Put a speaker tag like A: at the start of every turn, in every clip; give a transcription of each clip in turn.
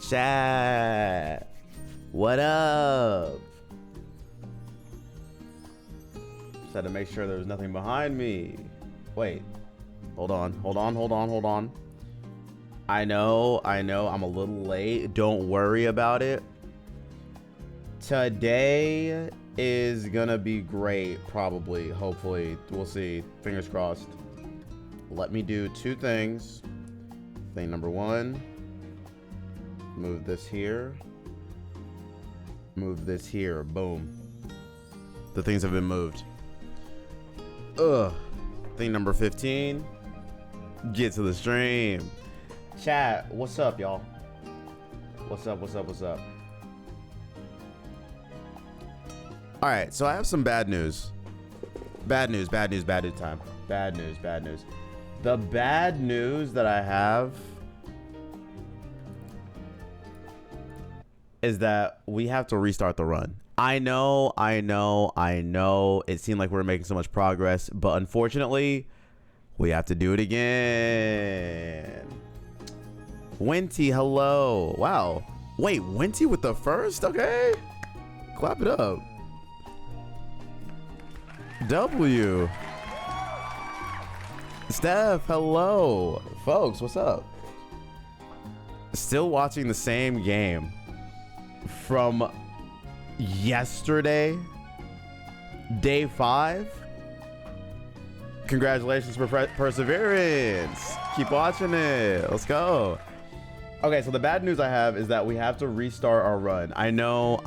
A: Chat. What up? Just had to make sure there was nothing behind me. Wait. Hold on. I know. I'm a little late. Don't worry about it. Today is gonna be great, probably. Hopefully. We'll see. Fingers crossed. Let me do two things. Thing number one. Move this here. Move this here. Boom. The things have been moved. Ugh. Thing number 15. Get to the stream. Chat, what's up, y'all? What's up? All right, so I have some bad news. Bad news time. Bad news. The bad news that I have is that we have to restart the run. I know. It seemed like we were making so much progress, but unfortunately, we have to do it again. Winty, hello. Wow. Wait, Winty with the first? Okay. Clap it up. W. Steph, hello. Folks, what's up? Still watching the same game from yesterday, day 5. Congratulations for perseverance. Keep watching it. Let's go. Okay, so the bad news I have is that we have to restart our run. I know.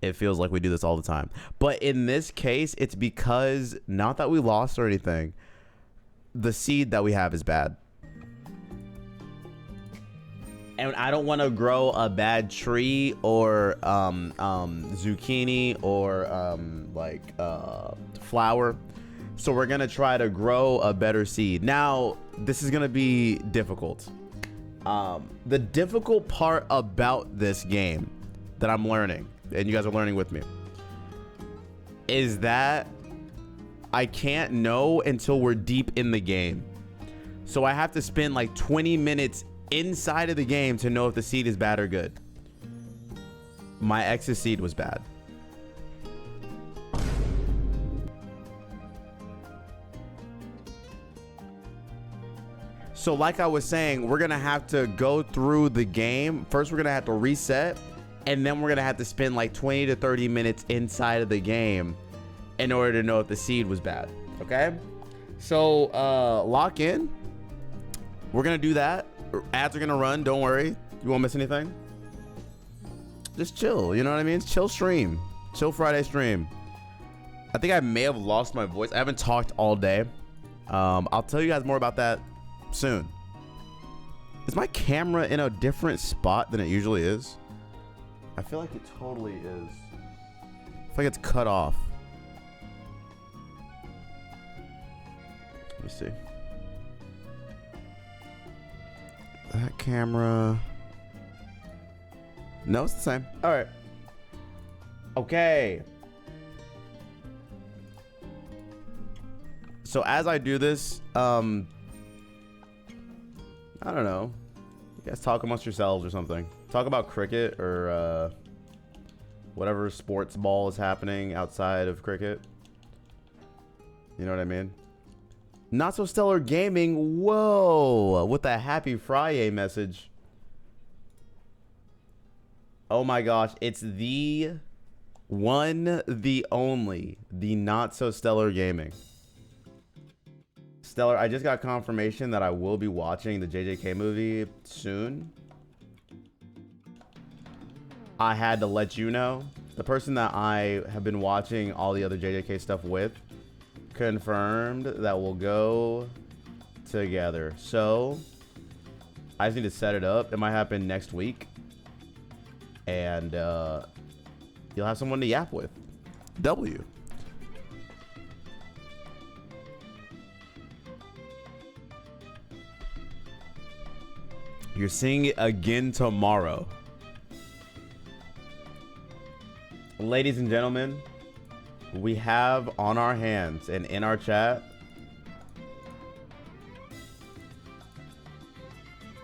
A: It feels like we do this all the time. But in this case, it's because, not that we lost or anything, the seed that we have is bad. And I don't want to grow a bad tree or zucchini or flower. So we're going to try to grow a better seed. Now, this is going to be difficult. The difficult part about this game that I'm learning, and you guys are learning with me, is that I can't know until we're deep in the game. So I have to spend like 20 minutes inside of the game to know if the seed is bad or good. My ex's seed was bad. So like I was saying, we're gonna have to go through the game. First, we're gonna have to reset, and then we're gonna have to spend like 20 to 30 minutes inside of the game in order to know if the seed was bad. Okay? So lock in. We're gonna do that. Ads are gonna run, don't worry. You won't miss anything. Just chill, you know what I mean? Chill stream. Chill Friday stream. I think I may have lost my voice. I haven't talked all day. I'll tell you guys more about that soon. Is my camera in a different spot than it usually is? I feel like it totally is. I feel like it's cut off. Let me see. That camera. No, it's the same. All right. Okay. So as I do this, I don't know. You guys talk amongst yourselves or something. Talk about cricket or whatever sports ball is happening outside of cricket. You know what I mean? Not So Stellar Gaming. Whoa. With a happy Friyay message. Oh my gosh. It's the one, the only, the Not So Stellar Gaming. Stellar, I just got confirmation that I will be watching the JJK movie soon. I had to let you know. The person that I have been watching all the other JJK stuff with confirmed that we'll go together. So I just need to set it up. It might happen next week. And you'll have someone to yap with. W. You're seeing it again tomorrow. Ladies and gentlemen, we have on our hands and in our chat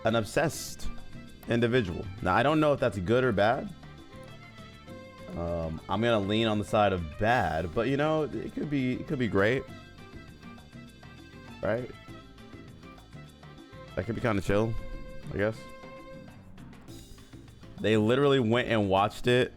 A: an obsessed individual. Now, I don't know if that's good or bad. I'm gonna lean on the side of bad, but you know, it could be great, right? That could be kind of chill, I guess. They literally went and watched it.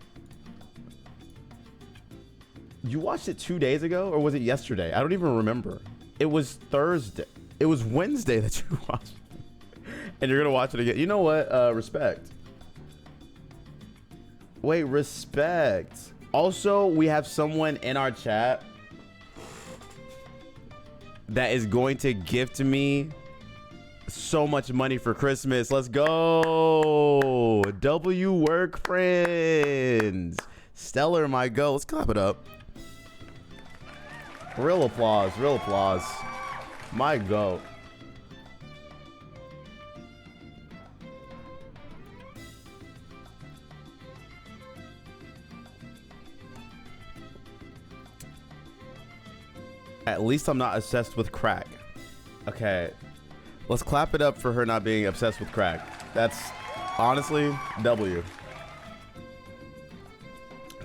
A: You watched it 2 days ago, or was it yesterday? I don't even remember. It was Thursday. It was Wednesday that you watched it. And you're gonna watch it again. You know what? Respect. Wait, respect. Also, we have someone in our chat that is going to gift me so much money for Christmas. Let's go. W work friends. Stellar, my go. Let's clap it up. Real applause. Real applause. My go. At least I'm not obsessed with crack. Okay. Let's clap it up for her not being obsessed with crack. That's honestly W.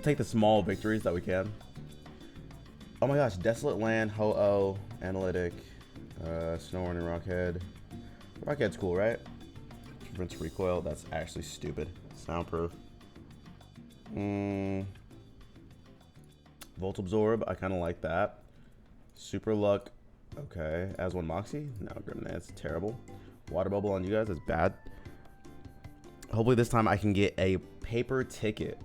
A: Take the small victories that we can. Oh my gosh. Desolate Land, Ho-Oh, Analytic, Snow Warning, Rockhead. Rockhead's cool, right? Prevents recoil. That's actually stupid. Soundproof. Volt Absorb. I kind of like that. Super Luck. Okay. As one Moxie. No, Grimnad's terrible. Water Bubble on you guys. That's bad. Hopefully this time I can get a paper ticket.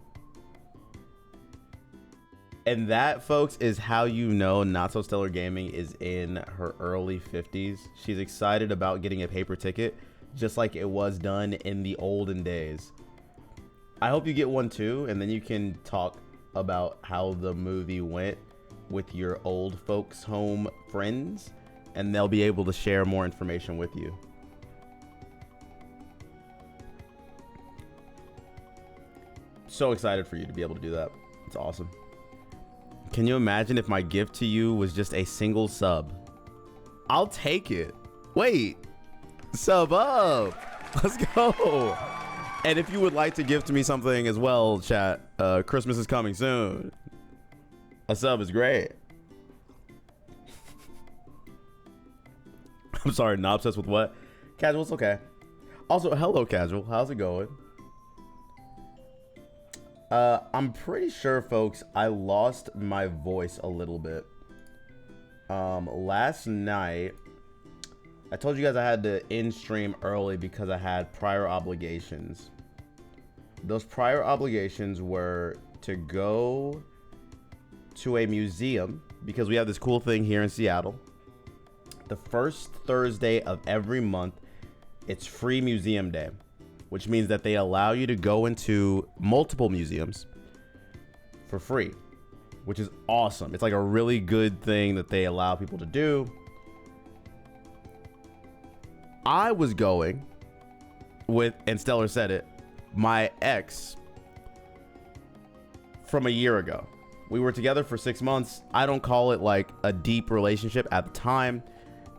A: And that, folks, is how you know Not So Stellar Gaming is in her early 50s. She's excited about getting a paper ticket, just like it was done in the olden days. I hope you get one too, and then you can talk about how the movie went with your old folks home friends, and they'll be able to share more information with you. So excited for you to be able to do that. It's awesome. Can you imagine if my gift to you was just a single sub? I'll take it. Wait, sub up. Let's go. And if you would like to gift me something as well, chat, Christmas is coming soon. A sub is great. I'm sorry, not obsessed with what? Casual, it's okay. Also, hello, Casual. How's it going? I'm pretty sure, folks, I lost my voice a little bit. Last night, I told you guys I had to end stream early because I had prior obligations. Those prior obligations were to go to a museum because we have this cool thing here in Seattle. The first Thursday of every month, it's free museum day, which means that they allow you to go into multiple museums for free, which is awesome. It's like a really good thing that they allow people to do. I was going with, and Stellar said it, my ex from a year ago. We were together for 6 months. I don't call it like a deep relationship at the time,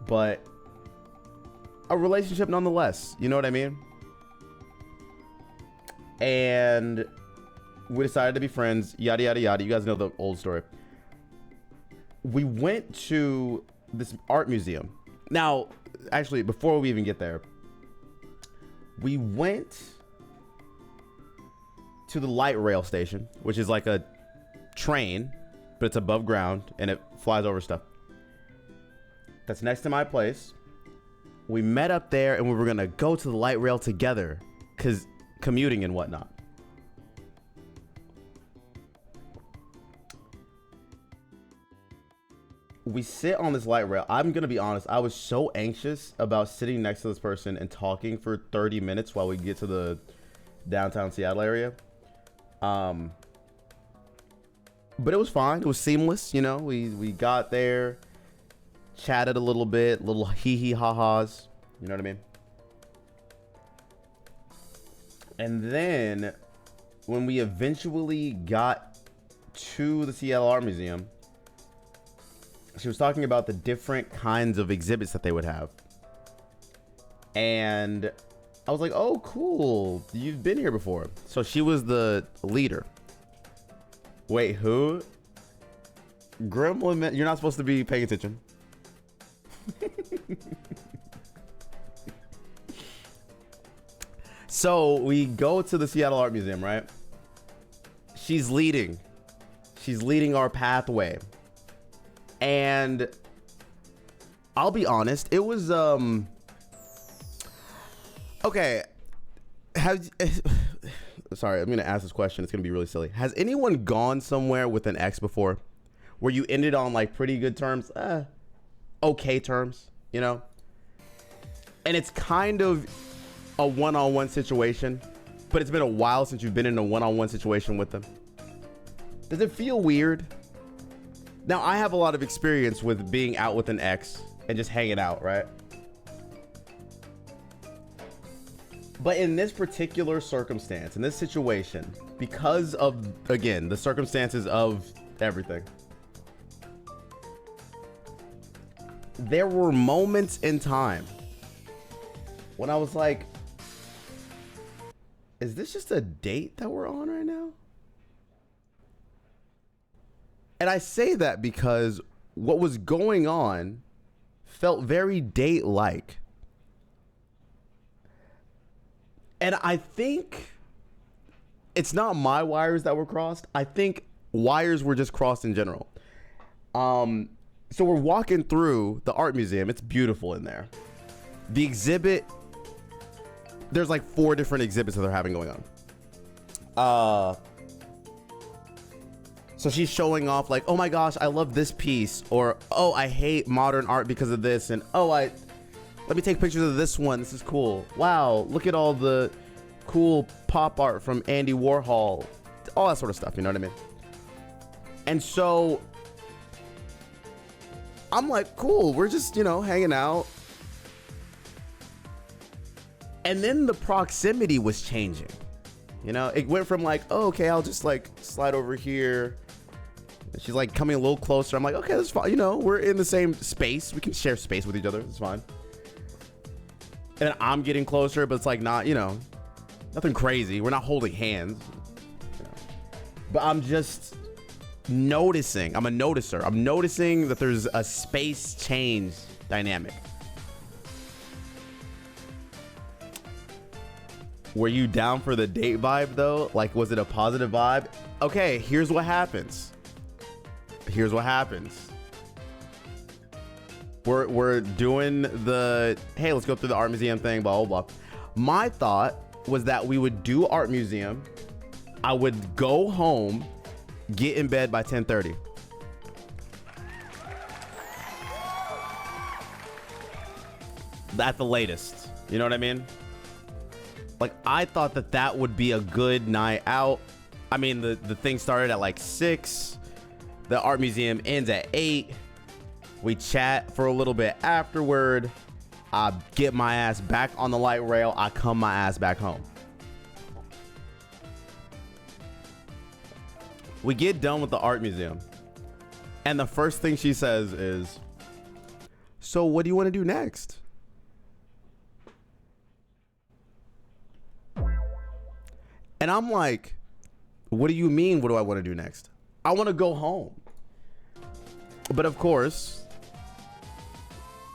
A: but a relationship nonetheless. You know what I mean? And we decided to be friends, yada, yada, yada. You guys know the old story. We went to this art museum. Now, actually, before we even get there, we went to the light rail station, which is like a train, but it's above ground and it flies over stuff. That's next to my place. We met up there and we were gonna go to the light rail together because commuting and whatnot. We sit on this light rail. I'm gonna be honest, I was so anxious about sitting next to this person and talking for 30 minutes while we get to the downtown Seattle area. But it was fine. It was seamless, you know. We got there, chatted a little bit, little hee ha-has, you know what I mean? And then when we eventually got to the Seattle Art Museum, she was talking about the different kinds of exhibits that they would have. And I was like, oh, cool. You've been here before. So she was the leader. Wait, who? Gremlin, you're not supposed to be paying attention. So we go to the Seattle Art Museum, right? She's leading. She's leading our pathway. And I'll be honest, it was okay. Sorry, I'm gonna ask this question. It's gonna be really silly. Has anyone gone somewhere with an ex before, where you ended on like pretty good terms, okay terms, you know? And it's kind of a one-on-one situation, but it's been a while since you've been in a one-on-one situation with them. Does it feel weird? Now, I have a lot of experience with being out with an ex and just hanging out, right? But in this particular circumstance, in this situation, because of, again, the circumstances of everything, there were moments in time when I was like, is this just a date that we're on right now? And I say that because what was going on felt very date-like. And I think it's not my wires that were crossed. I think wires were just crossed in general. So we're walking through the art museum. It's beautiful in there. The exhibit, there's like 4 different exhibits that they're having going on. So she's showing off like, oh my gosh, I love this piece, or oh, I hate modern art because of this, and oh, let me take pictures of this one. This is cool. Wow, look at all the cool pop art from Andy Warhol, all that sort of stuff. You know what I mean? And so I'm like, cool. We're just, you know, hanging out. And then the proximity was changing. You know, it went from like, oh, okay, I'll just like slide over here. And she's like coming a little closer. I'm like, okay, that's fine. You know, we're in the same space. We can share space with each other. It's fine. And then I'm getting closer, but it's like not, you know, nothing crazy. We're not holding hands. You know. But I'm just noticing. I'm a noticer. I'm noticing that there's a space change dynamic. Were you down for the date vibe though? Like, was it a positive vibe? Okay, here's what happens. Here's what happens. We're doing the, hey, let's go through the art museum thing, blah, blah, blah. My thought was that we would do art museum. I would go home, get in bed by 10:30. At the latest. You know what I mean? Like, I thought that that would be a good night out. I mean, the thing started at like 6. The art museum ends at 8. We chat for a little bit afterward. I get my ass back on the light rail. I come my ass back home. We get done with the art museum. And the first thing she says is, so what do you want to do next? And I'm like, what do you mean? What do I want to do next? I want to go home. But of course,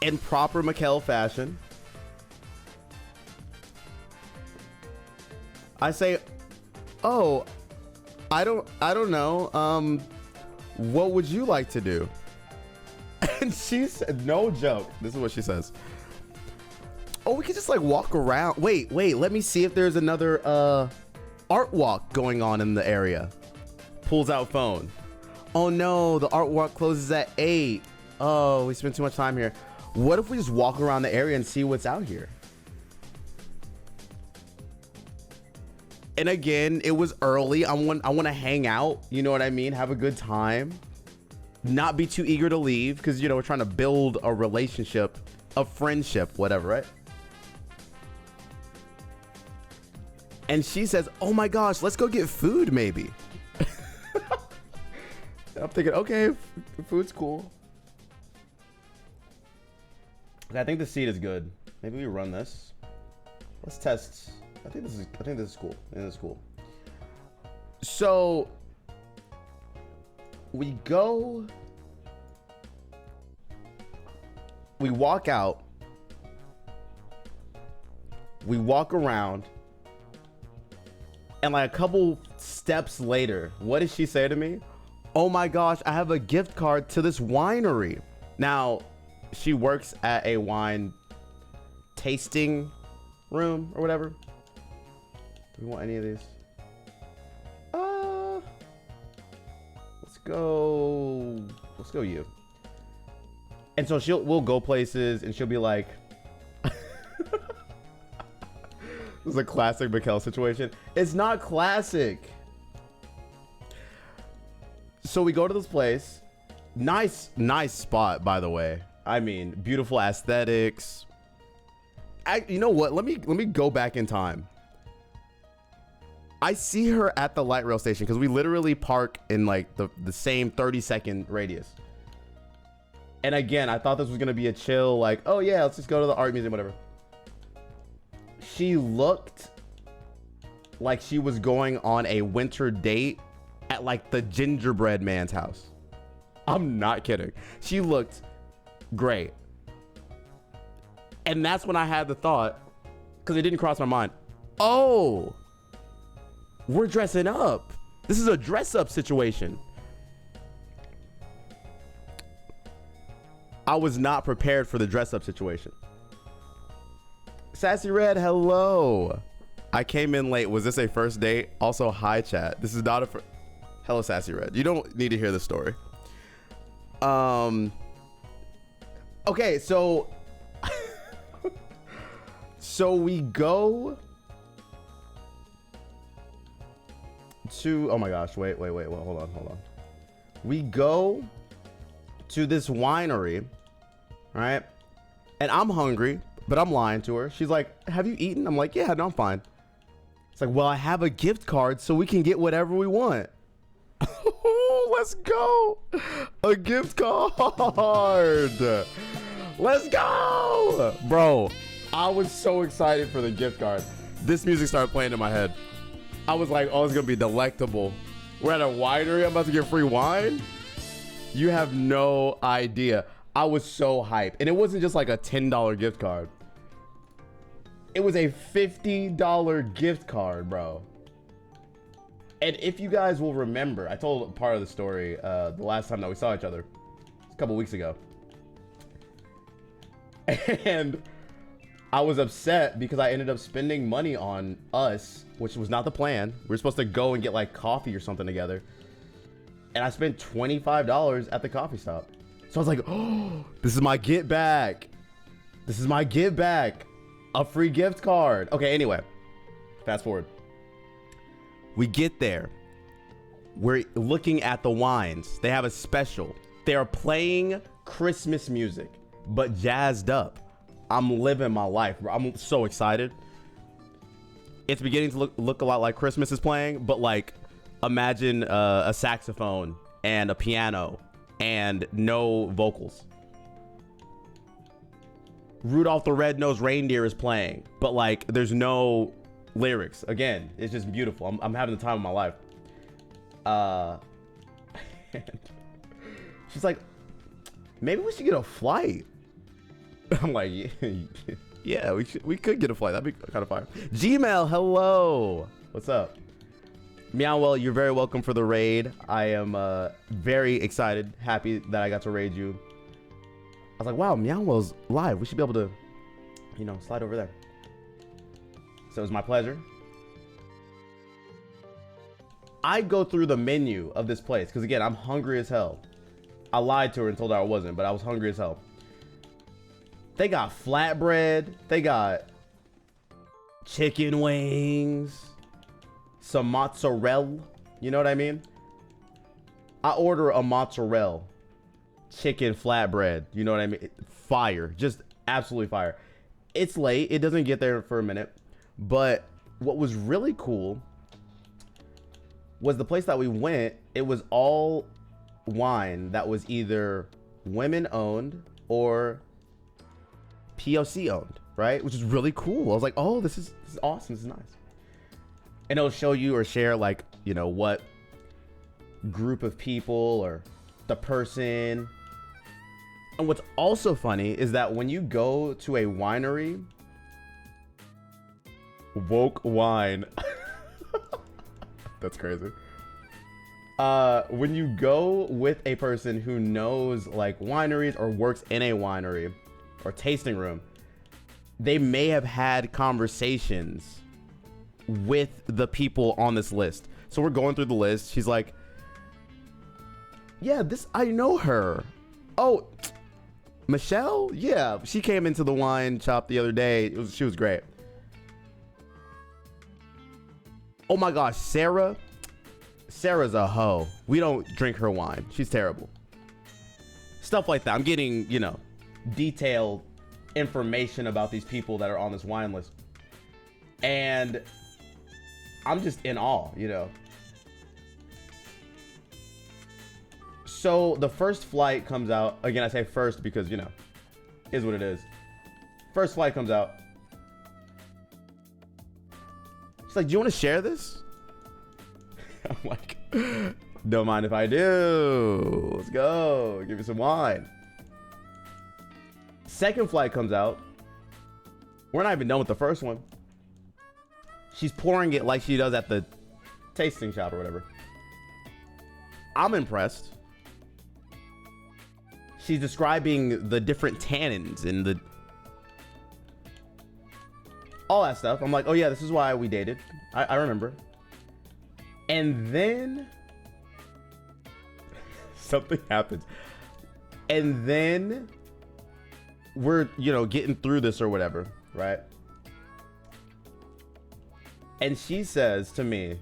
A: in proper Mikkel fashion, I say, oh, I don't know. What would you like to do? And she said, no joke. This is what she says. Oh, we could just like walk around. Wait, let me see if there's another art walk going on in the area. Pulls out phone. Oh no, the art walk closes at 8. Oh, we spent too much time here. What if we just walk around the area and see what's out here? And again, it was early. I want to hang out. You know what I mean? Have a good time. Not be too eager to leave because, you know, we're trying to build a relationship, a friendship, whatever, right? And she says, oh my gosh, let's go get food maybe. I'm thinking, okay, food's cool. I think the seat is good. Maybe we run this. Let's test. I think this is cool. I think this is cool. So we walk out, we walk around, and like a couple steps later, what does she say to me? Oh my gosh, I have a gift card to this winery. Now, she works at a wine tasting room or whatever. Do we want any of these? Let's go you. And so we'll go places and she'll be like, this is a classic Mikkel situation. It's not classic. So we go to this place. Nice spot, by the way. I mean, beautiful aesthetics. You know what? Let me go back in time. I see her at the light rail station because we literally park in like the same 30-second radius. And again, I thought this was gonna be a chill, like, oh yeah, let's just go to the art museum, whatever. She looked like she was going on a winter date at like the gingerbread man's house. I'm not kidding. She looked great. And that's when I had the thought, because it didn't cross my mind, oh, we're dressing up. This is a dress up situation. I was not prepared for the dress up situation. Sassy Red, hello. I came in late. Was this a first date? Also, hi chat. This is not a hello, Sassy Red. You don't need to hear the story. Okay, so so we go to, oh my gosh, wait, hold on. We go to this winery, right? And I'm hungry, but I'm lying to her. She's like, have you eaten? I'm like, yeah, no, I'm fine. It's like, well, I have a gift card so we can get whatever we want. Let's go. A gift card. Let's go. Bro, I was so excited for the gift card. This music started playing in my head. I was like, oh, it's gonna be delectable. We're at a winery, I'm about to get free wine. You have no idea. I was so hyped. And it wasn't just like a $10 gift card. It was a $50 gift card, bro. And if you guys will remember, I told part of the story the last time that we saw each other, a couple weeks ago. And I was upset because I ended up spending money on us, which was not the plan. We were supposed to go and get like coffee or something together. And I spent $25 at the coffee stop. So I was like, oh, this is my get back. This is my give back. A free gift card. Okay, anyway, fast forward. We get there. We're looking at the wines. They have a special. They are playing Christmas music, but jazzed up. I'm living my life, bro. I'm so excited. It's beginning to look a lot like Christmas is playing, but like imagine a saxophone and a piano and no vocals. Rudolph the Red-Nosed Reindeer is playing, but like there's no lyrics. Again, it's just beautiful. I'm having the time of my life. She's like, maybe we should get a flight. I'm like, yeah, we could get a flight. That'd be kind of fire. Gmail, hello. What's up? Meowwell, you're very welcome for the raid. I am very excited, happy that I got to raid you. I was like, wow, Meowwell's live. We should be able to, you know, slide over there. So it was my pleasure. I go through the menu of this place because again, I'm hungry as hell. I lied to her and told her I wasn't, but I was hungry as hell. They got flatbread. They got chicken wings, some mozzarella. You know what I mean? I order a mozzarella chicken flatbread. You know what I mean? Fire. Just absolutely fire. It's late. It doesn't get there for a minute. But what was really cool was the place that we went. It was all wine that was either women owned or POC owned, right? Which is really cool. I was like, oh, this is awesome. This is nice. And it'll show you or share like, you know, what group of people or the person. And what's also funny is that when you go to a winery, woke wine. That's crazy. When you go with a person who knows like wineries or works in a winery or tasting room, they may have had conversations with the people on this list. So we're going through the list. She's like, yeah, I know her. Oh, Michelle? Yeah, she came into the wine shop the other day. She was great. Oh my gosh, Sarah. Sarah's a hoe. We don't drink her wine. She's terrible. Stuff like that. I'm getting, you know, detailed information about these people that are on this wine list. And I'm just in awe, you know. So the first flight comes out. Again, I say first because, you know, is what it is. First flight comes out. She's like, do you want to share this? I'm like, don't mind if I do. Let's go. Give me some wine. Second flight comes out. We're not even done with the first one. She's pouring it like she does at the tasting shop or whatever. I'm impressed. She's describing the different tannins and all that stuff. I'm like, oh yeah, this is why we dated. I remember. And then something happens. And then we're, you know, getting through this or whatever, right? And she says to me,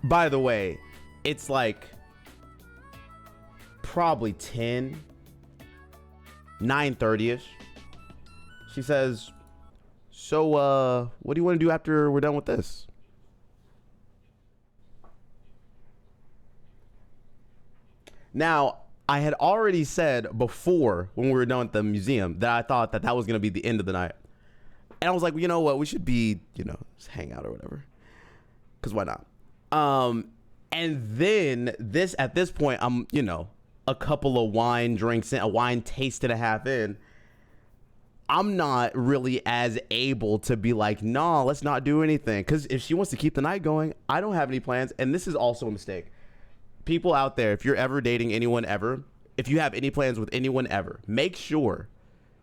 A: by the way, it's like probably 9:30ish. She says, so what do you want to do after we're done with this? Now, I had already said before when we were done at the museum that I thought that was going to be the end of the night. And I was like, well, you know what? We should be, you know, just hang out or whatever. Because why not? And then at this point, I'm, you know, a couple of wine drinks in, a wine taste and a half in. I'm not really as able to be like, nah, let's not do anything. Because if she wants to keep the night going, I don't have any plans. And this is also a mistake. People out there, if you're ever dating anyone ever, if you have any plans with anyone ever, make sure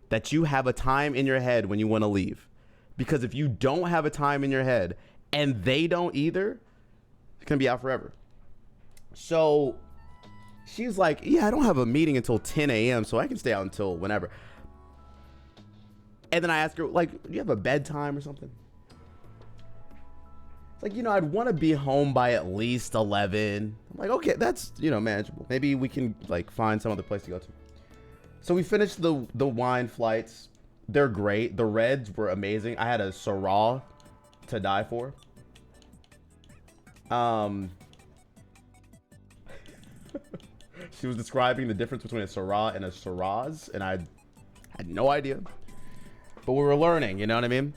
A: that you have a time in your head when you want to leave. Because if you don't have a time in your head and they don't either, it's going to be out forever. So she's like, yeah, I don't have a meeting until 10 a.m. so I can stay out until whenever. And then I ask her, like, do you have a bedtime or something? It's like, you know, I'd want to be home by at least 11. I'm like, okay, that's, you know, manageable. Maybe we can, like, find some other place to go to. So we finished the wine flights. They're great. The reds were amazing. I had a Syrah to die for. She was describing the difference between a Syrah and a Shiraz, and I had no idea. But we were learning, you know what I mean?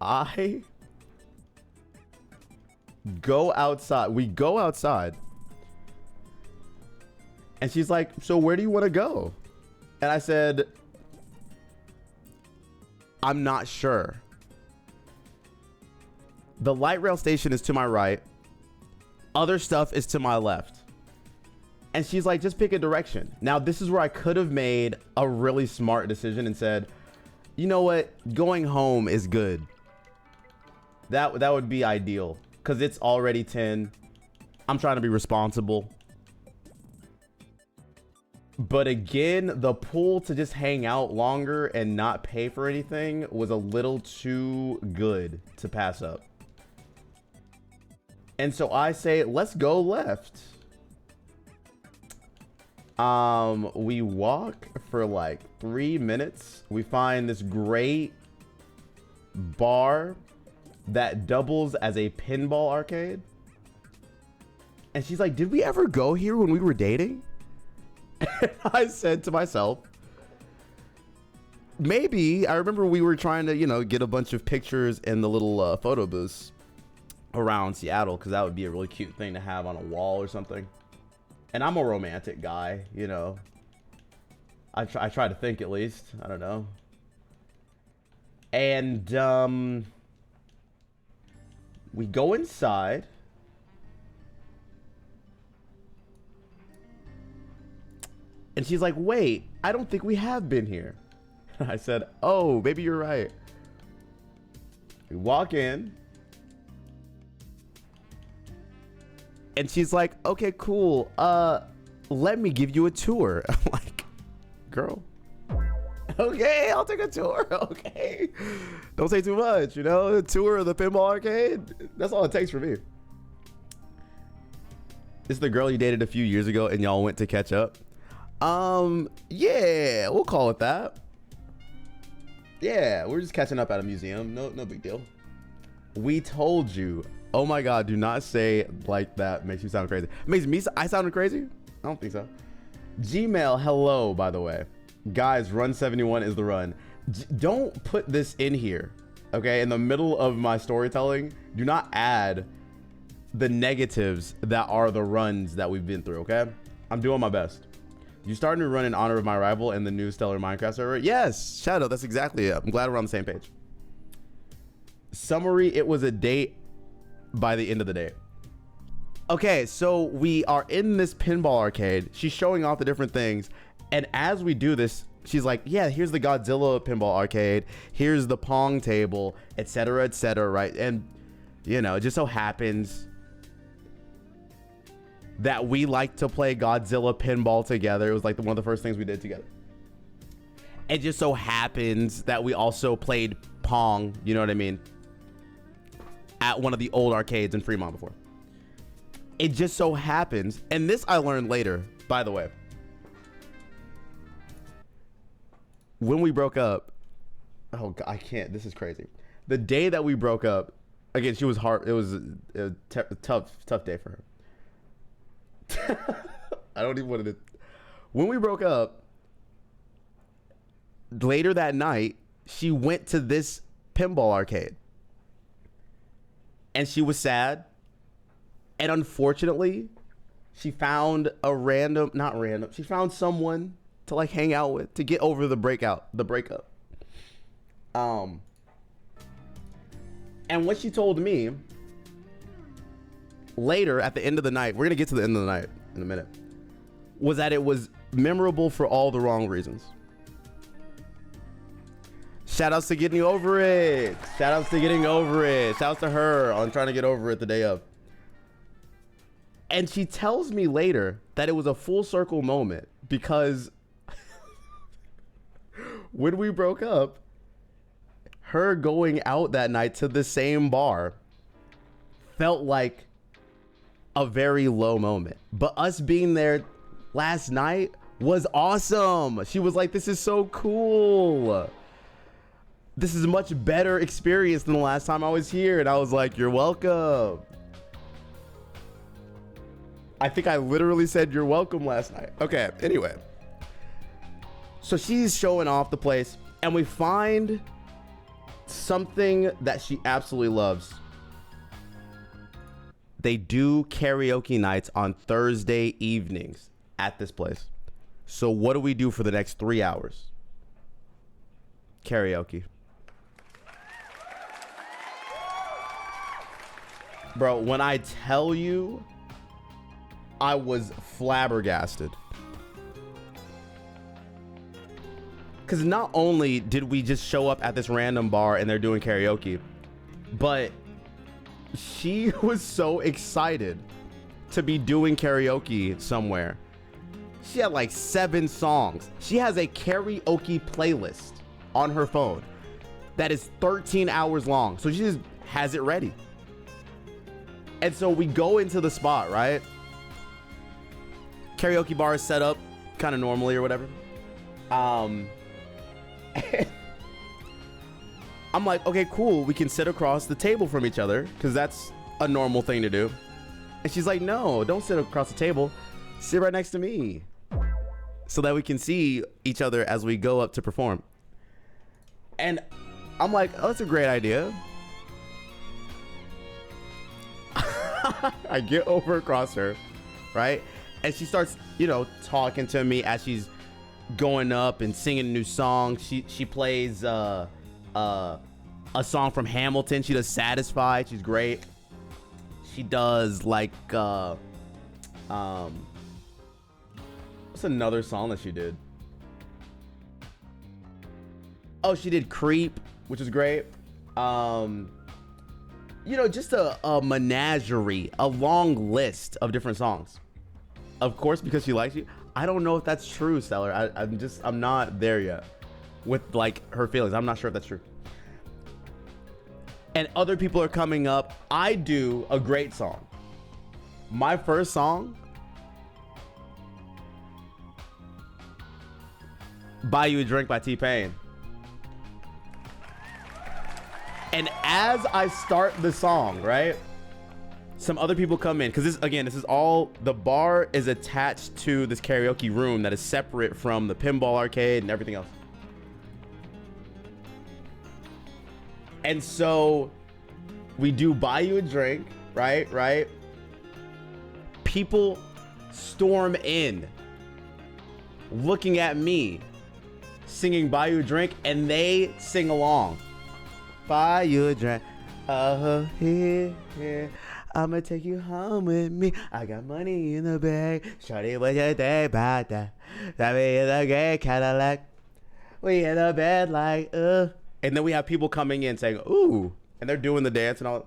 A: I go outside. We go outside. And she's like, so where do you want to go? And I said, I'm not sure. The light rail station is to my right. Other stuff is to my left. And she's like, just pick a direction. Now, this is where I could have made a really smart decision and said, you know what? Going home is good. That would be ideal because it's already 10. I'm trying to be responsible. But again, the pull to just hang out longer and not pay for anything was a little too good to pass up. And so I say, let's go left. We walk for like 3 minutes. We find this great bar that doubles as a pinball arcade. And she's like, did we ever go here when we were dating? And I said to myself, maybe. I remember we were trying to, you know, get a bunch of pictures in the little photo booths around Seattle, because that would be a really cute thing to have on a wall or something. And I'm a romantic guy, you know. I try to think, at least. I don't know. And we go inside. And she's like, wait, I don't think we have been here. I said, oh, maybe you're right. We walk in. And she's like, okay, cool. Let me give you a tour. I'm like, girl. Okay, I'll take a tour. Okay. Don't say too much, you know? A tour of the pinball arcade. That's all it takes for me. This is the girl you dated a few years ago and y'all went to catch up. Yeah, we'll call it that. Yeah, we're just catching up at a museum. No big deal. We told you. Oh my God, do not say like that. Makes you sound crazy. Makes me, I sounded crazy? I don't think so. Gmail, hello, by the way. Guys, run 71 is the run. Don't put this in here, okay? In the middle of my storytelling, do not add the negatives that are the runs that we've been through, okay? I'm doing my best. You starting to run in honor of my rival in the new Stellar Minecraft server? Yes, Shadow, that's exactly it. I'm glad we're on the same page. Summary, it was a date by the end of the day. Okay, so we are in this pinball arcade. She's showing off the different things. And as we do this, she's like, yeah, here's the Godzilla pinball arcade. Here's the Pong table, etc., right? And, you know, it just so happens that we like to play Godzilla pinball together. It was like one of the first things we did together. It just so happens that we also played Pong, you know what I mean, at one of the old arcades in Fremont before. It just so happens, and this I learned later, by the way. When we broke up, oh God, I can't, this is crazy. The day that we broke up, again, she was hard, it was a tough day for her. I don't even want to. When we broke up, later that night, she went to this pinball arcade. And she was sad. And unfortunately, she found she found someone to like hang out with to get over the breakup. And what she told me later at the end of the night, we're gonna get to the end of the night in a minute, was that it was memorable for all the wrong reasons. Shout outs to getting over it. Shout outs to getting over it. Shout outs to her on trying to get over it the day of. And she tells me later that it was a full circle moment because when we broke up, her going out that night to the same bar felt like a very low moment. But us being there last night was awesome. She was like, this is so cool. This is a much better experience than the last time I was here. And I was like, you're welcome. I think I literally said you're welcome last night. Okay, anyway. So she's showing off the place and we find something that she absolutely loves. They do karaoke nights on Thursday evenings at this place. So what do we do for the next 3 hours? Karaoke. Bro, when I tell you, I was flabbergasted. Because not only did we just show up at this random bar and they're doing karaoke, but she was so excited to be doing karaoke somewhere. She had like 7 songs. She has a karaoke playlist on her phone that is 13 hours long. So she just has it ready. And so we go into the spot, right? Karaoke bar is set up kind of normally or whatever. I'm like, okay, cool. We can sit across the table from each other because that's a normal thing to do. And she's like, no, don't sit across the table. Sit right next to me so that we can see each other as we go up to perform. And I'm like, oh, that's a great idea. I get over across her, right? And she starts, you know, talking to me as she's going up and singing a new song. She plays a song from Hamilton. She does Satisfied. She's great. She does like what's another song that she did? Oh, she did Creep, which is great. You know, just a menagerie, a long list of different songs. Of course, because she likes you. I don't know if that's true, Stellar. I'm not there yet with like her feelings. I'm not sure if that's true. And other people are coming up. I do a great song. My first song, Buy You a Drink by T-Pain. And as I start the song, right, some other people come in, because this is all, the bar is attached to this karaoke room that is separate from the pinball arcade and everything else. And so we do Buy You a Drink, right? People storm in, looking at me, singing Buy You a Drink, and they sing along. Buy you a drink. Oh, here. I'ma take you home with me. I got money in the bag. Shorty, what you think about that? That me in the gray Cadillac. We in the bed like, And then we have people coming in saying, ooh. And they're doing the dance and all.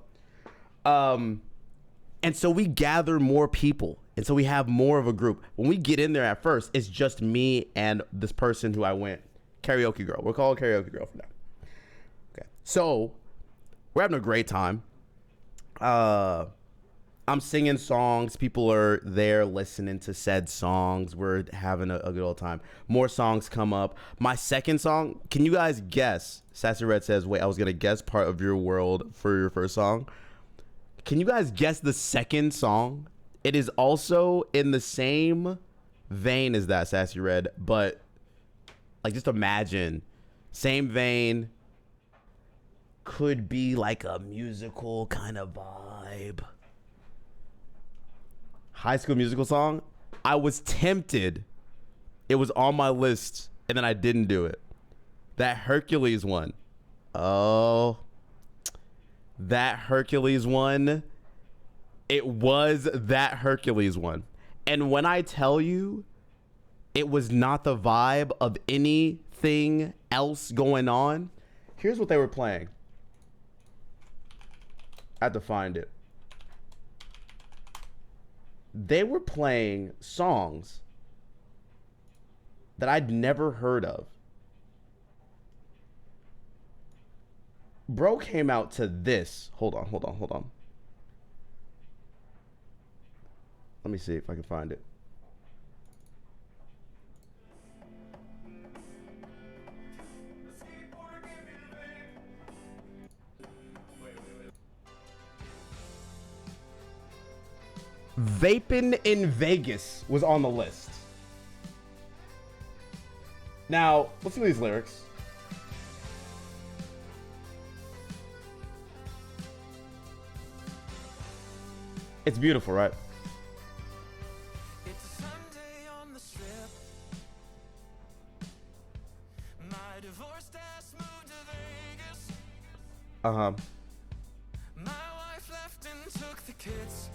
A: And so we gather more people. And so we have more of a group. When we get in there at first, it's just me and this person who I went. Karaoke girl. We'll call her Karaoke girl for now. Okay. So we're having a great time. I'm singing songs. People are there listening to said songs. We're having a good old time. More songs come up. My second song, can you guys guess? Sassy Red says, wait, I was going to guess Part of Your World for your first song. Can you guys guess the second song? It is also in the same vein as that, Sassy Red, but like just imagine, same vein, could be like a musical kind of vibe. High School Musical song. I was tempted. It was on my list, and then I didn't do it. That Hercules one. Oh, that Hercules one. It was that Hercules one. And when I tell you, it was not the vibe of anything else going on. Here's what they were playing. I had to find it. They were playing songs that I'd never heard of. Bro came out to this. Hold on. Let me see if I can find it. Vapin' in Vegas was on the list. Now, let's see these lyrics. It's beautiful, right?
B: It's a Sunday on the strip. My divorced ass moved to Vegas.
A: Uh-huh.
B: My wife left and took the kids.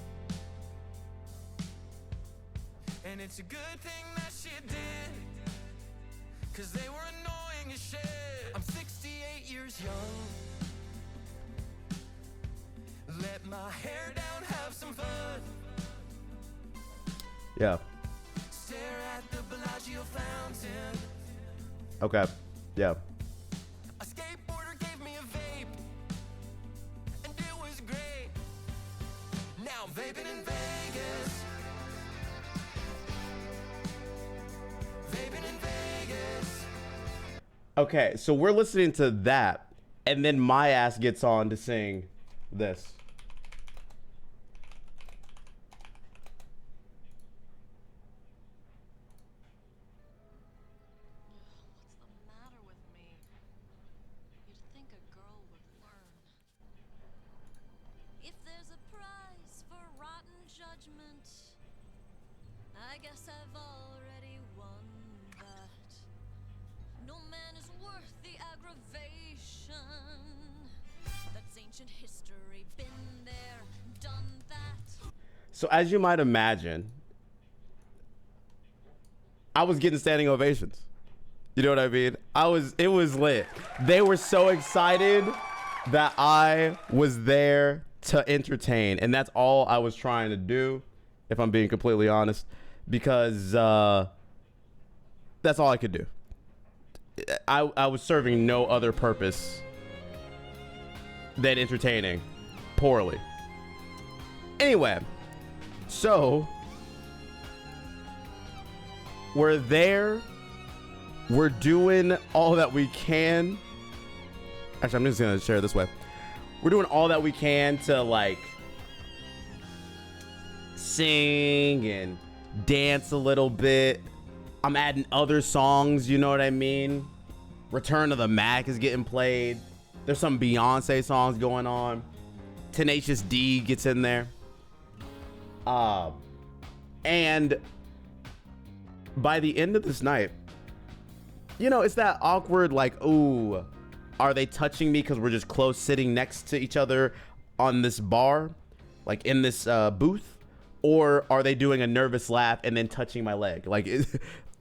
B: And it's a good thing that she did, 'cause they were annoying as shit. I'm 68 years young. Let my hair down, have some fun.
A: Yeah.
B: Stare at the Bellagio fountain.
A: Okay. Yeah.
B: A skateboarder gave me a vape, and it was great. Now I'm vaping in Vegas. Vaping in Vegas.
A: Okay, so we're listening to that, and then my ass gets on to sing this.
C: judgment. I guess I've already won that. No man is worth the aggravation. That's ancient history, been there, done that.
A: So as you might imagine, I was getting standing ovations. You know what I mean? It was lit. They were so excited that I was there to entertain, and that's all I was trying to do, if I'm being completely honest, because that's all I could do. I was serving no other purpose than entertaining poorly. Anyway, so we're there. We're doing all that we can. Actually, I'm just gonna share it this way. We're doing all that we can to like sing and dance a little bit. I'm adding other songs, you know what I mean? Return of the Mac is getting played. There's some Beyonce songs going on. Tenacious D gets in there. And by the end of this night, you know, it's that awkward, like, ooh, are they touching me because we're just close sitting next to each other on this bar, like in this booth? Or are they doing a nervous laugh and then touching my leg? Like,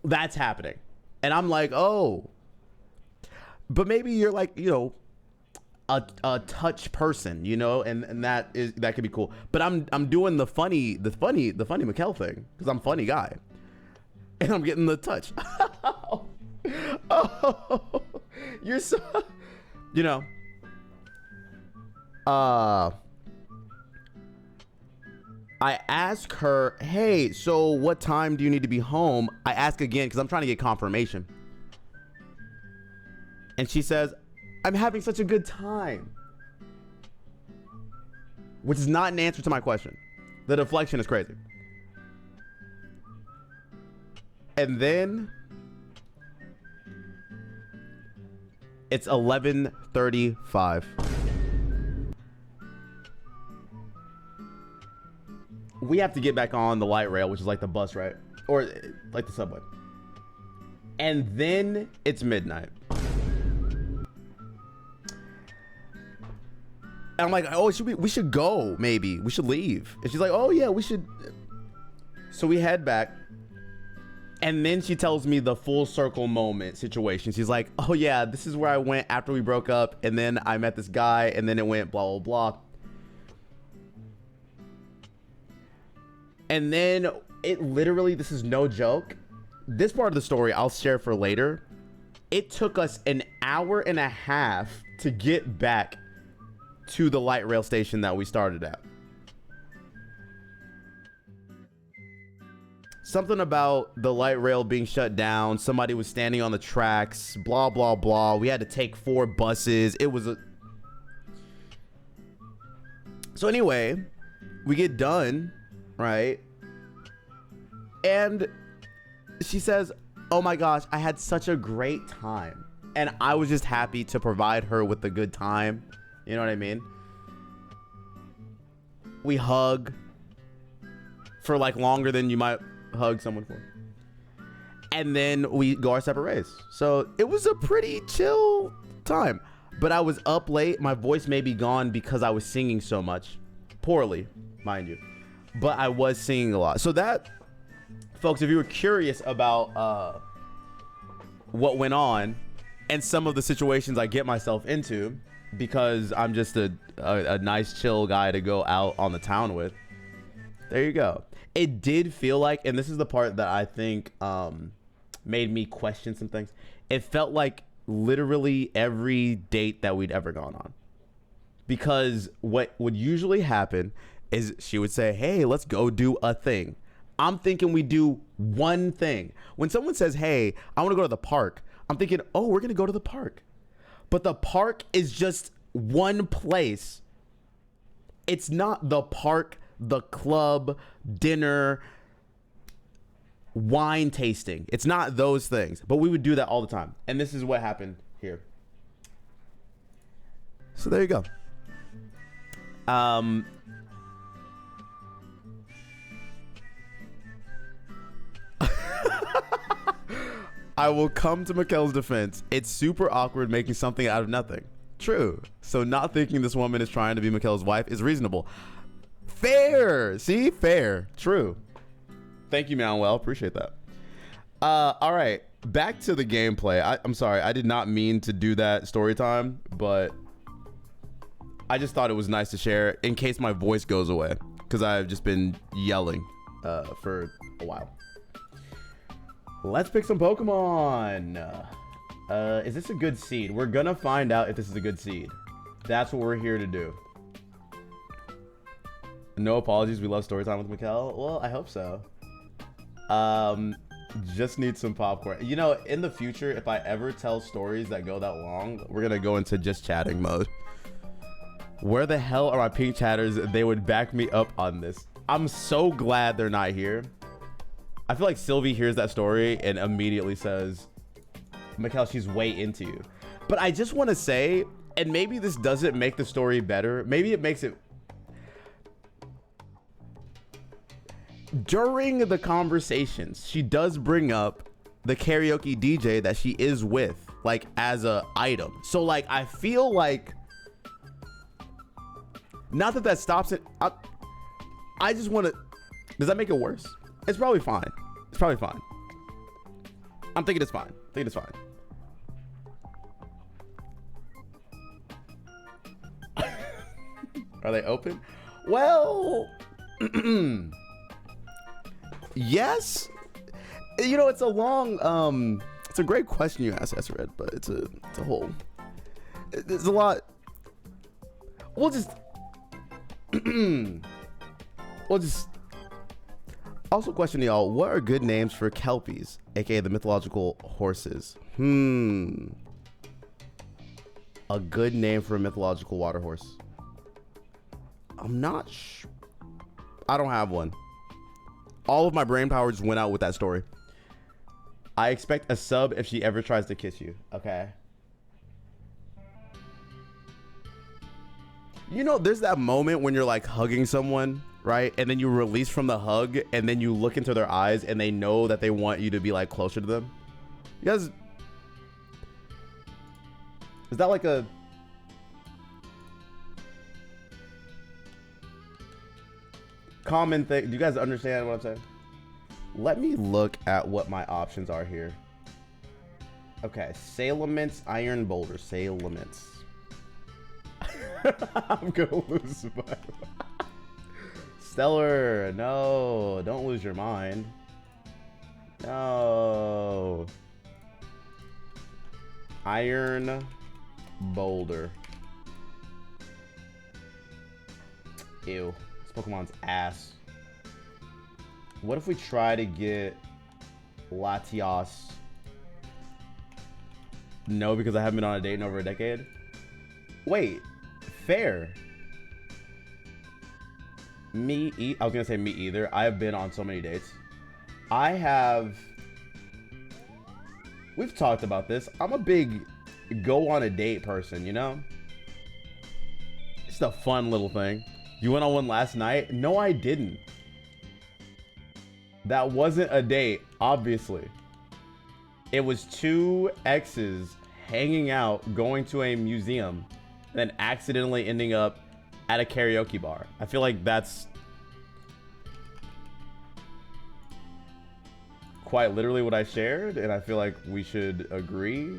A: that's happening. And I'm like, oh. But maybe you're like, you know, a touch person, you know, and that could be cool. But I'm doing the funny Mikkel thing because I'm a funny guy. And I'm getting the touch. Oh, you're so, you know, I ask her, hey, so what time do you need to be home? I ask again because I'm trying to get confirmation. And she says, I'm having such a good time. Which is not an answer to my question. The deflection is crazy. And then it's 11:35. We have to get back on the light rail, which is like the bus, right? Or like the subway. And then it's midnight. And I'm like, oh, we should go, maybe. We should leave. And she's like, oh, yeah, we should. So we head back. And then she tells me the full circle moment situation. She's like, oh, yeah, this is where I went after we broke up. And then I met this guy. And then it went blah, blah, blah. And then it literally, this is no joke. This part of the story I'll share for later. It took us an hour and a half to get back to the light rail station that we started at. Something about the light rail being shut down. Somebody was standing on the tracks, blah, blah, blah. We had to take 4 buses. It was a... So anyway, we get done, right? And she says, oh my gosh, I had such a great time. And I was just happy to provide her with a good time. You know what I mean? We hug for like longer than you might hug someone for. And then we go our separate ways. So it was a pretty chill time. But I was up late. My voice may be gone because I was singing so much. Poorly, mind you. But I was singing a lot. So that, folks, if you were curious about what went on and some of the situations I get myself into, because I'm just a nice chill guy to go out on the town with, there you go. It did feel like, and this is the part that I think made me question some things, it felt like literally every date that we'd ever gone on. Because what would usually happen is she would say, hey, let's go do a thing. I'm thinking we do one thing. When someone says, hey, I want to go to the park, I'm thinking, oh, we're going to go to the park. But the park is just one place. It's not the park, the club, dinner, wine tasting. It's not those things. But we would do that all the time. And this is what happened here. So there you go. I will come to Mikkel's defense. It's super awkward making something out of nothing. True. So not thinking this woman is trying to be Mikkel's wife is reasonable. Fair. See? Fair. True. Thank you, Manuel. Appreciate that. All right. Back to the gameplay. I'm sorry. I did not mean to do that story time, but I just thought it was nice to share in case my voice goes away, because I've just been yelling for a while. Let's pick some Pokemon. Is this a good seed? We're gonna find out if this is a good seed. That's what we're here to do. No apologies. We love story time with Mikkel. Well, I hope so. Just need some popcorn. You know, in the future, if I ever tell stories that go that long, we're gonna go into just chatting mode. Where the hell are my pink chatters? They would back me up on this. I'm so glad they're not here. I feel like Sylvie hears that story and immediately says, Mikkel, she's way into you. But I just want to say, and maybe this doesn't make the story better. Maybe it makes it... During the conversations, she does bring up the karaoke DJ that she is with, like, as a item. So, like, I feel like... Not that that stops it. I just want to... Does that make it worse? It's probably fine. It's probably fine. I'm thinking it's fine. I think it's fine. Are they open? Well... Yes. You know, it's a long... It's a great question you asked, Red, but it's a whole... There's a lot... We'll just... We'll just also question y'all, what are good names for kelpies, aka the mythological horses? A good name for a mythological water horse. I'm not sure. I don't have one. All of my brain power just went out with that story. I expect a sub if she ever tries to kiss you. Okay. You know, there's that moment when you're like hugging someone, right? And then you release from the hug and then you look into their eyes and they know that they want you to be like closer to them. You guys, is that like a common thing? Do you guys understand what I'm saying? Let me look at what my options are here. Okay, Salamence, Iron Boulder, Salamence. I'm gonna lose my Stellar. No, don't lose your mind. No. Iron Boulder. Ew, this Pokemon's ass. What if we try to get Latios? No, because I haven't been on a date in over a decade. Wait. Fair. I was gonna say me either. I have been on so many dates. We've talked about this. I'm a big go on a date person, you know? It's a fun little thing. You went on one last night? No, I didn't. That wasn't a date, obviously. It was two exes hanging out, going to a museum, then accidentally ending up at a karaoke bar. I feel like that's quite literally what I shared, and I feel like we should agree.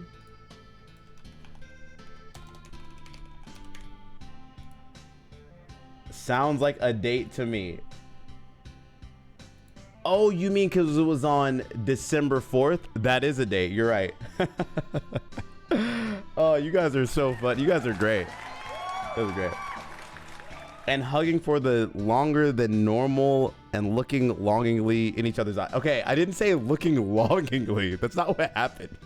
A: Sounds like a date to me. Oh, you mean because it was on December 4th? That is a date. You're right. Oh, you guys are so fun. You guys are great. That was great. And hugging for the longer than normal and looking longingly in each other's eyes. Okay, I didn't say looking longingly. That's not what happened.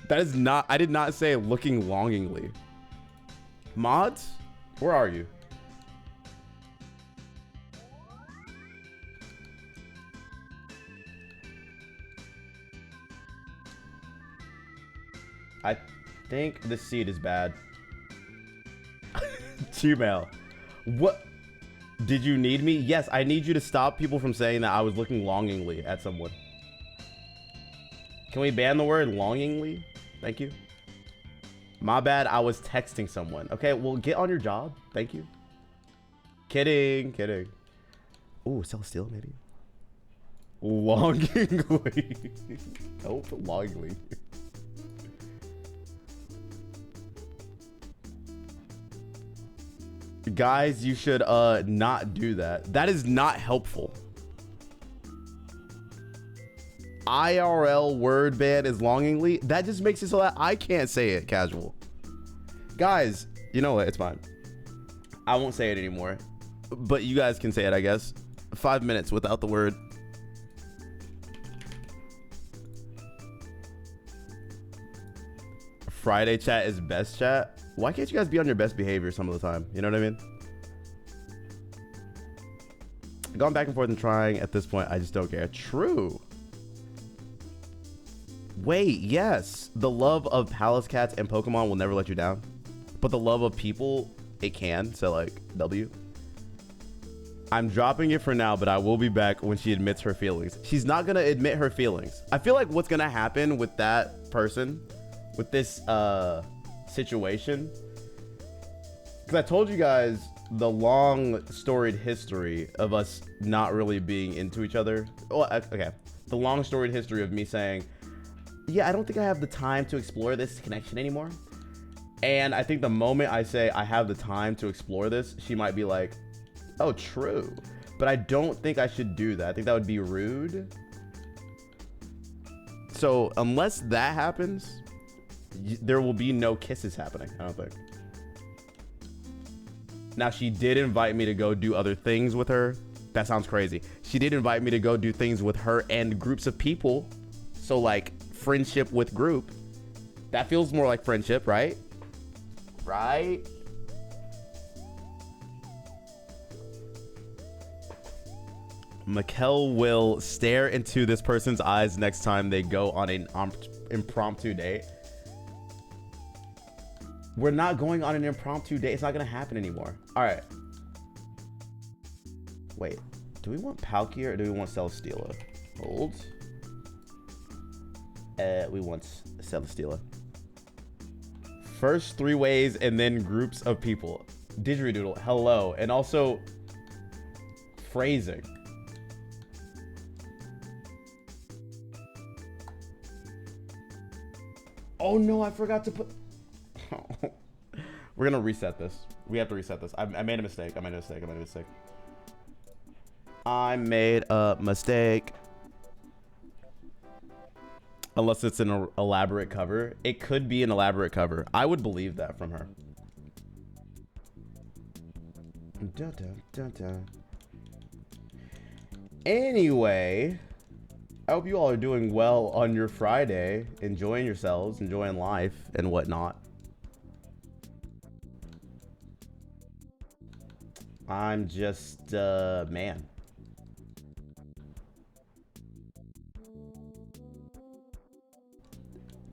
A: That is not, I did not say looking longingly. Mods, where are you? I think the seed is bad. Gmail. What? Did you need me? Yes, I need you to stop people from saying that I was looking longingly at someone. Can we ban the word longingly? Thank you. My bad, I was texting someone. Okay, well, get on your job. Thank you. Kidding, kidding. Ooh, Celestial maybe. Longingly. Nope, longingly. Guys, you should not do that. That is not helpful. IRL word ban is longingly. That just makes it so that I can't say it casual. Guys, you know what? It's fine. I won't say it anymore. But you guys can say it, I guess. 5 minutes without the word. Friday chat is best chat. Why can't you guys be on your best behavior some of the time? You know what I mean? Going back and forth and trying at this point, I just don't care. True. Wait, yes. The love of Palace Cats and Pokemon will never let you down. But the love of people, it can. So, like, W. I'm dropping it for now, but I will be back when she admits her feelings. She's not going to admit her feelings. I feel like what's going to happen with that person, with this situation, because I told you guys the long storied history of us not really being into each other. Well, okay. The long storied history of me saying, yeah, I don't think I have the time to explore this connection anymore. And I think the moment I say I have the time to explore this, she might be like, oh, true. But I don't think I should do that. I think that would be rude. So unless that happens, there will be no kisses happening, I don't think. Now, she did invite me to go do other things with her. That sounds crazy. She did invite me to go do things with her and groups of people. So, like, friendship with group. That feels more like friendship, right? Right? Mikkel will stare into this person's eyes next time they go on an impromptu date. We're not going on an impromptu date. It's not going to happen anymore. All right. Wait. Do we want Palkia or do we want Celesteela? Hold. We want Celesteela. First 3 ways and then groups of people. Didgeridoo. Hello. And also phrasing. Oh no, I forgot to put... We're gonna reset this. We have to reset this. I made a mistake. I made a mistake. Unless it's an elaborate cover. It could be an elaborate cover. I would believe that from her. Dun, dun, dun, dun. Anyway, I hope you all are doing well on your Friday, enjoying yourselves, enjoying life and whatnot. I'm just, man.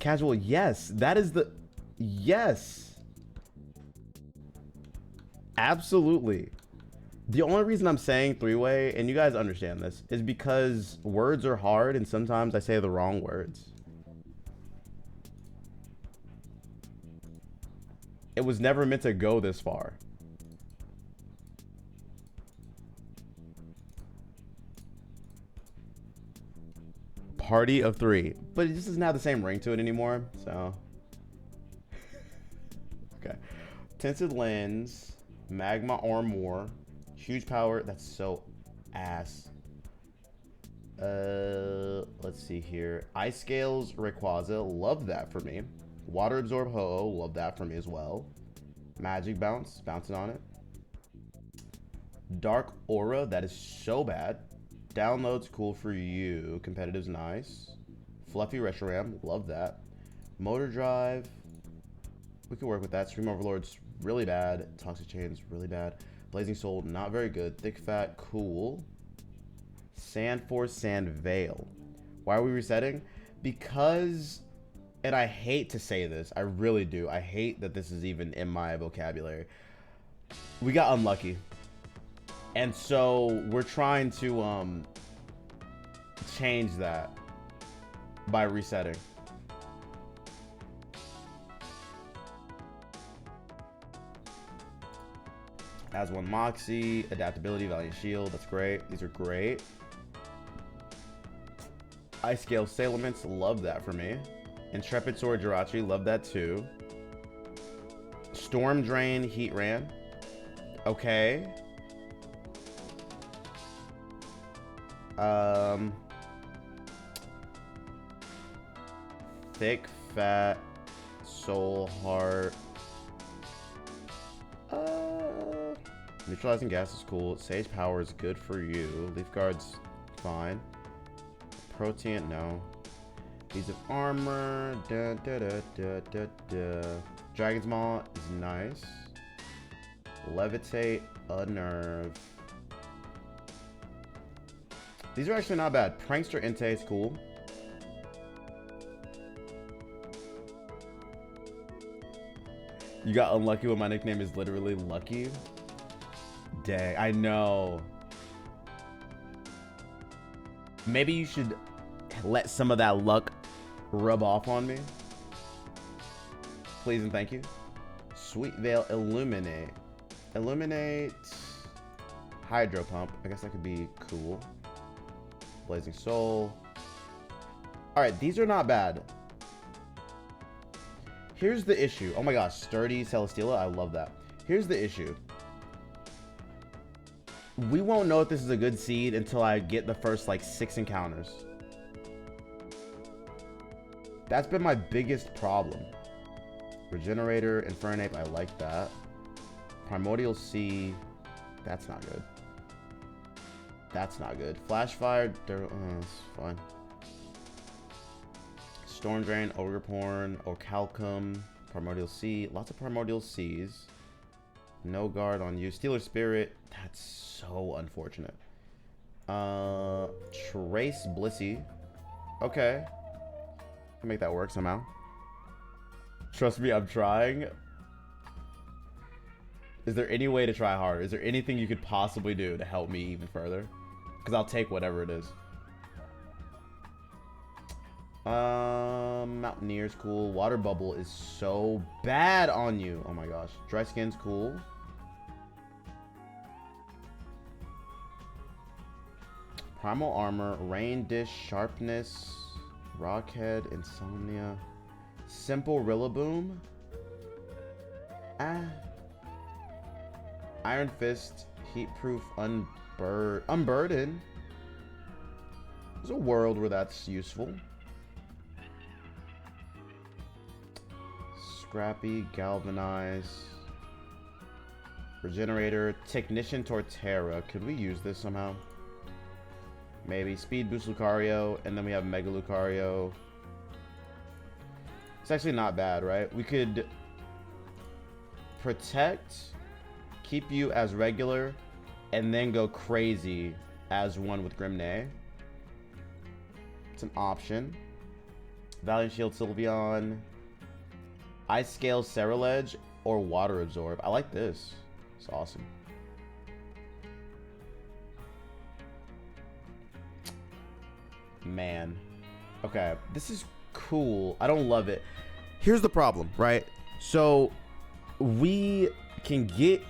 A: Casual, yes. That is the... Yes. Absolutely. The only reason I'm saying 3-way, and you guys understand this, is because words are hard and sometimes I say the wrong words. It was never meant to go this far. Party of 3, but it just doesn't have the same ring to it anymore, so. Okay. Tinted lens, magma armor, huge power. That's so ass. Let's see here. Ice scales, Rayquaza, love that for me. Water absorb Ho-Oh, love that for me as well. Magic bounce, bouncing on it. Dark aura, that is so bad. Download's cool for you. Competitive's nice. Fluffy Reshiram, love that. Motor drive, we can work with that. Stream Overlord's really bad. Toxic Chain's really bad. Blazing Soul, not very good. Thick Fat, cool. Sand Force, Sand Veil. Why are we resetting? Because, and I hate to say this, I really do. I hate that this is even in my vocabulary. We got unlucky. And so we're trying to change that. by resetting. Has 1 Moxie, adaptability, Valiant Shield. That's great. These are great. Ice Scale Salamence, love that for me. Intrepid Sword Jirachi, love that too. Storm Drain, Heat Ran. Okay. Thick, Fat, Soul Heart. Neutralizing Gas is cool. Sage Power is good for you. Leaf Guard's fine. Protein, no. Piece of Armor. Da, da, da, da, da, da. Dragon's Maw is nice. Levitate, Unnerve. These are actually not bad. Prankster Entei is cool. You got unlucky when my nickname is literally Lucky. Dang, I know. Maybe you should let some of that luck rub off on me. Please and thank you. Sweet Veil Illuminate. Illuminate. Hydro Pump. I guess that could be cool. Blazing Soul. Alright, these are not bad. Here's the issue. Oh my gosh, Sturdy Celesteela. I love that. Here's the issue. We won't know if this is a good seed until I get the first like 6 encounters. That's been my biggest problem. Regenerator, Infernape, I like that. Primordial Sea, that's not good. That's not good. Flash Fire, it's fine. Storm Drain, Ogre Porn, Orichalcum, Primordial Sea, lots of Primordial Seas. No guard on you. Stealer Spirit, that's so unfortunate. Trace Blissey. Okay. Can make that work somehow. Trust me, I'm trying. Is there any way to try harder? Is there anything you could possibly do to help me even further? Because I'll take whatever it is. Mountaineer's cool. Water Bubble is so bad on you. Oh my gosh. Dry Skin's cool. Primal Armor, Rain Dish, Sharpness, Rockhead, Insomnia, Simple Rillaboom, Iron Fist, Heatproof, Unburden. There's a world where that's useful. Scrappy, Galvanize, Regenerator, Technician Torterra. Could we use this somehow? Maybe. Speed Boost Lucario, and then we have Mega Lucario. It's actually not bad, right? We could Protect, keep you as regular, and then go crazy as one with Grimnay. It's an option. Valiant Shield Sylveon, Ice Scale Ceruledge, or Water Absorb. I like this. It's awesome. Man. Okay, this is cool. I don't love it. Here's the problem, right? So we can get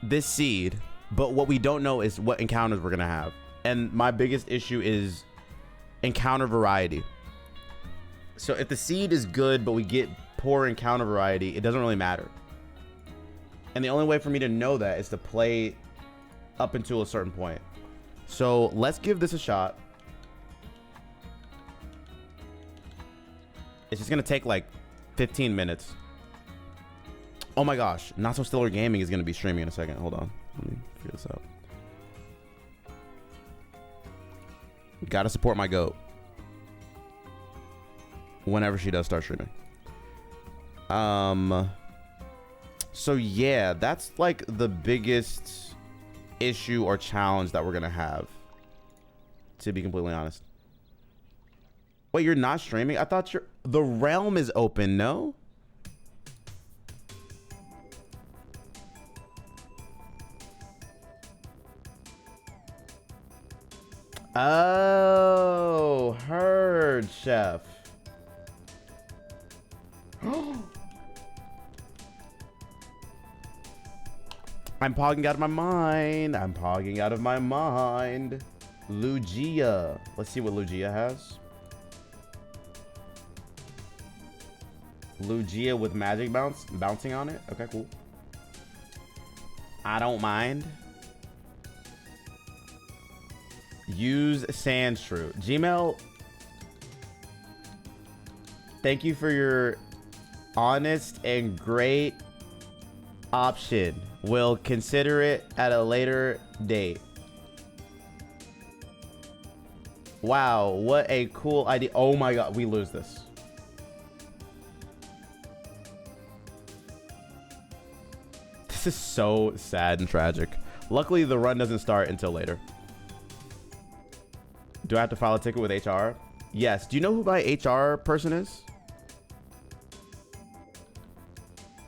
A: this seed, but what we don't know is what encounters we're gonna have. And my biggest issue is encounter variety. So if the seed is good, but we get poor encounter variety, it doesn't really matter. And the only way for me to know that is to play up until a certain point. So let's give this a shot. It's just gonna take like 15 minutes. Oh my gosh, Not So Stellar Gaming is gonna be streaming in a second. Hold on, let me figure this out. Gotta support my goat whenever she does start streaming. So yeah, that's like the biggest issue or challenge that we're gonna have, to be completely honest. Wait, you're not streaming? I thought the realm is open, no? Oh, heard. hired chef. I'm pogging out of my mind. I'm pogging out of my mind. Lugia. Let's see what Lugia has. Lugia with magic bouncing on it. Okay, cool. I don't mind. Use Sandshrew. Gmail, thank you for your honest and great option. We'll consider it at a later date. Wow, what a cool idea. Oh my god, we lose this. This is so sad and tragic. Luckily, the run doesn't start until later. Do I have to file a ticket with HR? Yes. Do you know who my HR person is?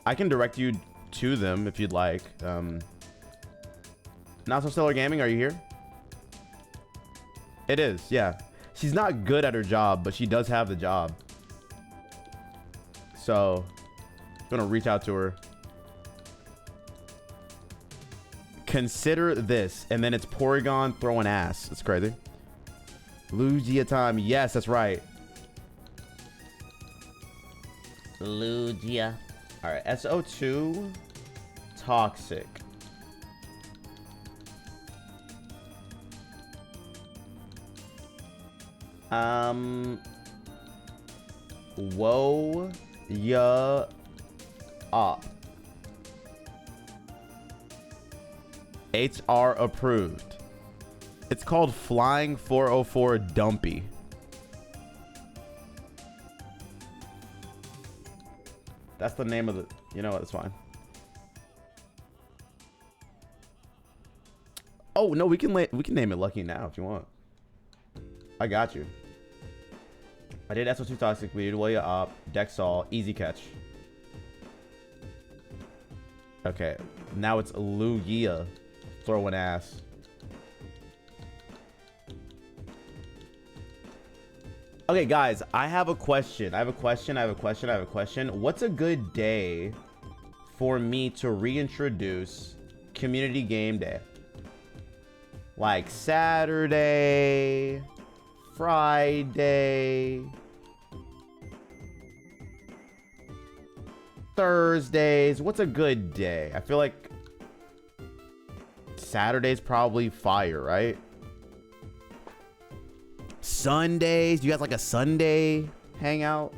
A: I can direct you to them if you'd like. Not So Stellar Gaming, are you here? It is, yeah. She's not good at her job, but she does have the job. So, I'm gonna reach out to her. Consider this, and then it's Porygon throwing ass. It's crazy. Lugia time. Yes, that's right. Lugia. All right, SO2. Toxic. Whoa. Ya. Up. HR approved. It's called Flying 404 Dumpy. That's the name of the... You know what? It's fine. Oh, no, we can name it Lucky now if you want. I got you. I did SO2 Toxic Weed, Willia Op, Dexall, Easy Catch. Okay, now it's Lugia throwing ass. Okay, guys, I have a question. What's a good day for me to reintroduce Community Game Day? Like Saturday, Friday, Thursdays. What's a good day? I feel like Saturday's probably fire, right? Sundays, you guys like a Sunday hangout?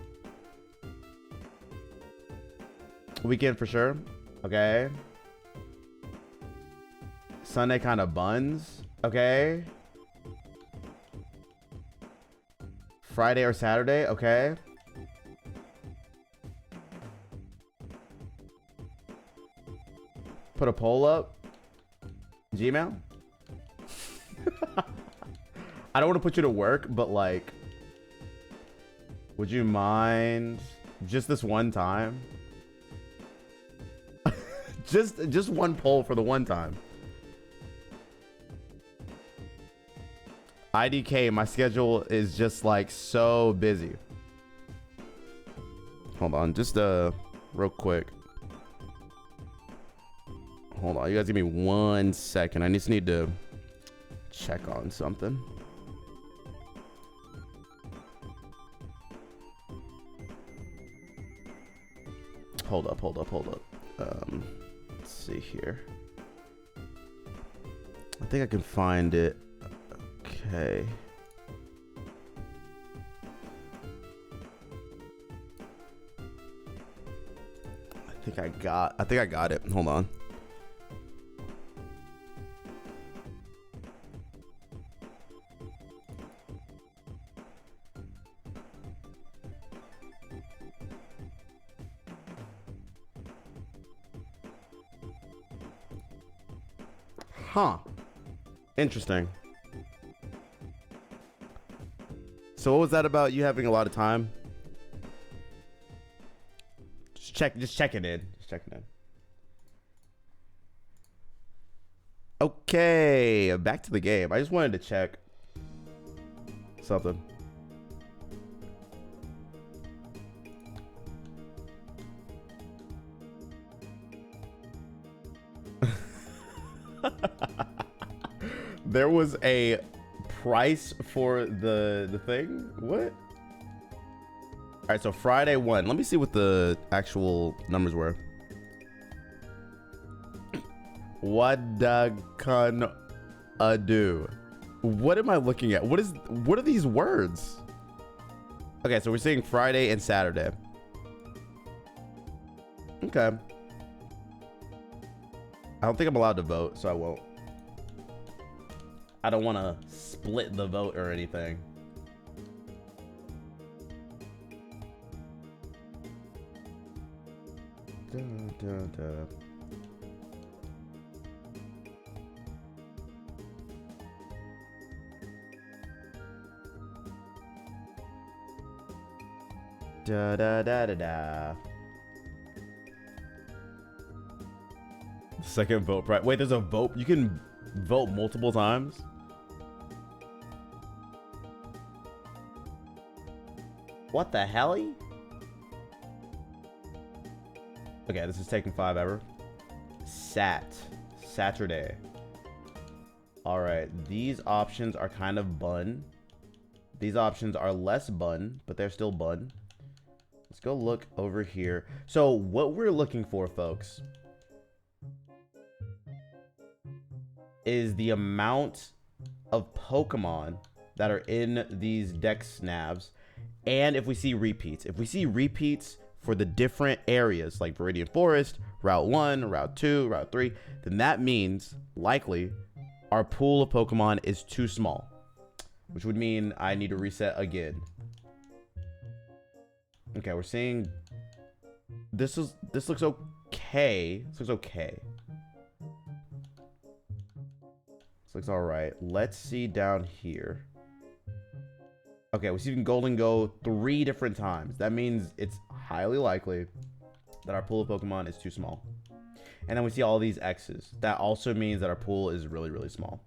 A: Weekend for sure. Okay. Sunday kind of buns. Okay. Friday or Saturday. Okay. Put a poll up. Gmail. I don't want to put you to work, but like, would you mind just this one time? just one poll for the one time. IDK, my schedule is just like so busy. Hold on, just real quick. Hold on, you guys give me 1 second. I just need to check on something. Hold up. Let's see here. I think I can find it. Okay. I think I got it. Hold on. Huh. Interesting. So what was that about you having a lot of time? Just checking in. Okay, back to the game. I just wanted to check something. There was a price for the thing? What? All right, so Friday 1. Let me see what the actual numbers were. Wadakan adu. What am I looking at? What are these words? Okay, so we're seeing Friday and Saturday. Okay. I don't think I'm allowed to vote, so I won't. I don't want to split the vote or anything. Da da da da da. Second vote price. Wait, there's a vote. You can vote multiple times. What the hell? Okay, this is taking 5 ever. Saturday. All right, these options are kind of bun. These options are less bun, but they're still bun. Let's go look over here. So what we're looking for, folks, is the amount of Pokemon that are in these deck snabs, and if we see repeats. If we see repeats for the different areas like Viridian Forest, Route 1, Route 2, Route 3, then that means likely our pool of Pokemon is too small, which would mean I need to reset again. Okay, we're seeing this looks okay. This looks okay. This looks all right. Let's see down here. Okay, we've seen Golden go 3 different times. That means it's highly likely that our pool of Pokemon is too small. And then we see all these X's. That also means that our pool is really, really small.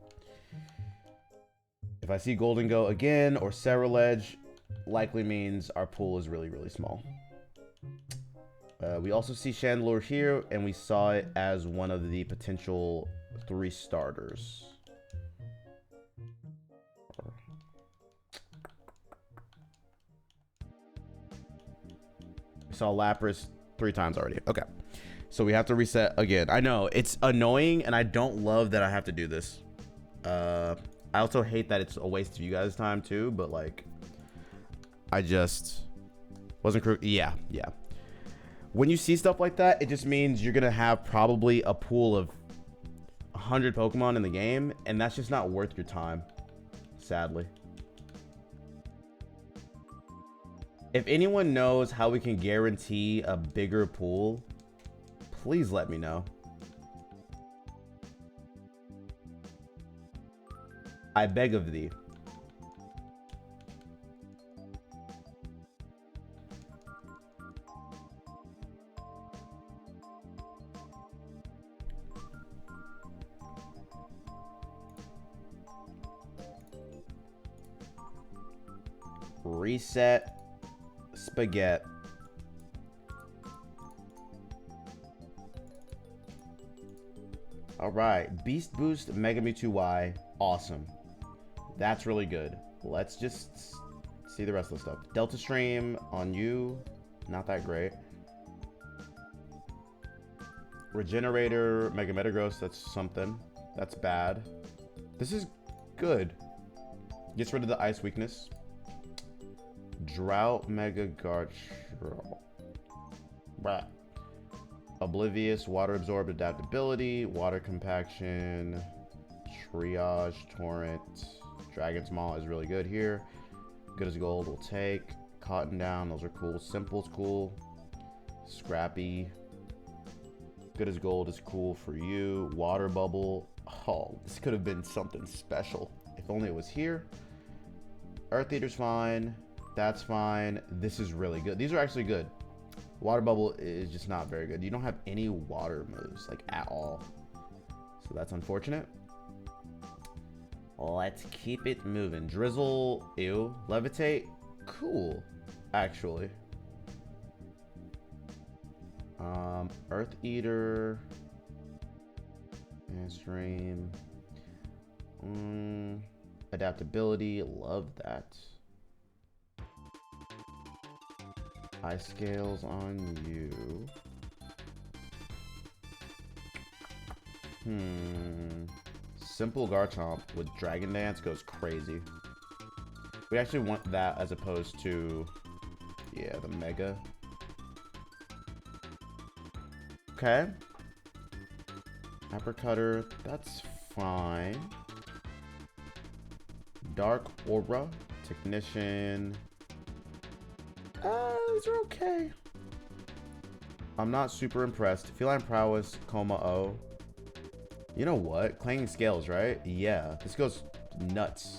A: If I see Golden go again or Ceruledge, likely means our pool is really, really small. We also see Chandelure here, and we saw it as one of the potential 3 starters. We saw Lapras 3 times already. Okay. So we have to reset again. I know, it's annoying, and I don't love that I have to do this. I also hate that it's a waste of you guys' time, too, but, like, I just wasn't... Yeah. When you see stuff like that, it just means you're going to have probably a pool of 100 Pokemon in the game, and that's just not worth your time, sadly. If anyone knows how we can guarantee a bigger pool, please let me know. I beg of thee. Reset spaghetti. All right, Beast Boost Mega Mewtwo Y, awesome. That's really good. Let's just see the rest of the stuff. Delta Stream on you, not that great. Regenerator, Mega Metagross, that's something. That's bad. This is good. Gets rid of the ice weakness. Drought Mega Garchomp. Right. Oblivious, Water Absorb Adaptability, Water Compaction, Triage, Torrent, Dragon's Maw is really good here. Good as Gold will take. Cotton Down, those are cool. Simple's cool. Scrappy. Good as Gold is cool for you. Water Bubble. Oh, this could have been something special. If only it was here. Earth Eater's fine. That's fine. This is really good. These are actually good. Water Bubble is just not very good. You don't have any water moves, like, at all. So that's unfortunate. Let's keep it moving. Drizzle, ew. Levitate, cool, actually. Earth Eater. And Stream. Adaptability, love that. Eye scales on you. Simple Garchomp with Dragon Dance goes crazy. We actually want that as opposed to, yeah, the Mega. Okay. Uppercutter, that's fine. Dark Aura, Technician. These are okay. I'm not super impressed. Feline Prowess, Coma O. You know what? Clanging Scales, right? Yeah, this goes nuts.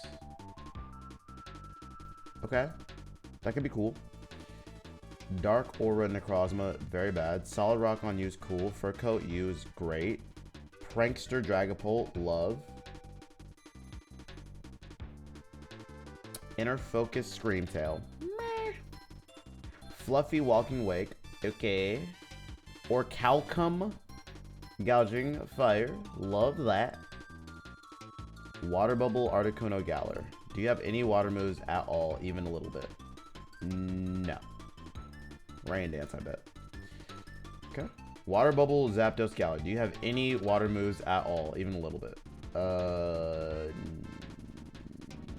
A: Okay, that could be cool. Dark Aura Necrozma, very bad. Solid Rock on you is cool. Fur Coat you is great. Prankster Dragapult, love. Inner Focus Screamtail. Meh. Fluffy Walking Wake, okay. Or Calcum Gouging Fire, love that. Water Bubble Articuno Galar. Do you have any water moves at all, even a little bit? No. Rain Dance, I bet. Okay. Water Bubble Zapdos Galar. Do you have any water moves at all, even a little bit?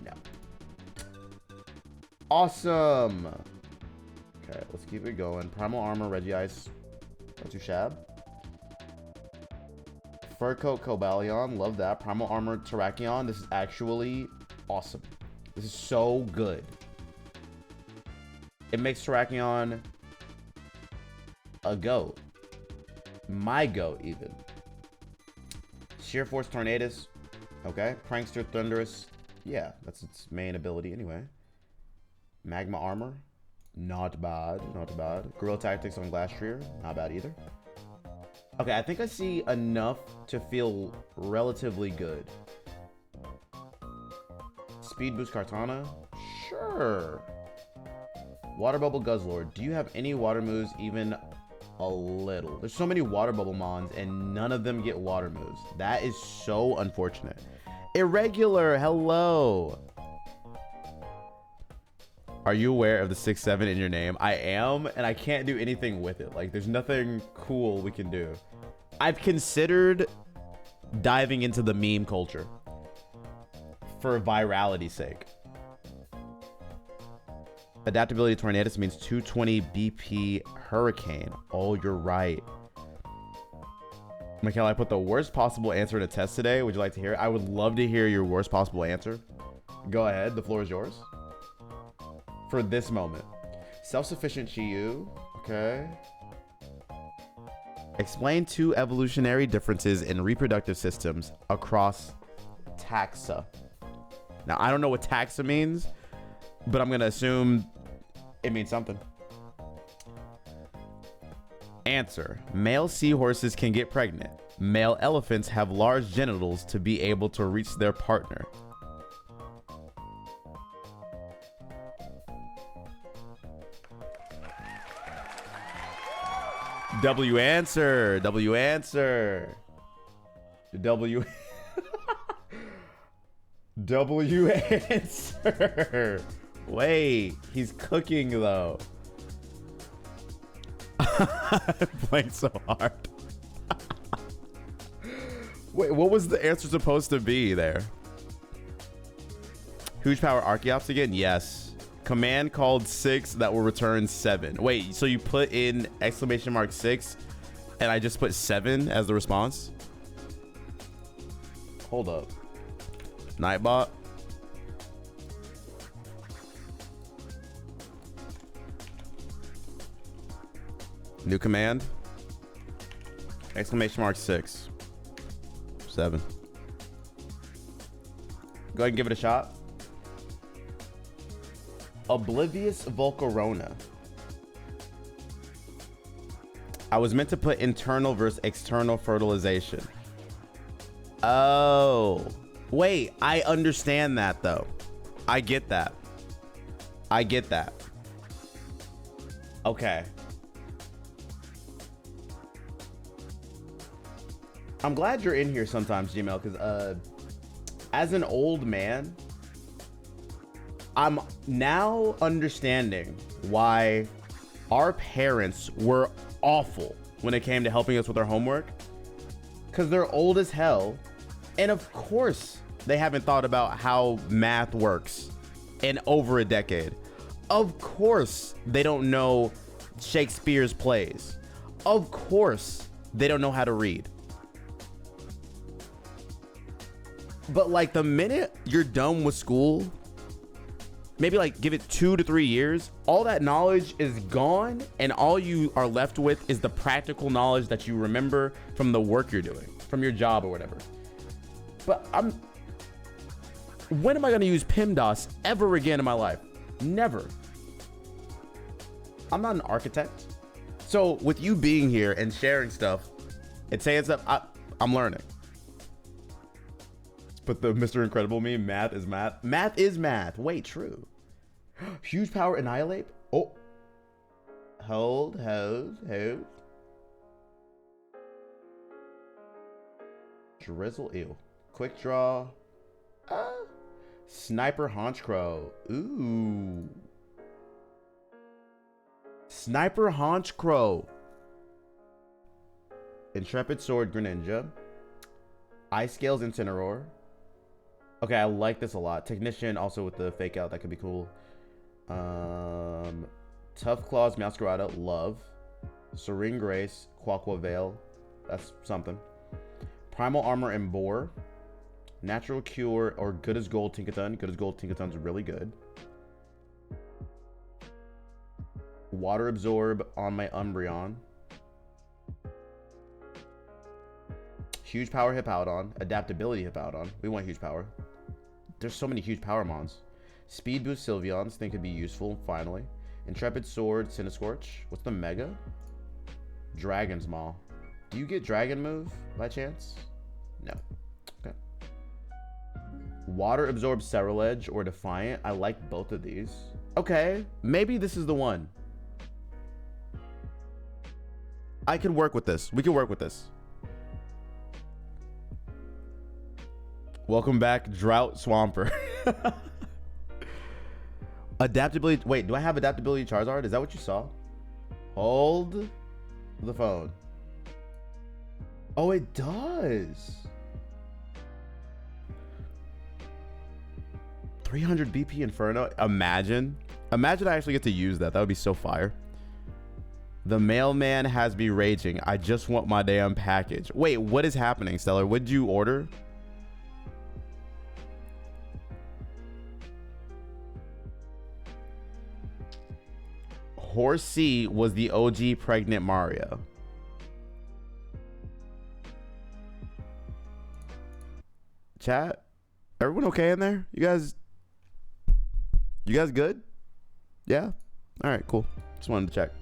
A: No. Awesome. Okay, let's keep it going. Primal Armor, Regice. Not too shab. Fur Coat Cobalion, love that. Primal Armor Terrakion, this is actually awesome. This is so good. It makes Terrakion a goat. My goat, even. Sheer Force Tornadus, okay. Prankster Thunderous, yeah, that's its main ability anyway. Magma Armor, not bad, not bad. Guerrilla Tactics on Glastrier, not bad either. Okay, I think I see enough to feel relatively good. Speed Boost Kartana, sure. Water Bubble Guzzlord, do you have any water moves even a little? There's so many Water Bubble Mons and none of them get water moves. That is so unfortunate. Irregular, hello. Are you aware of the 6-7 in your name? I am, and I can't do anything with it. Like, there's nothing cool we can do. I've considered diving into the meme culture for virality's sake. Adaptability Tornadus means 220 BP Hurricane. Oh, you're right. Mikhail, I put the worst possible answer in a test today. Would you like to hear it? I would love to hear your worst possible answer. Go ahead. The floor is yours. For this moment. Self-sufficient Chiyu. Okay. Explain two evolutionary differences in reproductive systems across taxa. Now, I don't know what taxa means, but I'm going to assume it means something. Answer. Male seahorses can get pregnant. Male elephants have large genitals to be able to reach their partner. W answer. W answer. W. W answer. Wait, he's cooking though. I'm playing so hard. Wait, what was the answer supposed to be there? Huge power Archeops again? Yes. Command called 6 that will return 7. Wait, so you put in exclamation mark 6 and I just put 7 as the response? Hold up. Nightbot. New command. Exclamation mark 6. 7. Go ahead and give it a shot. Oblivious Volcarona. I was meant to put internal versus external fertilization. Oh. Wait, I understand that though. I get that. I get that. Okay. I'm glad you're in here sometimes, Gmail, because as an old man, I'm now understanding why our parents were awful when it came to helping us with our homework, because they're old as hell, and of course they haven't thought about how math works in over a decade. Of course they don't know Shakespeare's plays. Of course they don't know how to read. But like the minute you're done with school, maybe like give it 2 to 3 years, all that knowledge is gone, and all you are left with is the practical knowledge that you remember from the work you're doing, from your job or whatever. But when am I going to use PEMDAS ever again in my life? Never. I'm not an architect. So with you being here and sharing stuff and saying stuff, I'm learning. But the Mr. Incredible meme, math is math. Math is math. Wait, true. Huge power annihilate. Oh. Hold. Drizzle, ew. Quick draw. Sniper Honchcrow. Ooh. Sniper Honchcrow. Intrepid Sword Greninja. Ice Scales Incineroar. Okay, I like this a lot. Technician, also with the fake out, that could be cool. Tough Claws, Masquerada, love. Serene Grace, Quaqua Veil, that's something. Primal Armor and Boar. Natural Cure or Good as Gold Tinkaton. Good as Gold Tinkaton's really good. Water Absorb on my Umbreon. Huge Power Hippowdon. Adaptability Hippowdon. We want Huge Power. There's so many Huge Power mons. Speed Boost Sylveons. Think could be useful, finally. Intrepid Sword Cinescorch. What's the Mega? Dragon's Maw. Do you get Dragon Move by chance? No. Okay. Water Absorb Ceruledge or Defiant. I like both of these. Okay. Maybe this is the one. I can work with this. We can work with this. Welcome back, Drought Swamper. Adaptability. Wait, do I have adaptability Charizard? Is that what you saw? Hold the phone. Oh, it does. 300 BP Inferno. Imagine I actually get to use that. That would be so fire. The mailman has me raging. I just want my damn package. Wait, what is happening, Stellar? What did you order? Horsey was the OG pregnant Mario. Chat, everyone okay in there? You guys good? Yeah? All right, cool. Just wanted to check.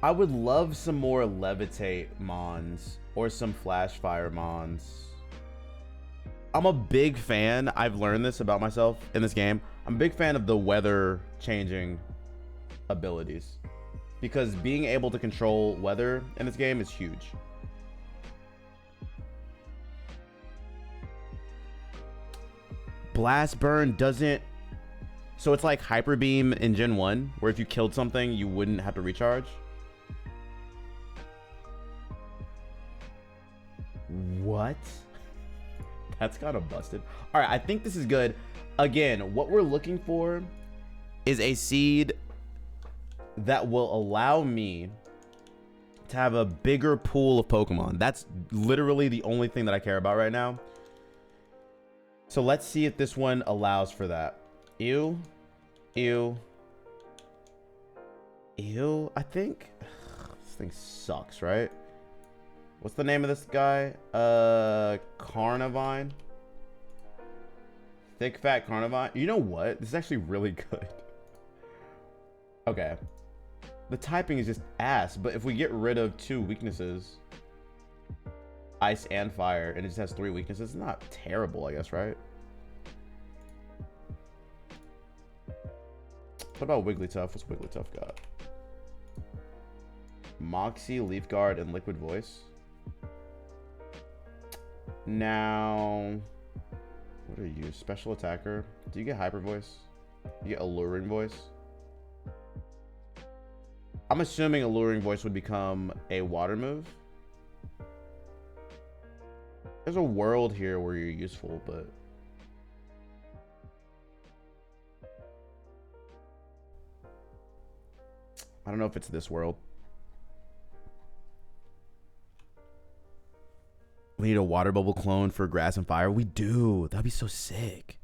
A: I would love some more Levitate Mons or some Flash Fire Mons. I'm a big fan. I've learned this about myself in this game. I'm a big fan of the weather changing abilities, because being able to control weather in this game is huge. Blast Burn doesn't... So it's like Hyper Beam in Gen 1, where if you killed something, you wouldn't have to recharge. What? That's kind of busted. All right, I think this is good. Again, what we're looking for is a seed that will allow me to have a bigger pool of Pokemon. That's literally the only thing that I care about right now. So let's see if this one allows for that. Ew. Ew. Ew. I think this thing sucks, right? What's the name of this guy? Carnivine. Thick Fat Carnivine. You know what? This is actually really good. Okay. The typing is just ass, but if we get rid of 2 weaknesses, ice and fire, and it just has 3 weaknesses, it's not terrible, I guess, right? What about Wigglytuff? What's Wigglytuff got? Moxie, Leaf Guard, and Liquid Voice. Now, what are you? Special attacker? Do you get hyper voice? You get alluring voice? I'm assuming alluring voice would become a water move. There's a world here where you're useful, but I don't know if it's this world. We need a water bubble clone for grass and fire. We do. That'd be so sick.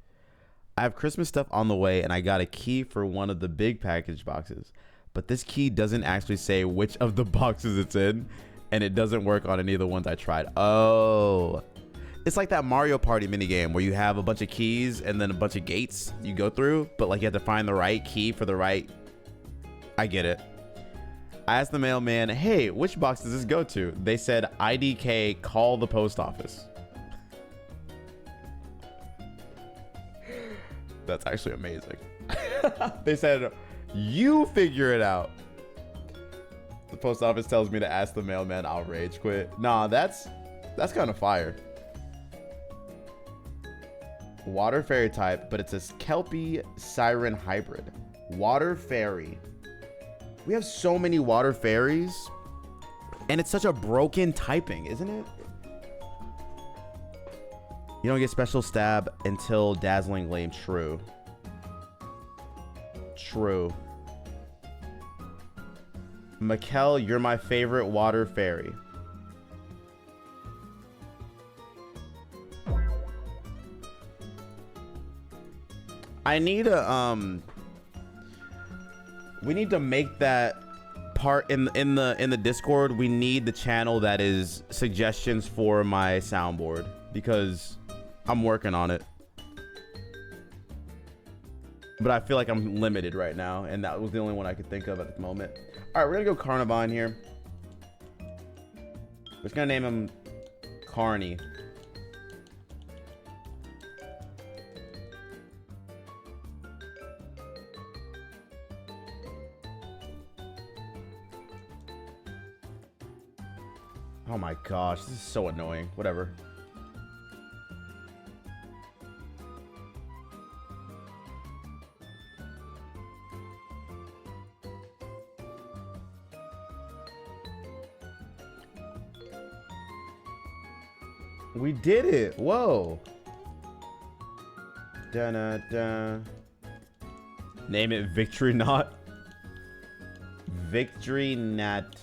A: I have Christmas stuff on the way, and I got a key for one of the big package boxes. But this key doesn't actually say which of the boxes it's in, and it doesn't work on any of the ones I tried. Oh. It's like that Mario Party minigame where you have a bunch of keys and then a bunch of gates you go through, but like you have to find the right key for the right... I get it. I asked the mailman, hey, which box does this go to? They said, IDK, call the post office. That's actually amazing. They said, you figure it out. The post office tells me to ask the mailman, I'll rage quit. Nah, that's kind of fire. Water fairy type, but it's a Kelpie Siren hybrid. Water fairy. We have so many water fairies, and it's such a broken typing, isn't it? You don't get special stab until dazzling gleam. True. True. Mikkel, you're my favorite water fairy. I need a we need to make that part in the Discord. We need the channel that is suggestions for my soundboard because I'm working on it. But I feel like I'm limited right now, and that was the only one I could think of at the moment. All right, we're gonna go Carnivine here. We're just gonna name him Carney. Oh my gosh, this is so annoying. Whatever. We did it. Whoa. Da-da-da. Name it Victory Knot. Victory Knot.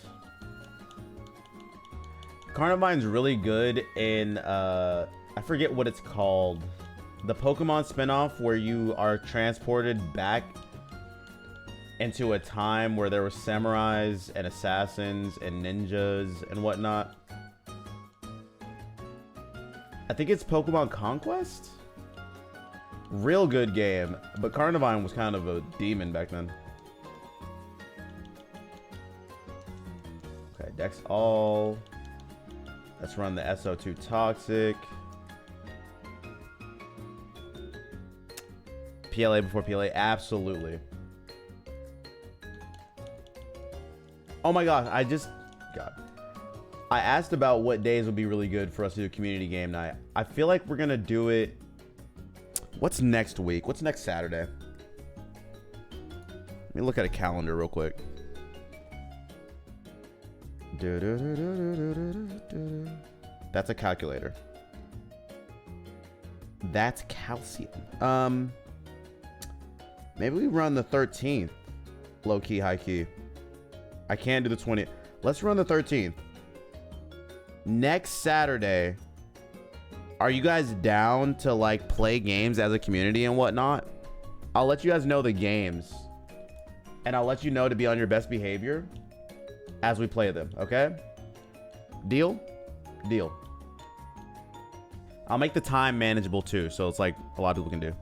A: Carnivine's really good in, I forget what it's called. The Pokemon spinoff where you are transported back into a time where there were samurais and assassins and ninjas and whatnot. I think it's Pokemon Conquest? Real good game, but Carnivine was kind of a demon back then. Okay, Dex all. Let's run the SO2 Toxic. PLA before PLA, absolutely. Oh my gosh, I asked about what days would be really good for us to do community game night. I feel like we're gonna do it. What's next week? What's next Saturday? Let me look at a calendar real quick. That's a calculator. That's calcium. Maybe we run the 13th. Low key, high key. I can't do the 20th. Let's run the 13th. Next Saturday. Are you guys down to like play games as a community and whatnot? I'll let you guys know the games. And I'll let you know to be on your best behavior as we play them, okay? Deal? Deal. I'll make the time manageable too, so it's like a lot of people can do.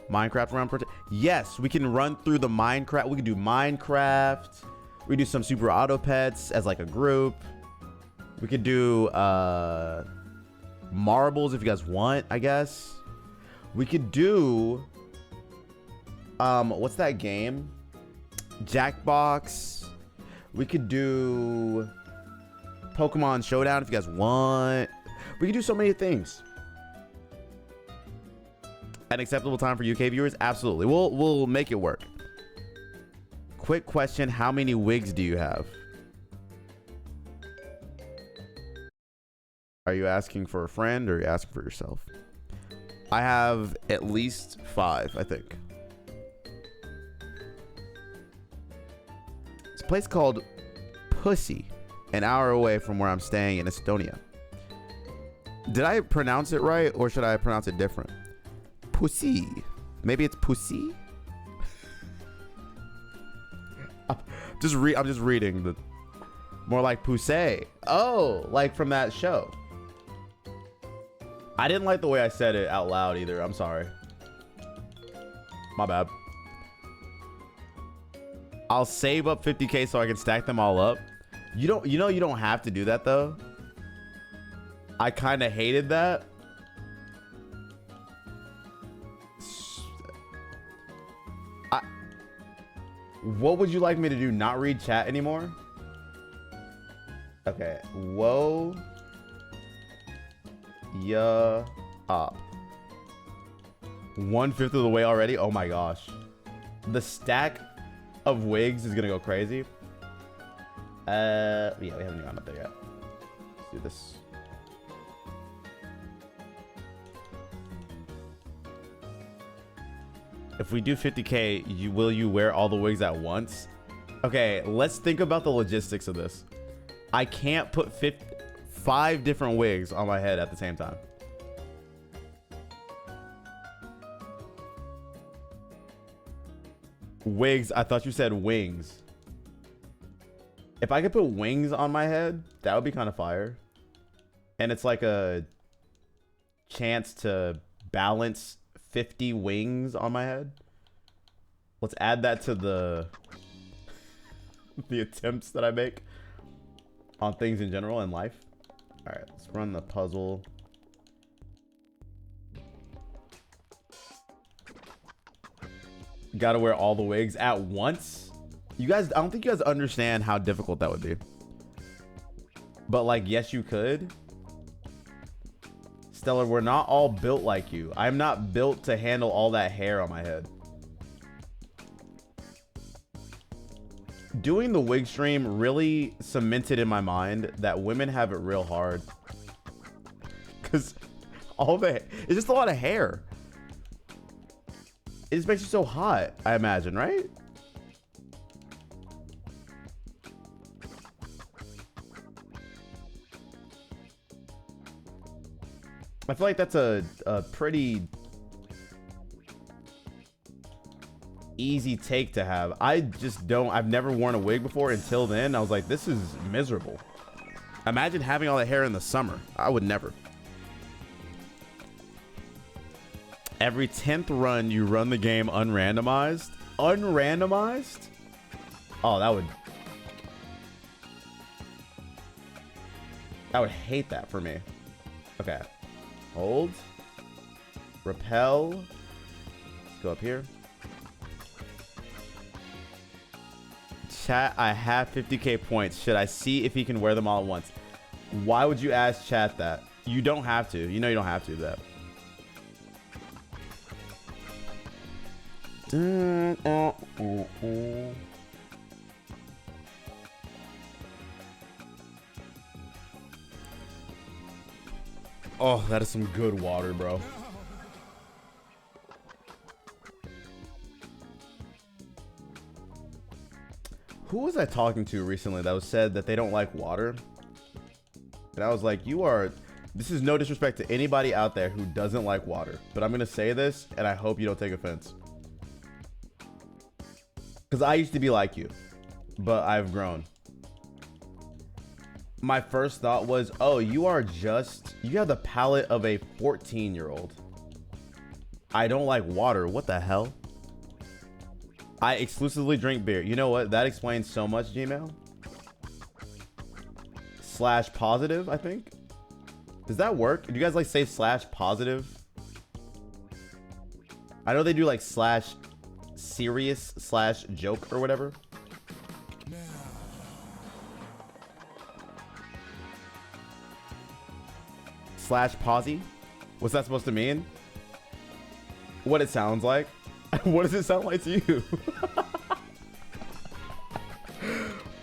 A: Minecraft round yes, we can run through the Minecraft. We can do Minecraft. We do some Super Auto Pets as like a group. We could do marbles if you guys want, I guess. We could do what's that game? Jackbox. We could do Pokemon Showdown if you guys want. We could do so many things. An acceptable time for UK viewers? Absolutely. We'll make it work. Quick question, how many wigs do you have? Are you asking for a friend or are you asking for yourself? I have at least 5, I think. It's a place called Pussy, an hour away from where I'm staying in Estonia. Did I pronounce it right or should I pronounce it different? Pussy. Maybe it's Pussy? I'm just reading the more like Poussey. Oh, like from that show. I didn't like the way I said it out loud either. I'm sorry. My bad. I'll save up 50K so I can stack them all up. You don't have to do that though. I kind of hated that. What would you like me to do? Not read chat anymore? Okay. Whoa. Yeah. Up. 1/5 of the way already? Oh my gosh. The stack of wigs is gonna go crazy. Yeah, we haven't even gone up there yet. Let's do this. If we do 50K, will you wear all the wigs at once? Okay, let's think about the logistics of this. I can't put 5 different wigs on my head at the same time. Wigs, I thought you said wings. If I could put wings on my head, that would be kind of fire. And it's like a chance to balance 50 wings on my head. Let's add that to the attempts that I make on things in general in life. All right, let's run the puzzle. Gotta wear all the wigs at once. You guys, I don't think you guys understand how difficult that would be. But like, yes, you could. Stellar, we're not all built like you. I'm not built to handle all that hair on my head. Doing the wig stream really cemented in my mind that women have it real hard. Because it's just a lot of hair. It just makes you so hot, I imagine, right? I feel like that's a pretty easy take to have. I've never worn a wig before until then. I was like, this is miserable. Imagine having all that hair in the summer. I would never. Every 10th run, you run the game unrandomized. Unrandomized? Oh, I would hate that for me. Okay. Hold. Repel. Let's go up here. Chat, I have 50K points. Should I see if he can wear them all at once? Why would you ask chat that? You don't have to. You know you don't have to do that. Oh, that is some good water, bro. Who was I talking to recently that said that they don't like water? And I was like, this is no disrespect to anybody out there who doesn't like water, but I'm going to say this and I hope you don't take offense. Because I used to be like you, but I've grown. My first thought was, oh, you have the palate of a 14-year-old. I don't like water. What the hell? I exclusively drink beer. You know what? That explains so much, Gmail. /positive, I think. Does that work? Do you guys like say /positive? I know they do like /serious/joke or whatever. /posy. What's that supposed to mean? What it sounds like? What does it sound like to you?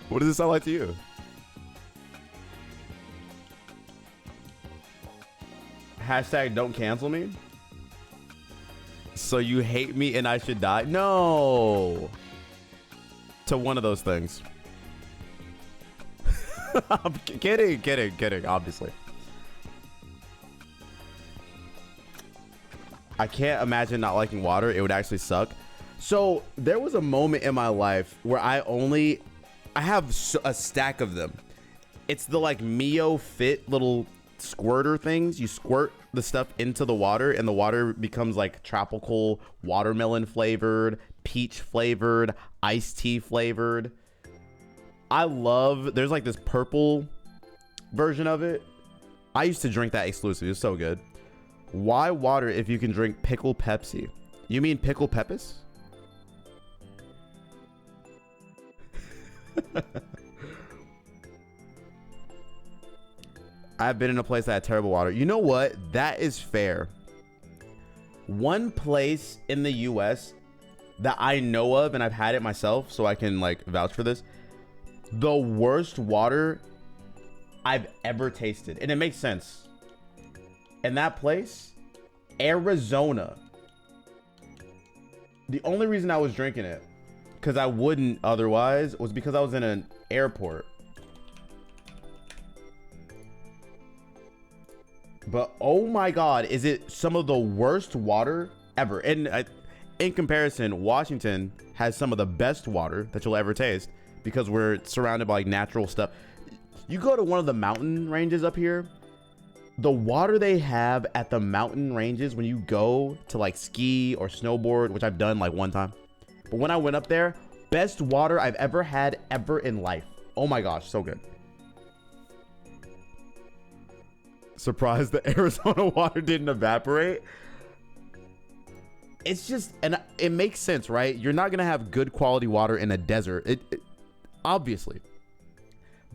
A: What does it sound like to you? Hashtag don't cancel me. So you hate me and I should die? No. To one of those things. I'm kidding, obviously. I can't imagine not liking water. It would actually suck. So there was a moment in my life where I have a stack of them. It's the like Mio Fit little squirter things. You squirt the stuff into the water and the water becomes like tropical watermelon flavored, peach flavored, iced tea flavored. There's like this purple version of it. I used to drink that exclusively. It's so good. Why water if you can drink pickle Pepsi? You mean pickle Peppers? I've been in a place that had terrible water. You know what? That is fair. One place in the US that I know of, and I've had it myself, so I can like vouch for this. The worst water I've ever tasted. And it makes sense. And that place, Arizona. The only reason I was drinking it, because I wouldn't otherwise, was because I was in an airport. But oh my God, is it some of the worst water ever? And in comparison, Washington has some of the best water that you'll ever taste because we're surrounded by like natural stuff. You go to one of the mountain ranges up here, the water they have at the mountain ranges when you go to like ski or snowboard, which I've done like one time. But when I went up there, best water I've ever had ever in life. Oh my gosh, so good. Surprised the Arizona water didn't evaporate. It's just, and it makes sense, right? You're not gonna have good quality water in a desert, it obviously.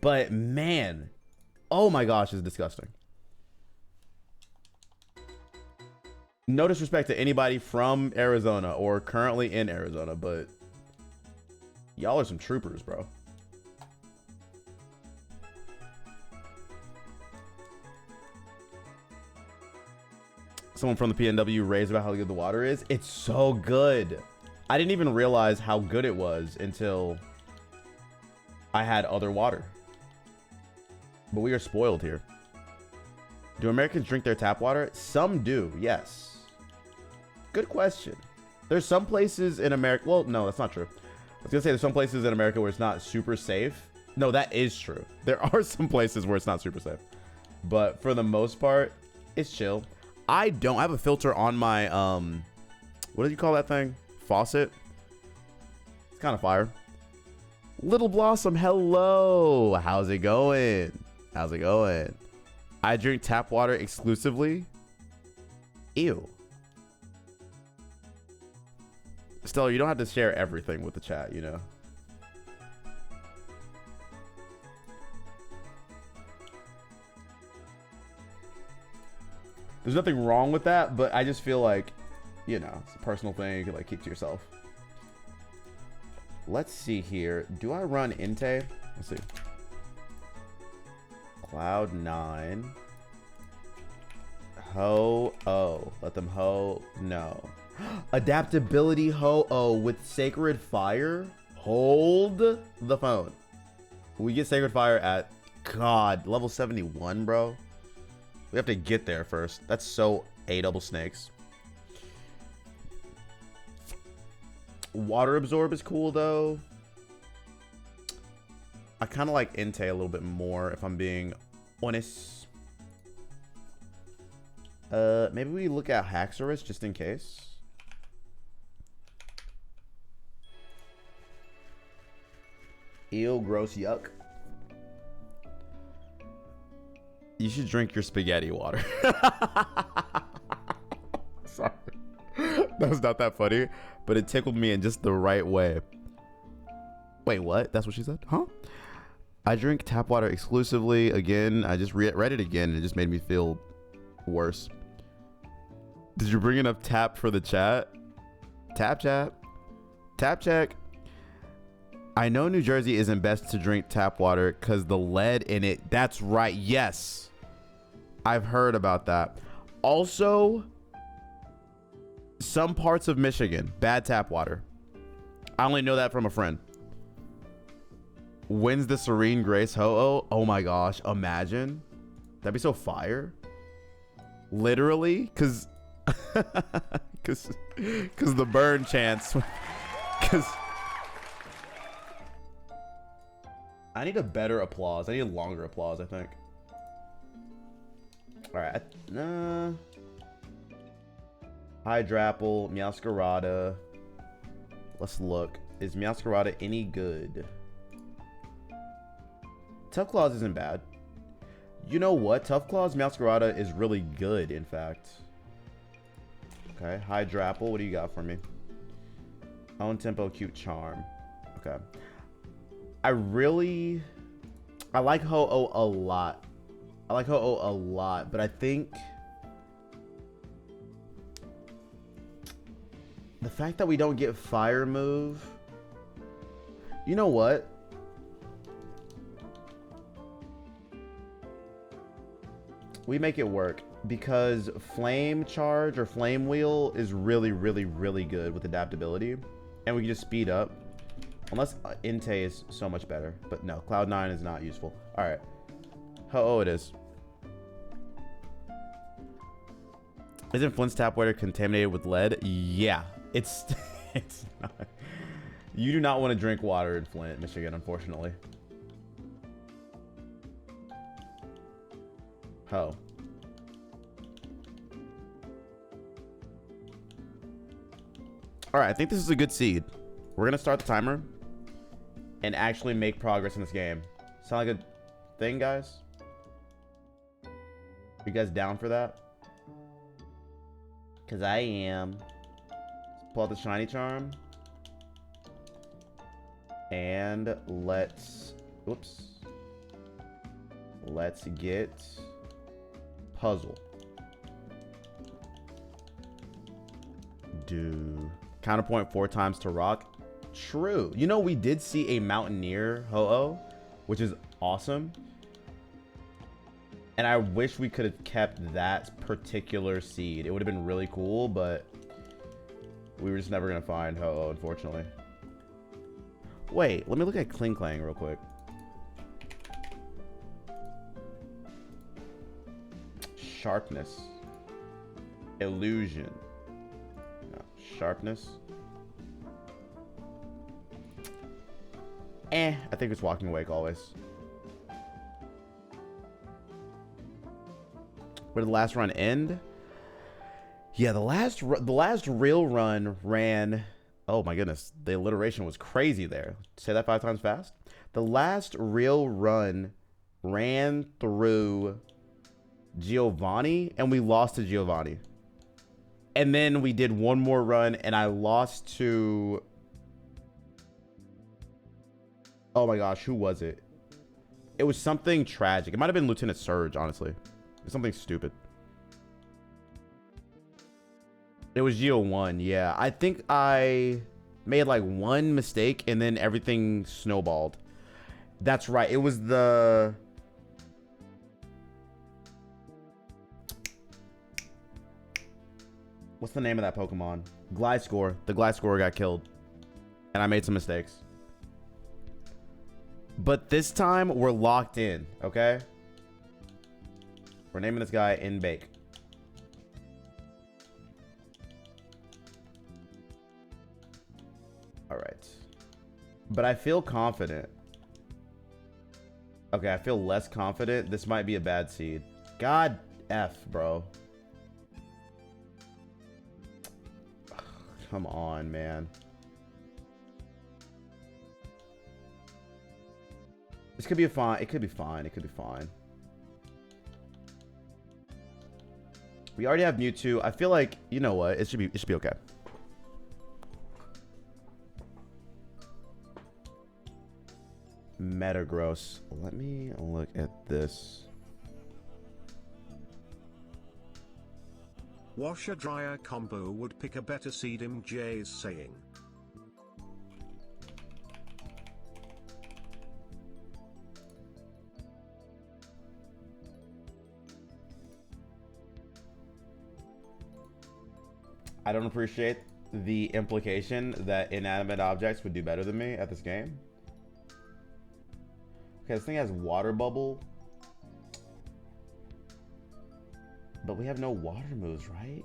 A: But man, oh my gosh, it's disgusting. No disrespect to anybody from Arizona or currently in Arizona, but y'all are some troopers, bro. Someone from the PNW raves about how good the water is. It's so good. I didn't even realize how good it was until I had other water. But we are spoiled here. Do Americans drink their tap water? Some do, yes. Good question. There's some places in America. Well, no, that's not true. I was gonna say there's some places in America where it's not super safe. No, that is true. There are some places where it's not super safe. But for the most part, it's chill. I have a filter on my, what do you call that thing? Faucet. It's kind of fire. Little Blossom, hello. How's it going? How's it going? I drink tap water exclusively. Ew. Stella, you don't have to share everything with the chat, you know? There's nothing wrong with that, but I just feel like, you know, it's a personal thing. You can like keep to yourself. Let's see here. Do I run Inte? Let's see. Cloud9. Ho-Oh. Let them ho. No. Adaptability ho-Oh with Sacred Fire. Hold the phone. We get Sacred Fire at, God, level 71, bro. We have to get there first. That's so A double snakes. Water Absorb is cool, though. I kind of like Inte a little bit more, if I'm being honest. Maybe we look at Haxorus just in case. Ew, gross, yuck. You should drink your spaghetti water. Sorry. That was not that funny, but it tickled me in just the right way. Wait, what? That's what she said? Huh? I drink tap water exclusively. Again, I just read it again and it just made me feel worse. Did you bring enough tap for the chat? Tap chat. Tap check. I know New Jersey isn't best to drink tap water because the lead in it. That's right. Yes. I've heard about that. Also, some parts of Michigan, bad tap water. I only know that from a friend. When's the Serene Grace Ho-Oh? Oh my gosh, imagine. That'd be so fire. Literally, cause the burn chance. Cause I need a better applause. I need a longer applause, I think. All right. Hydrapple, Meowscarada. Let's look. Is Meowscarada any good? Tough Claws isn't bad. You know what? Tough Claws Meowscarada is really good, in fact. Okay. Hydrapple, what do you got for me? Own Tempo, Cute Charm. Okay. I like Ho-Oh a lot. I like Ho-Oh a lot, but I think the fact that we don't get Fire Move. You know what? We make it work because Flame Charge or Flame Wheel is really, really, really good with adaptability, and we can just speed up. Unless Entei is so much better, but no, Cloud9 is not useful. All right. Ho-Oh it is. Isn't Flint's tap water contaminated with lead? Yeah, it's not. You do not want to drink water in Flint, Michigan, unfortunately. Ho. All right, I think this is a good seed. We're gonna start the timer and actually make progress in this game. Sound like a thing, guys? You guys down for that? Cause I am. Let's pull out the shiny charm. And let's get puzzle. Do counterpoint 4 times to rock. True. You know, we did see a Mountaineer Ho-Oh, which is awesome. And I wish we could have kept that particular seed. It would have been really cool, but we were just never going to find Ho-Oh, unfortunately. Wait, let me look at Kling Klang real quick. Sharpness. Illusion. No, sharpness. I think it's Walking Awake always. Where did the last run end? Yeah, the last real run ran. Oh my goodness, the alliteration was crazy there. Say that 5 times fast. The last real run ran through Giovanni, and we lost to Giovanni. And then we did one more run, and I lost to. Oh my gosh, who was it? It was something tragic. It might have been Lieutenant Surge, honestly. It's something stupid. It was Geo 1, yeah. I think I made like one mistake and then everything snowballed. That's right. It was the... What's the name of that Pokemon? Gliscor. The Gliscor got killed. And I made some mistakes. But this time, we're locked in, okay? We're naming this guy In Bake. All right. But I feel confident. Okay, I feel less confident. This might be a bad seed. God F, bro. Come on, man. This could be a fine. It could be fine. It could be fine. We already have Mewtwo. I feel like, you know what? It should be okay. Metagross. Let me look at this.
D: Washer dryer combo would pick a better seed, MJ is saying.
A: I don't appreciate the implication that inanimate objects would do better than me at this game. Okay, this thing has water bubble. But we have no water moves, right?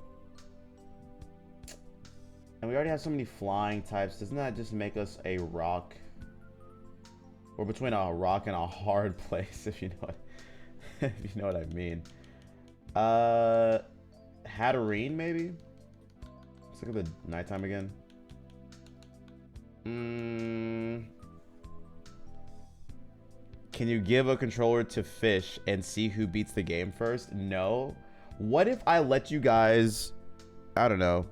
A: And we already have so many flying types. Doesn't that just make us a rock? We're between a rock and a hard place, if you know what, if you know what I mean. Hatterene, maybe? Let's look at the nighttime again. Can you give a controller to fish and see who beats the game first? No. What if I let you guys, I don't know,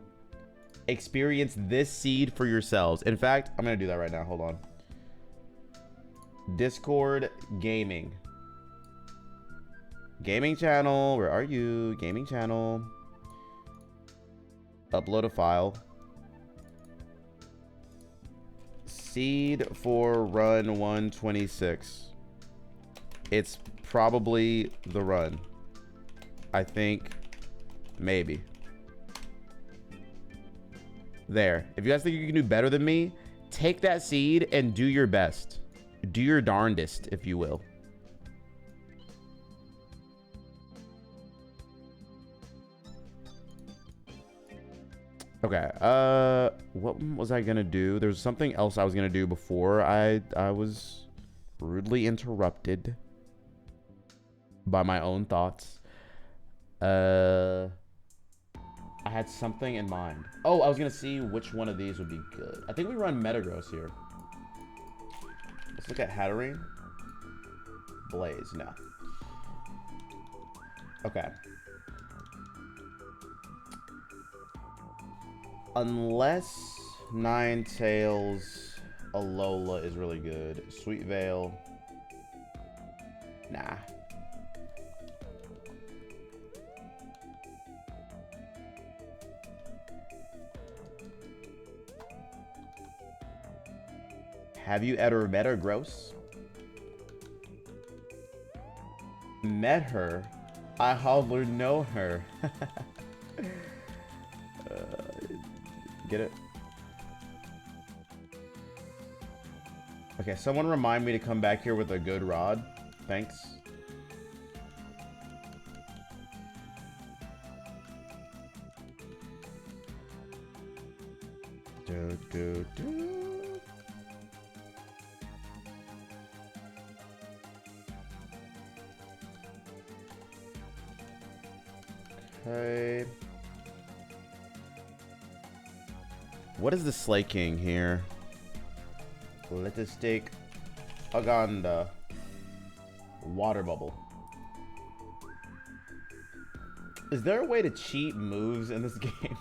A: experience this seed for yourselves? In fact, I'm going to do that right now. Hold on. Discord gaming. Gaming channel. Where are you? Gaming channel. Upload a file. Seed for run 126. It's probably the run. I think maybe. There. If you guys think you can do better than me, take that seed and do your best. Do your darndest, if you will. Okay, what was I gonna do? There's something else I was gonna do before I was rudely interrupted by my own thoughts. I had something in mind. Oh, I was gonna see which one of these would be good. I think we run Metagross here. Let's look at Hatterene. Blaze, no. Okay. Unless Ninetales Alola is really good. Sweet Veil. Nah. Have you ever met her, Gross? Met her? I hardly know her. Get it? Okay, someone remind me to come back here with a good rod. Thanks. Do, do, do. Okay. What is the Slay King here? Let us take Aganda. Water Bubble. Is there a way to cheat moves in this game?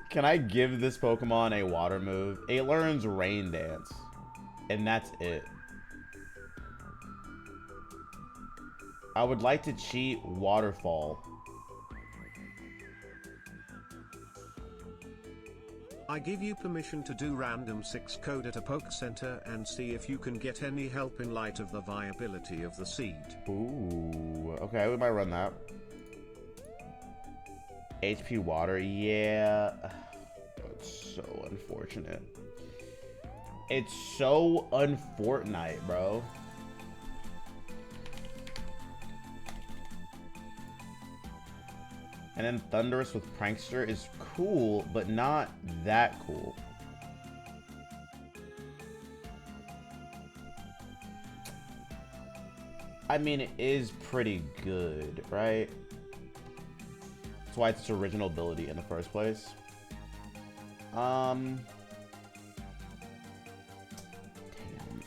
A: Can I give this Pokemon a water move? It learns Rain Dance. And that's it. I would like to cheat Waterfall.
D: I give you permission to do random 6 code at a poke center and see if you can get any help in light of the viability of the seed.
A: Ooh, okay, we might run that. HP water, yeah. It's so unfortunate. It's so unfortnite, bro. And then Thunderous with Prankster is cool, but not that cool. I mean, it is pretty good, right? That's why it's its original ability in the first place. Damn,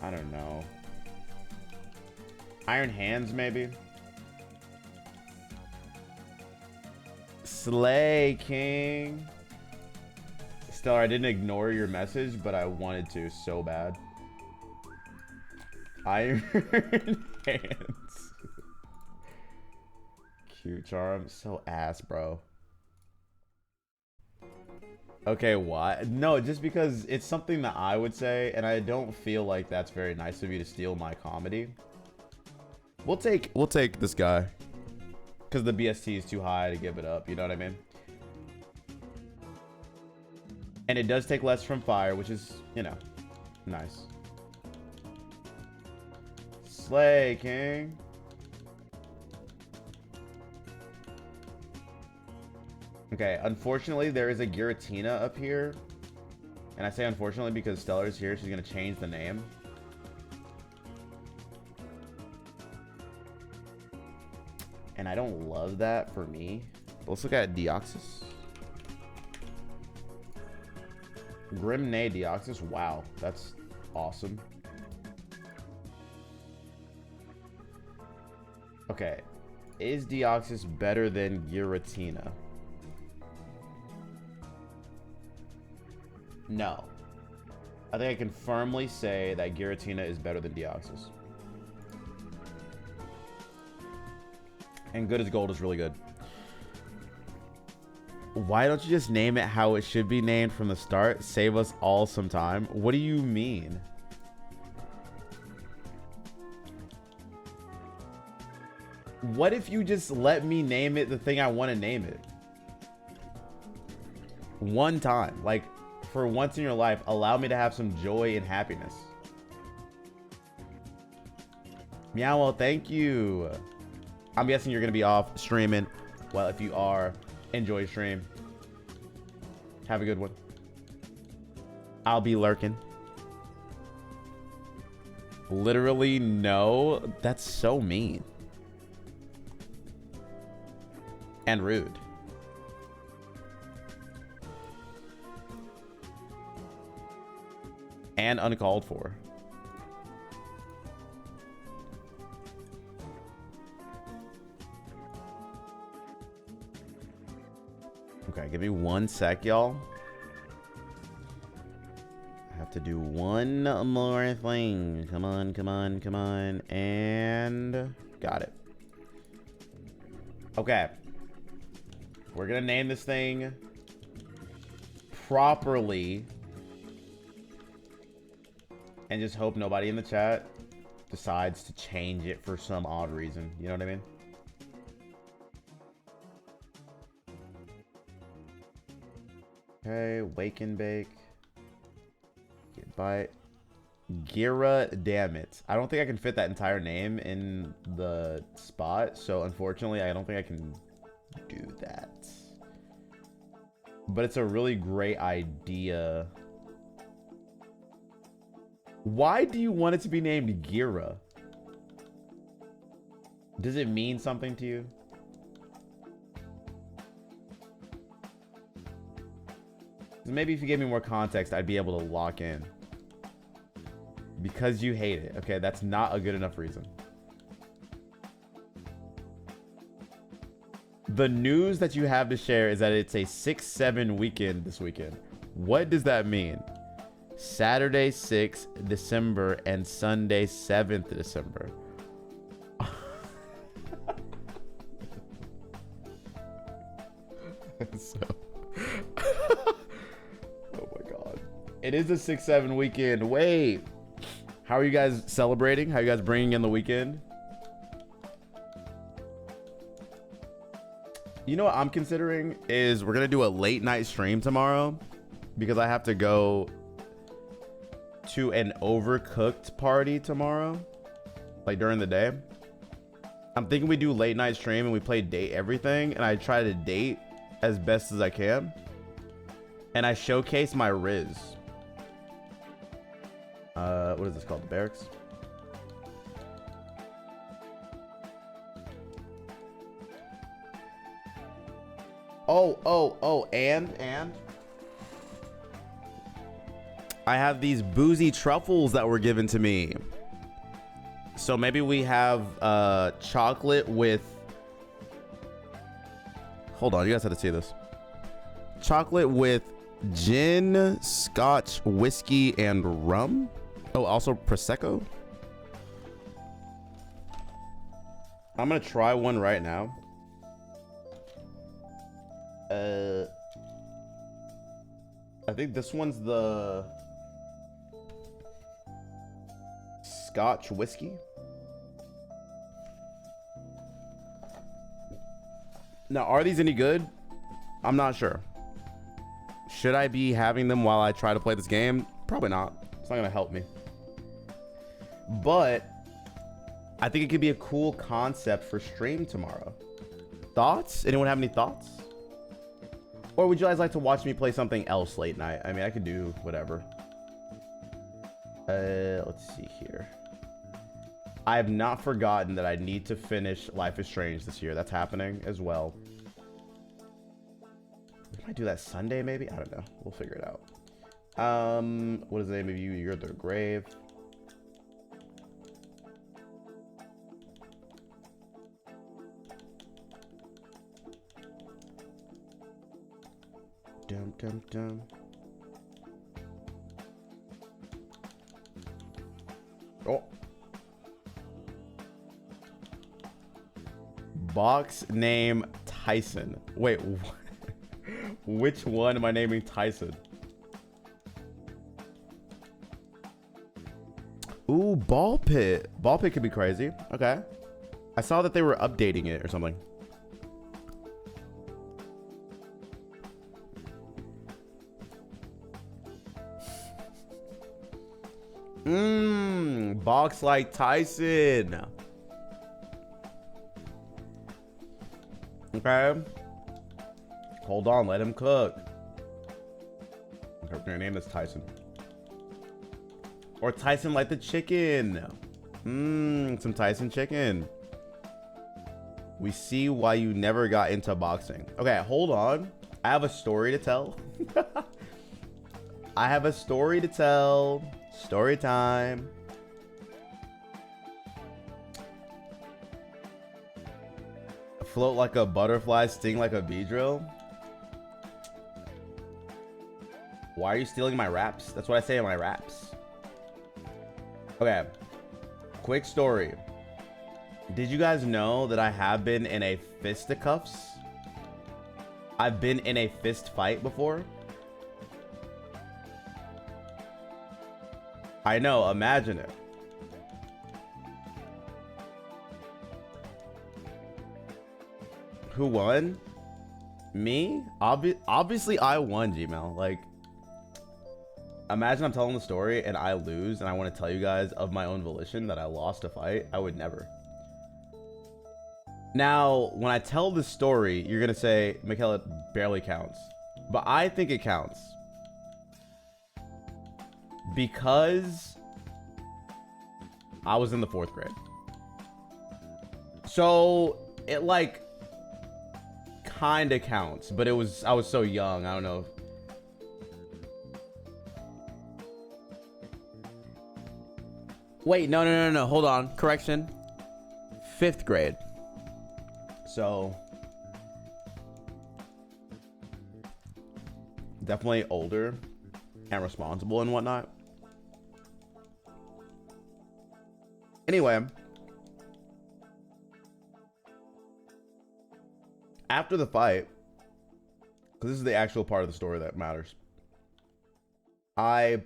A: I don't know. Iron Hands, maybe? Slay King. Stellar, I didn't ignore your message, but I wanted to so bad. Iron Hands. Cute charm. So ass, bro. Okay, why? No, just because it's something that I would say, and I don't feel like that's very nice of you to steal my comedy. We'll take this guy. Because the BST is too high to give it up, you know what I mean? And it does take less from fire, which is, you know, nice. Slay, King. Okay, unfortunately, there is a Giratina up here. And I say unfortunately because Stellar's here. She's going to change the name. And I don't love that for me. But let's look at Deoxys. Grimnay Deoxys. Wow, that's awesome. Okay. Is Deoxys better than Giratina? No. I think I can firmly say that Giratina is better than Deoxys. And good as gold is really good. Why don't you just name it how it should be named from the start? Save us all some time. What do you mean? What if you just let me name it the thing I want to name it? One time. Like, for once in your life, allow me to have some joy and happiness. Meow, thank you. I'm guessing you're going to be off streaming. Well, if you are, enjoy your stream. Have a good one. I'll be lurking. Literally, no. That's so mean. And rude. And uncalled for. Okay, give me 1 sec, y'all. I have to do one more thing. Come on, come on, come on. And got it. Okay. We're gonna name this thing properly. And just hope nobody in the chat decides to change it for some odd reason. You know what I mean? Okay, wake and bake. Get bite. Gira, damn it. I don't think I can fit that entire name in the spot. So unfortunately, I don't think I can do that. But it's a really great idea. Why do you want it to be named Gira? Does it mean something to you? Maybe if you gave me more context, I'd be able to lock in. Because you hate it. Okay, that's not a good enough reason. The news that you have to share is that it's a 6/7 weekend this weekend. What does that mean? Saturday 6th December and Sunday 7th December. So oh my god. It is a 6/7 weekend. Wait. How are you guys celebrating? How are you guys bringing in the weekend? You know what I'm considering is we're going to do a late night stream tomorrow because I have to go to an overcooked party tomorrow, like during the day. I'm thinking we do late night stream and we play date everything, and I try to date as best as I can, and I showcase my Riz. What is this called? The barracks. And I have these boozy truffles that were given to me. So maybe we have chocolate with... Hold on, you guys have to see this. Chocolate with gin, scotch, whiskey, and rum. Oh, also Prosecco. I'm gonna try one right now. I think this one's the Scotch whiskey. Now, are these any good? I'm not sure. Should I be having them while I try to play this game? Probably not. It's not gonna help me. But I think it could be a cool concept for stream tomorrow. Thoughts? Anyone have any thoughts? Or would you guys like to watch me play something else late night? I mean, I could do whatever. Let's see here. I have not forgotten that I need to finish Life is Strange this year. That's happening as well. We might do that Sunday, maybe? I don't know. We'll figure it out. What is the name of you? You're the grave. Dum dum dum. Oh. Box name Tyson. Wait, which one am I naming Tyson? Ooh, ball pit. Ball pit could be crazy. Okay. I saw that they were updating it or something. Box like Tyson. Okay. Hold on, let him cook. Okay, we're gonna name this Tyson. Or Tyson like the chicken. Some Tyson chicken. We see why you never got into boxing. Okay, hold on. I have a story to tell. I have a story to tell. Story time. Float like a butterfly, sting like a bee drill. Why are you stealing my raps? That's what I say in my raps. Okay. Quick story. Did you guys know that I have been in a fisticuffs? I've been in a fist fight before. I know, imagine it. Who won? Me? Obviously I won, Gmail. Like, imagine I'm telling the story and I lose and I want to tell you guys of my own volition that I lost a fight. I would never. Now, when I tell this story, you're going to say, Mikhail, it barely counts. But I think it counts. Because I was in the 4th grade. So, it like kind of counts, but I was so young, I don't know. Wait, no, hold on. Correction. 5th grade. So definitely older and responsible and whatnot. Anyway, after the fight, because this is the actual part of the story that matters, I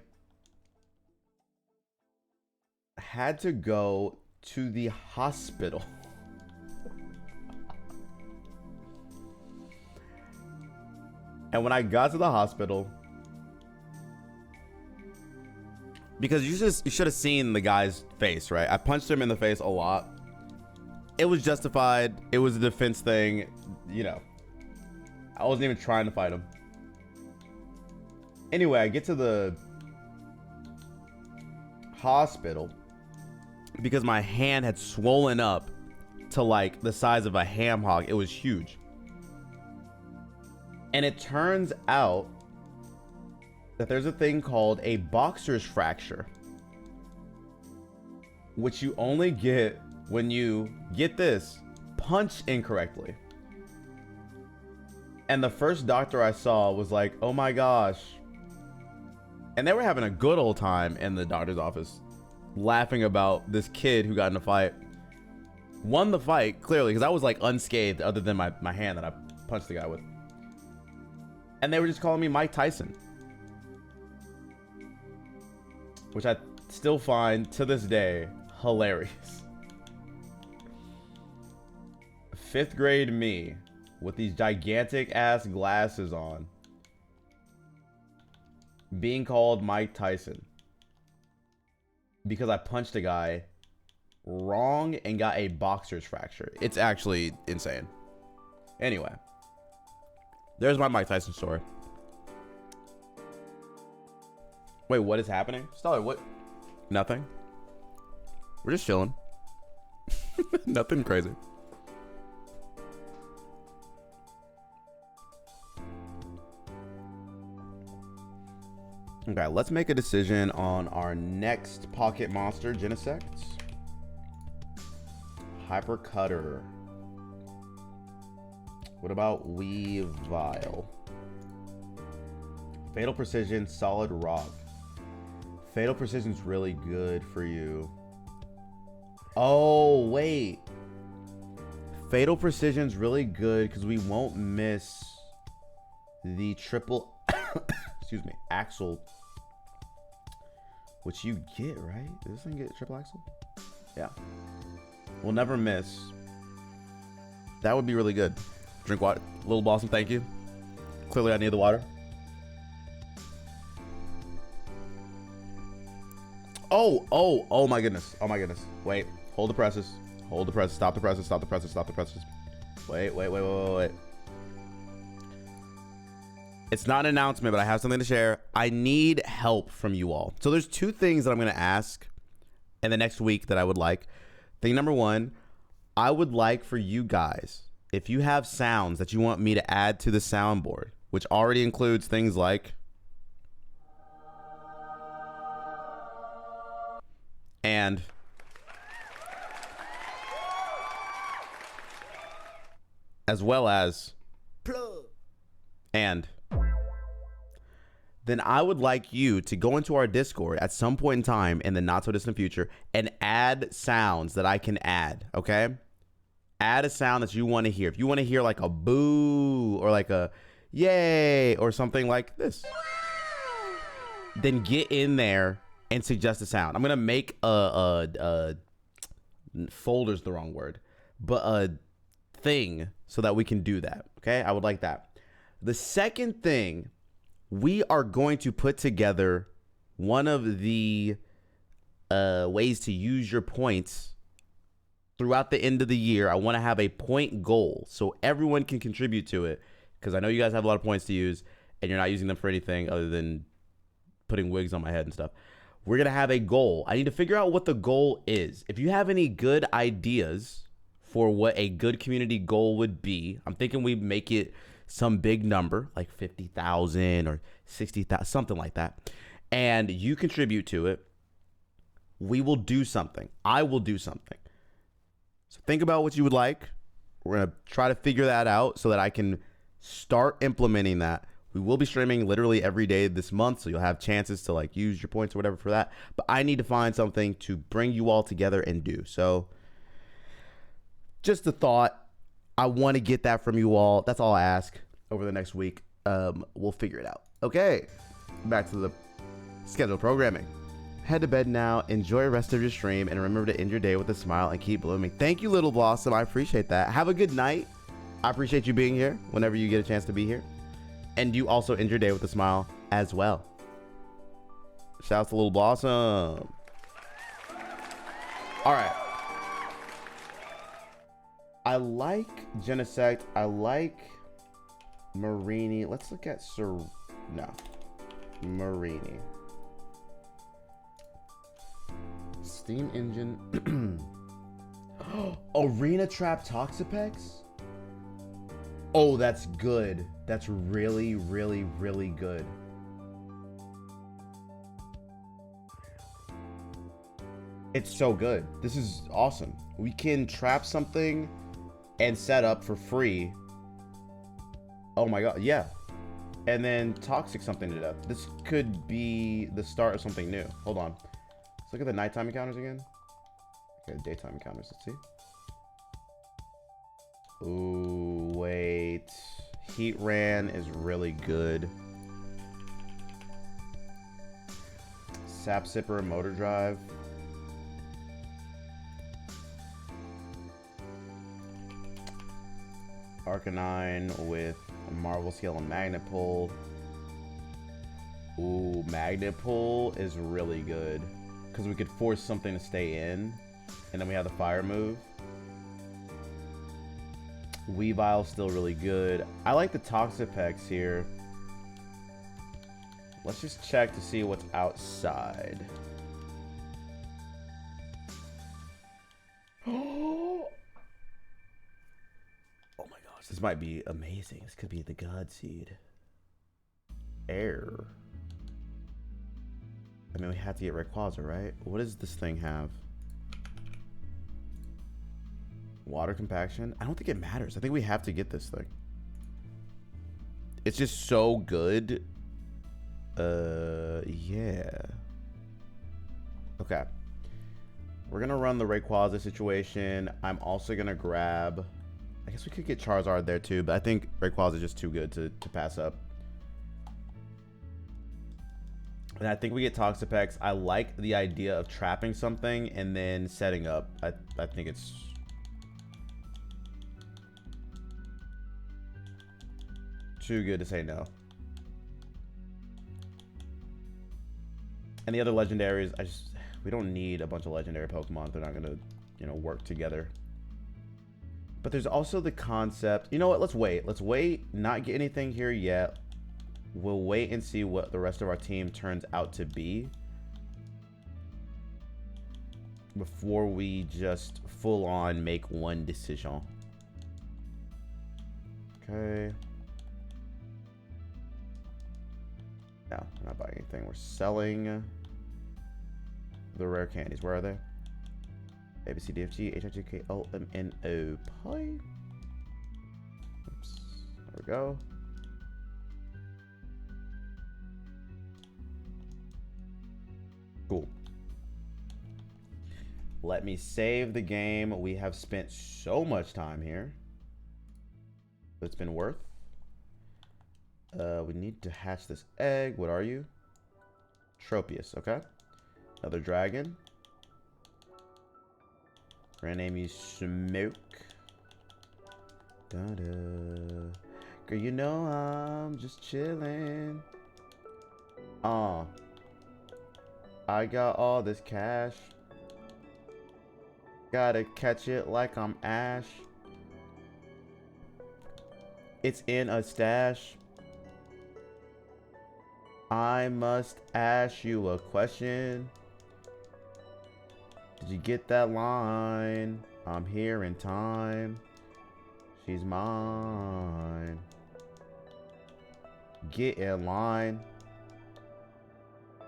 A: had to go to the hospital. And when I got to the hospital, because you should have seen the guy's face, right? I punched him in the face a lot. It was justified. It was a defense thing, you know. I wasn't even trying to fight him. Anyway, I get to the hospital because my hand had swollen up to like the size of a ham hock. It was huge. And it turns out that there's a thing called a boxer's fracture, which you only get when you, get this, punch incorrectly. And the first doctor I saw was like, oh my gosh. And they were having a good old time in the doctor's office, laughing about this kid who got in a fight. Won the fight, clearly, because I was like unscathed other than my hand that I punched the guy with. And they were just calling me Mike Tyson. which I still find to this day hilarious. 5th grade me with these gigantic ass glasses on being called Mike Tyson because I punched a guy wrong and got a boxer's fracture. It's actually insane. Anyway, there's my Mike Tyson story. Wait, what is happening? Stellar, what? Nothing. We're just chilling. Nothing crazy. Okay, let's make a decision on our next pocket monster, Genesect. Hyper Cutter. What about Weavile? Fatal Precision, Solid Rock. Fatal Precision's really good for you. Oh, wait. Fatal Precision's really good because we won't miss the triple, excuse me, axle. Which you get, right? Does this thing get triple axle? Yeah. We'll never miss. That would be really good. Drink water. Little Blossom, thank you. Clearly I need the water. Oh my goodness. Oh my goodness. Wait. Hold the presses. Hold the presses. Stop the presses. Stop the presses. Stop the presses. Wait. It's not an announcement, but I have something to share. I need help from you all. So there's 2 things that I'm going to ask in the next week that I would like. Thing number 1, I would like for you guys, if you have sounds that you want me to add to the soundboard, which already includes things like and as well as plug and then I would like you to go into our Discord at some point in time in the not so distant future and add sounds that I can add, okay? Add a sound that you want to hear. If you want to hear like a boo or like a yay or something like this, then get in there and suggest a sound. I'm going to make folder's the wrong word, but a thing so that we can do that, okay? I would like that. The second thing, we are going to put together one of the ways to use your points throughout the end of the year. I want to have a point goal so everyone can contribute to it, because I know you guys have a lot of points to use and you're not using them for anything other than putting wigs on my head and stuff. We're going to have a goal. I need to figure out what the goal is. If you have any good ideas for what a good community goal would be, I'm thinking we make it some big number like 50,000 or 60,000, something like that, and you contribute to it. We will do something. I will do something. So think about what you would like. We're going to try to figure that out so that I can start implementing that. We will be streaming literally every day this month, so you'll have chances to like use your points or whatever for that. But I need to find something to bring you all together and do. So just a thought. I want to get that from you all. That's all I ask over the next week. We'll figure it out. Okay, back to the scheduled programming. Head to bed now. Enjoy the rest of your stream, and remember to end your day with a smile and keep blooming. Thank you, Little Blossom. I appreciate that. Have a good night. I appreciate you being here whenever you get a chance to be here. And you also end your day with a smile as well. Shouts to Little Blossom. All right. I like Genesect. I like Marini. Let's look at Marini. Steam Engine. Arena Trap Toxapex? Oh, that's good. That's really, really, really good. It's so good. This is awesome. We can trap something and set up for free. Oh my god, yeah. And then toxic something to death. This could be the start of something new. Hold on. Let's look at the nighttime encounters again. Okay, daytime encounters, let's see. Ooh, wait. Heat Ran is really good. Sap Sipper, Motor Drive. Arcanine with Marvel Scale and Magnet Pull. Ooh, Magnet Pull is really good. Because we could force something to stay in. And then we have the fire move. Weavile's still really good. I like the Toxapex here. Let's just check to see what's outside. Oh my gosh, this might be amazing. This could be the God Seed. Air. I mean, we have to get Rayquaza, right? What does this thing have? Water compaction? I don't think it matters. I think we have to get this thing. It's just so good. Yeah. Okay. We're gonna run the Rayquaza situation. I'm also gonna grab... I guess we could get Charizard there too, but I think Rayquaza is just too good to pass up. And I think we get Toxapex. I like the idea of trapping something and then setting up. I think it's... too good to say no. And the other legendaries, we don't need a bunch of legendary Pokemon. They're not gonna, you know, work together. But there's also the concept. You know what? Let's wait. Let's wait. Not get anything here yet. We'll wait and see what the rest of our team turns out to be before we just full on make one decision. Okay. No, we're not buying anything. We're selling the rare candies. Where are they? A, B, C, D, F, G, H, I, J, K, L, M, N, O, P. Oops. There we go. Cool. Let me save the game. We have spent so much time here. It's been worth. We need to hatch this egg. What are you? Tropius, okay. Another dragon. We're gonna name you Smoke. Da-da. Girl, you know I'm just chilling. I got all this cash. Gotta catch it like I'm Ash. It's in a stash. I must ask you a question. Did you get that line? I'm here in time. She's mine. Get in line.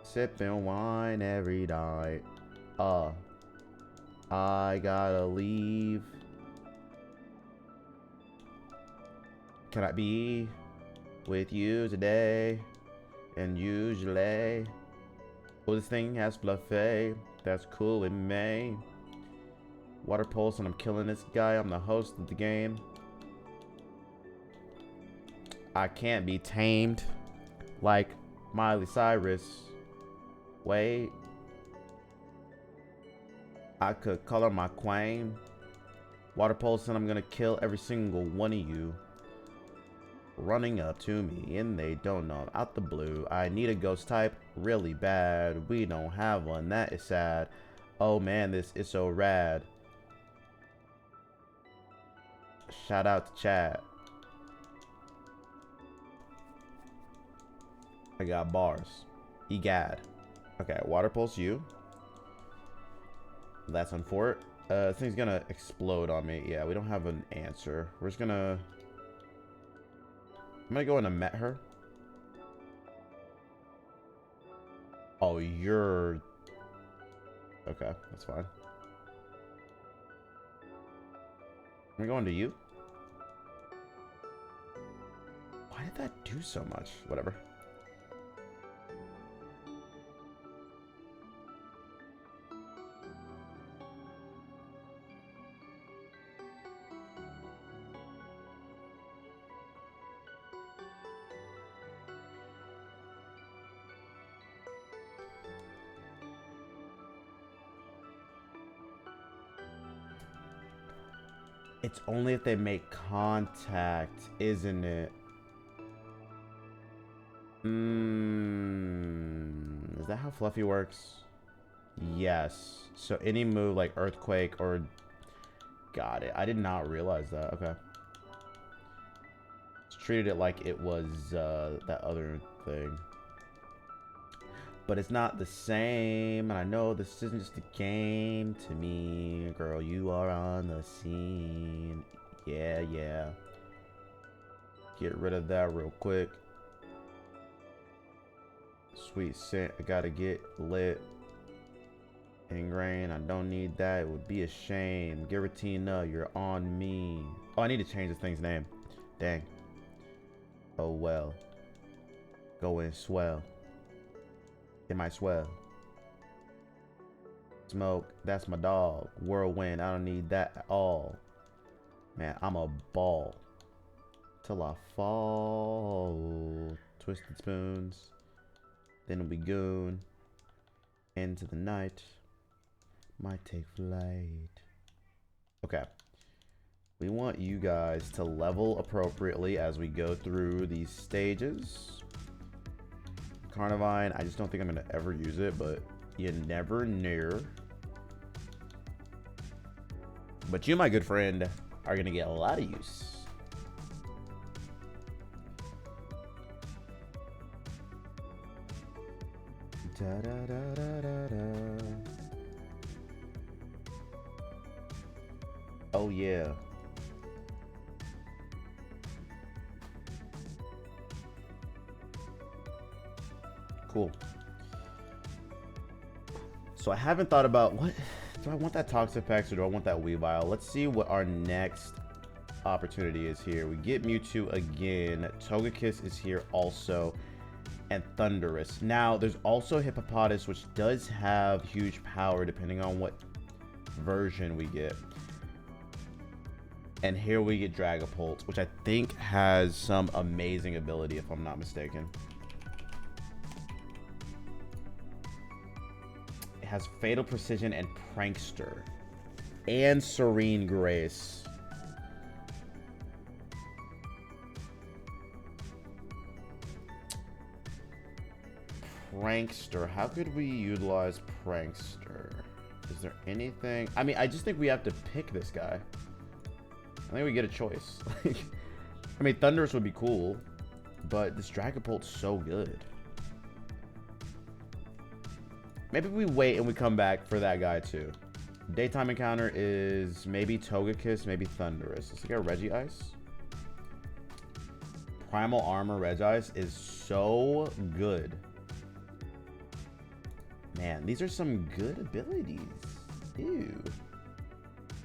A: Sipping wine every night. I gotta leave. Can I be with you today? And usually, oh, this thing has fluffy. That's cool with me. Water pulse, and I'm killing this guy. I'm the host of the game. I can't be tamed like Miley Cyrus. Wait. I could color my queen. Water pulse, and I'm gonna kill every single one of you. Running up to me and they don't know I'm out the blue. I need a ghost type really bad. We don't have one. That is sad. Oh man, this is so rad. Shout out to chat. I got bars. Egad. Okay, water pulse you. That's on fort. This thing's gonna explode on me. Yeah, we don't have an answer. We're just gonna... I'm gonna go in and met her. Oh, you're... Okay, that's fine. I'm going to you. Why did that do so much? Whatever. It's only if they make contact, isn't it? Is that how Fluffy works? Yes. So any move like Earthquake or... Got it. I did not realize that. Okay. Just treated it like it was that other thing. But it's not the same. And I know this isn't just a game to me. Girl, you are on the scene. Yeah, yeah. Get rid of that real quick. Sweet scent. I gotta get lit. Ingrain. I don't need that. It would be a shame. Giratina, you're on me. Oh, I need to change this thing's name. Dang. Oh, well. Go and swell. It might swell. Smoke, that's my dog. Whirlwind, I don't need that at all. Man, I'm a ball. Till I fall. Twisted spoons. Then we goon. Into the night. Might take flight. Okay. We want you guys to level appropriately as we go through these stages. Carnivine, I just don't think I'm going to ever use it, but you never know. But you, my good friend, are going to get a lot of use. Da, da, da, da, da, da. Oh, yeah. Cool. So I haven't thought about what do I want, that Toxapex or do I want that Weavile? Let's see what our next opportunity is here. We get Mewtwo again. Togekiss is here also, and Thundurus. Now there's also Hippopotas, which does have huge power depending on what version we get. And here we get Dragapult, which I think has some amazing ability if I'm not mistaken. Has Fatal Precision and Prankster and Serene Grace. Prankster, how could we utilize Prankster? Is there anything? I mean, I just think we have to pick this guy. I think we get a choice. I mean, Thundurus would be cool, but this Dragapult's so good. Maybe we wait and we come back for that guy too. Daytime encounter is maybe Togekiss, maybe Thundurus. Let's look at Regice. Primal Armor Regice is so good. Man, these are some good abilities. Ew.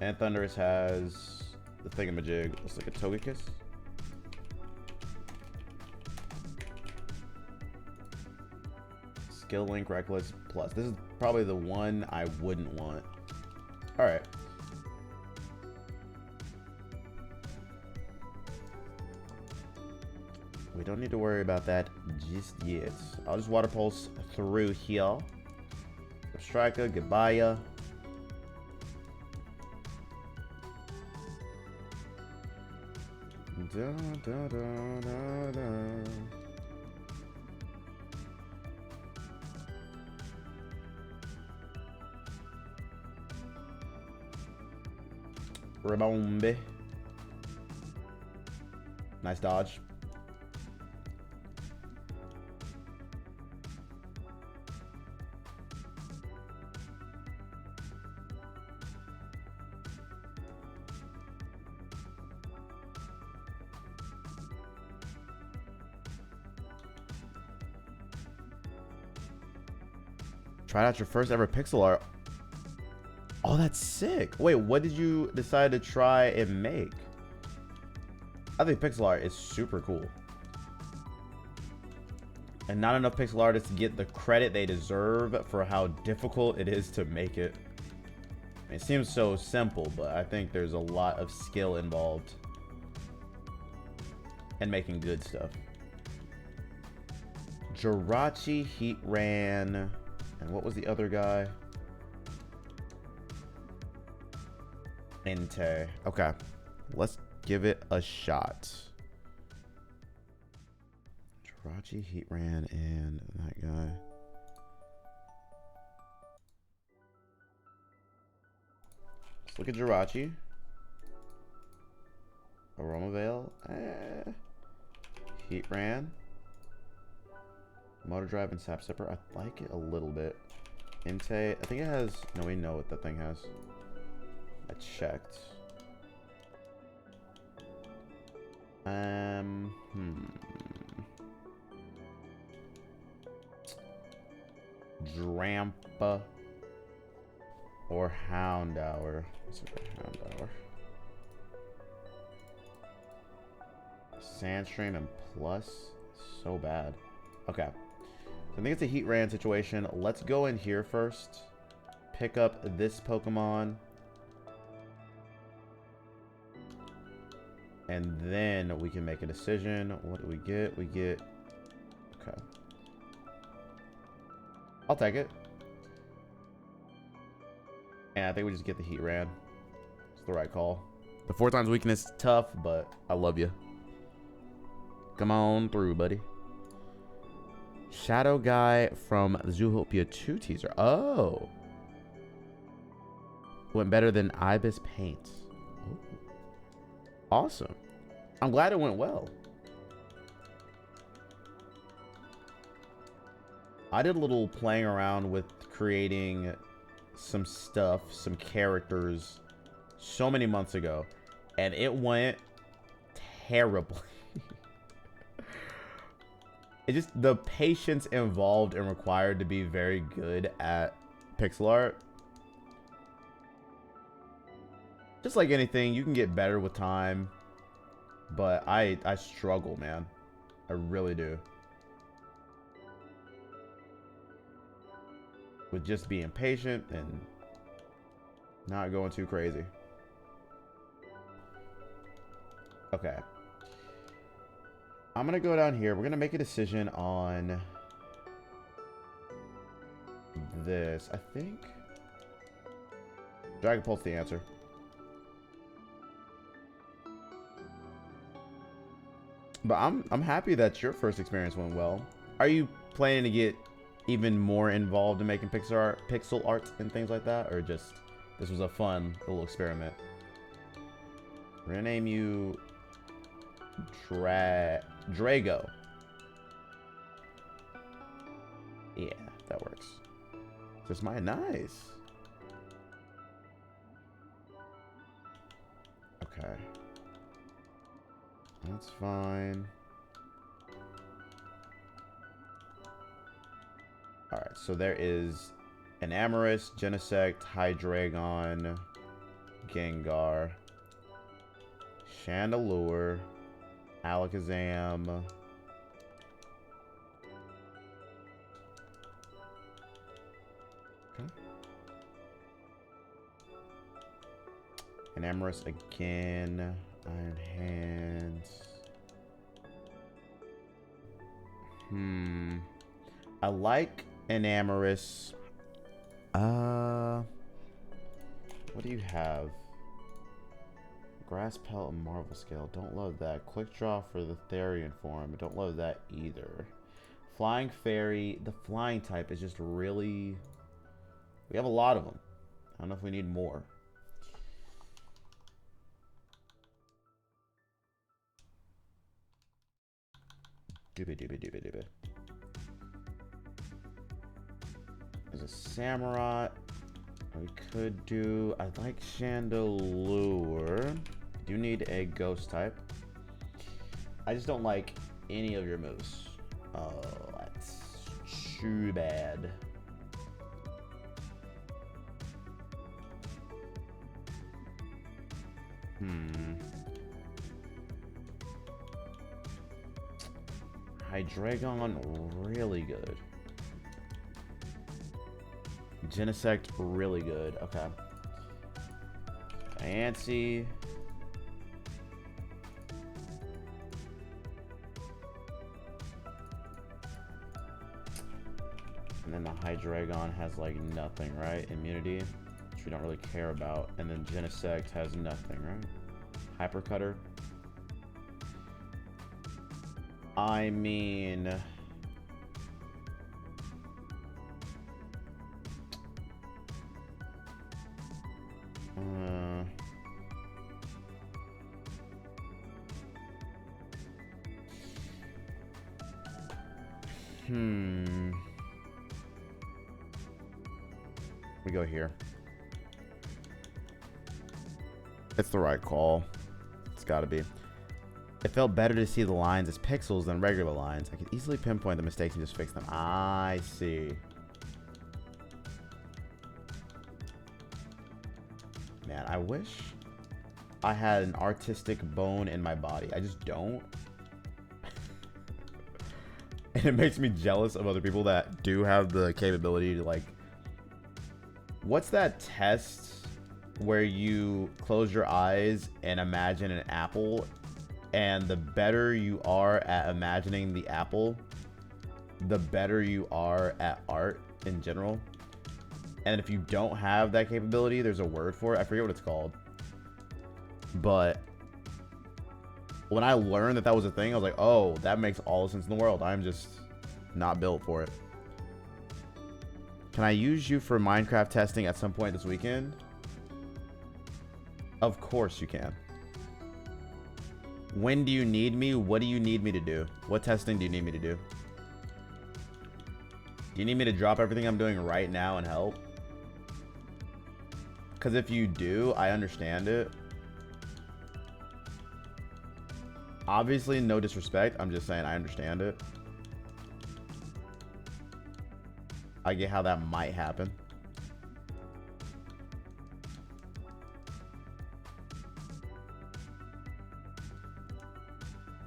A: And Thundurus has the thingamajig. Let's look at Togekiss. Skill Link, Reckless, Plus. This is probably the one I wouldn't want. Alright. We don't need to worry about that just yet. I'll just Water Pulse through here. Striker, goodbye. Da, da, da, da, da. Rabombe. Nice dodge. Tried out your first ever pixel art. Oh, that's sick. Wait, what did you decide to try and make? I think pixel art is super cool. And not enough pixel artists get the credit they deserve for how difficult it is to make it. It seems so simple, but I think there's a lot of skill involved in making good stuff. Jirachi, Heatran, and what was the other guy? Entei. Okay. let's give it a shot. Jirachi, Heatran, and that guy. Let's look at Jirachi. Aroma Veil. Heatran. Motor Drive and Sap Sipper. I like it a little bit. Entei. I think it has... No, we know what that thing has. I checked. Drampa or Houndour. Let's look at Houndour. Sandstream and Plus. So bad. Okay. So I think it's a Heatran situation. Let's go in here first. Pick up this Pokemon. And then we can make a decision. What do we get? We get... Okay. I'll take it. And I think we just get the Heatran. It's the right call. The 4 times weakness is tough, but I love you. Come on through, buddy. Shadow Guy from Zootopia 2 teaser. Oh. Went better than Ibis Paint. Ooh. Awesome. I'm glad it went well. I did a little playing around with creating some stuff, some characters so many months ago, and it went terribly. It just, the patience involved and required to be very good at pixel art. Just like anything, you can get better with time, but I struggle, man. I really do. With just being patient and not going too crazy. Okay. I'm gonna go down here. We're gonna make a decision on this. I think Dragon Pulse the answer. But I'm happy that your first experience went well. Are you planning to get even more involved in making pixel art and things like that, or just this was a fun little experiment? We're gonna name you Drago. Yeah, that works. This might nice. Okay. That's fine. Alright, so there is an Amoris, Genesect, Hydreigon, Gengar, Chandelure, Alakazam, okay. An Amoris again, Iron Hands. I like an Amoris. What do you have? Grass Pelt and Marvel Scale. Don't love that. Quick Draw for the Therian form. I don't love that either. Flying Fairy. The flying type is just really... We have a lot of them. I don't know if we need more. Doobie doobie doobie doobie. There's a Samurai. We could do... I like Chandelure. Do need a ghost type. I just don't like any of your moves. Oh, that's too bad. Hydreigon, really good. Genesect, really good. Okay. Diancie. And then the Hydreigon has like nothing, right? Immunity, which we don't really care about. And then Genesect has nothing, right? Hypercutter. I mean, we go here. It's the right call. It's got to be. It felt better to see the lines as pixels than regular lines. I could easily pinpoint the mistakes and just fix them. I see. Man, I wish I had an artistic bone in my body. I just don't. And it makes me jealous of other people that do have the capability to, like... What's that test where you close your eyes and imagine an apple? And the better you are at imagining the apple, the better you are at art in general. And if you don't have that capability, there's a word for it. I forget what it's called. But when I learned that that was a thing, I was like, oh, that makes all the sense in the world. I'm just not built for it. Can I use you for Minecraft testing at some point this weekend? Of course you can. When do you need me? What do you need me to do? What testing do you need me to do? Do you need me to drop everything I'm doing right now and help? Because if you do, I understand it. Obviously, no disrespect. I'm just saying I understand it. I get how that might happen.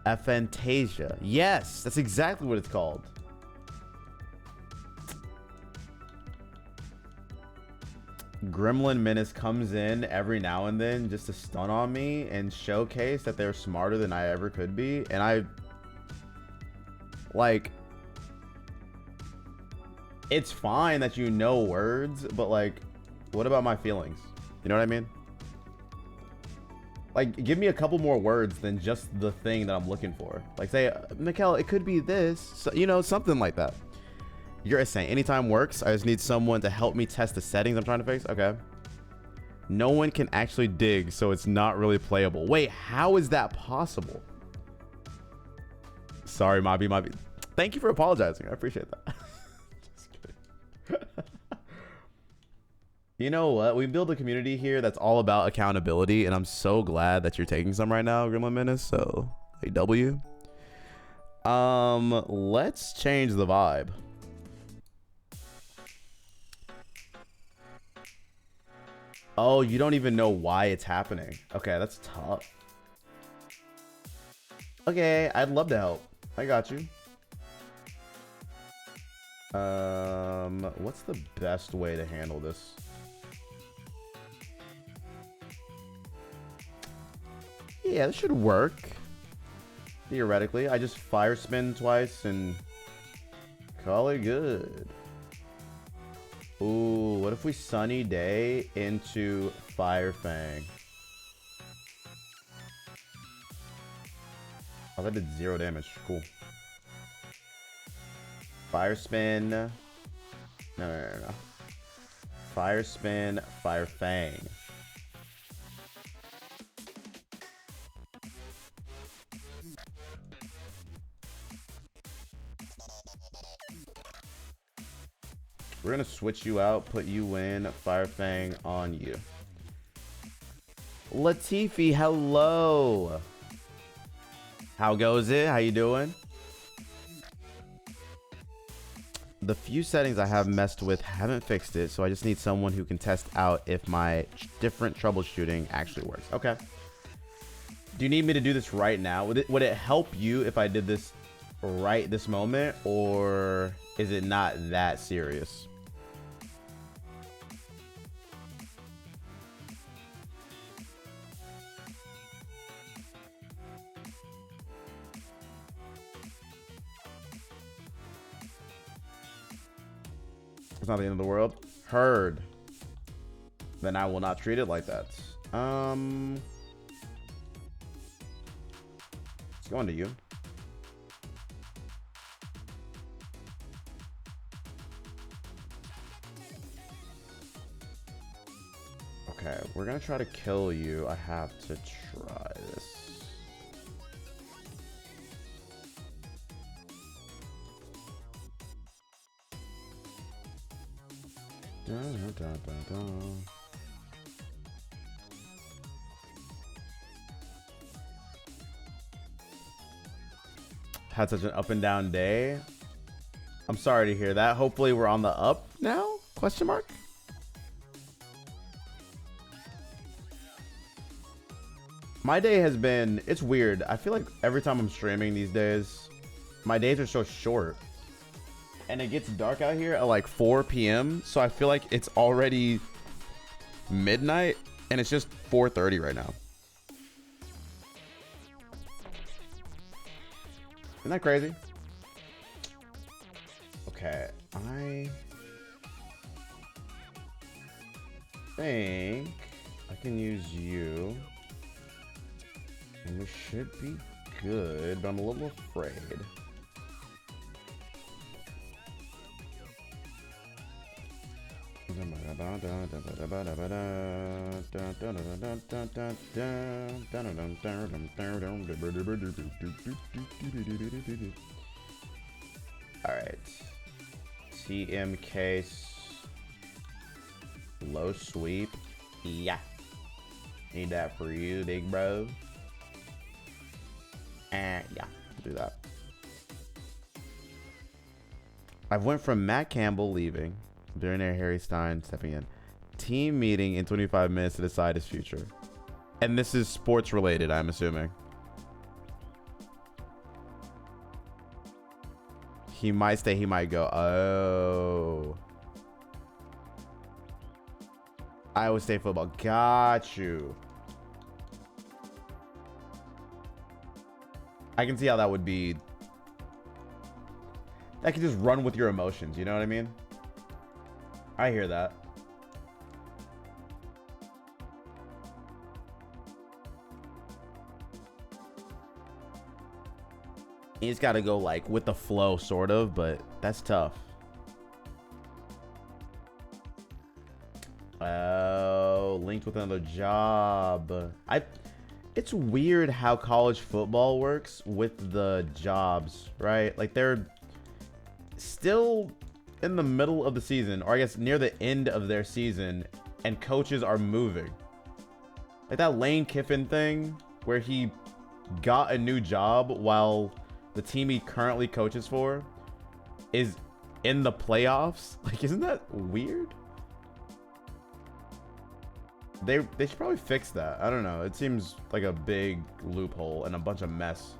A: Aphantasia. Yes, that's exactly what it's called. Gremlin Menace comes in every now and then just to stun on me and showcase that they're smarter than I ever could be. And I... Like... It's fine that you know words, but like, what about my feelings? You know what I mean? Like, give me a couple more words than just the thing that I'm looking for. Like, say, Mikkel, it could be this. So, you know, something like that. You're a saint. Anytime works. I just need someone to help me test the settings I'm trying to fix. Okay. No one can actually dig, so it's not really playable. Wait, how is that possible? Sorry, Mobby. Thank you for apologizing. I appreciate that. You know what? We build a community here that's all about accountability, and I'm so glad that you're taking some right now, Gremlin Menace. So, a W. Let's change the vibe. Oh, you don't even know why it's happening. Okay, that's tough. Okay, I'd love to help. I got you. What's the best way to handle this? Yeah, this should work. Theoretically, I just fire spin twice and call it good. Ooh, what if we Sunny Day into Fire Fang? Oh, that did 0 damage. Cool. Fire spin. No. Fire spin, Fire Fang. We're gonna switch you out, put you in, Fire Fang on you. Latifi, hello. How goes it? How you doing? The few settings I have messed with haven't fixed it, so I just need someone who can test out if my different troubleshooting actually works. Okay. Do you need me to do this right now? Would it help you if I did this right this moment, or is it not that serious? It's not the end of the world. Heard. Then I will not treat it like that. go on to you. Okay, we're gonna try to kill you. I have to try this. Dun, dun, dun, dun. Had such an up and down day. I'm sorry to hear that. Hopefully we're on the up now? Question mark? My day has been, it's weird. I feel like every time I'm streaming these days, my days are so short. And it gets dark out here at like 4 p.m. So I feel like it's already midnight and it's just 4:30 right now. Isn't that crazy? Okay, I think I can use you. And we should be good, but I'm a little afraid. Alright. TMK low sweep. Yeah. Need that for you, big bro. And yeah, do that. I've went from Matt Campbell leaving, billionaire Harry Stein stepping in, team meeting in 25 minutes to decide his future. And this is sports related, I'm assuming. He might stay, he might go. Oh. Iowa State football. Got you. I can see how that would be. That can just run with your emotions, you know what I mean? I hear that. He's got to go like with the flow, sort of, but that's tough. Oh, linked with another job. It's weird how college football works with the jobs, right? Like they're still in the middle of the season, or I guess near the end of their season, and coaches are moving. Like that Lane Kiffin thing where he got a new job while the team he currently coaches for is in the playoffs. Like, isn't that weird? They should probably fix that. I don't know. It seems like a big loophole and a bunch of mess.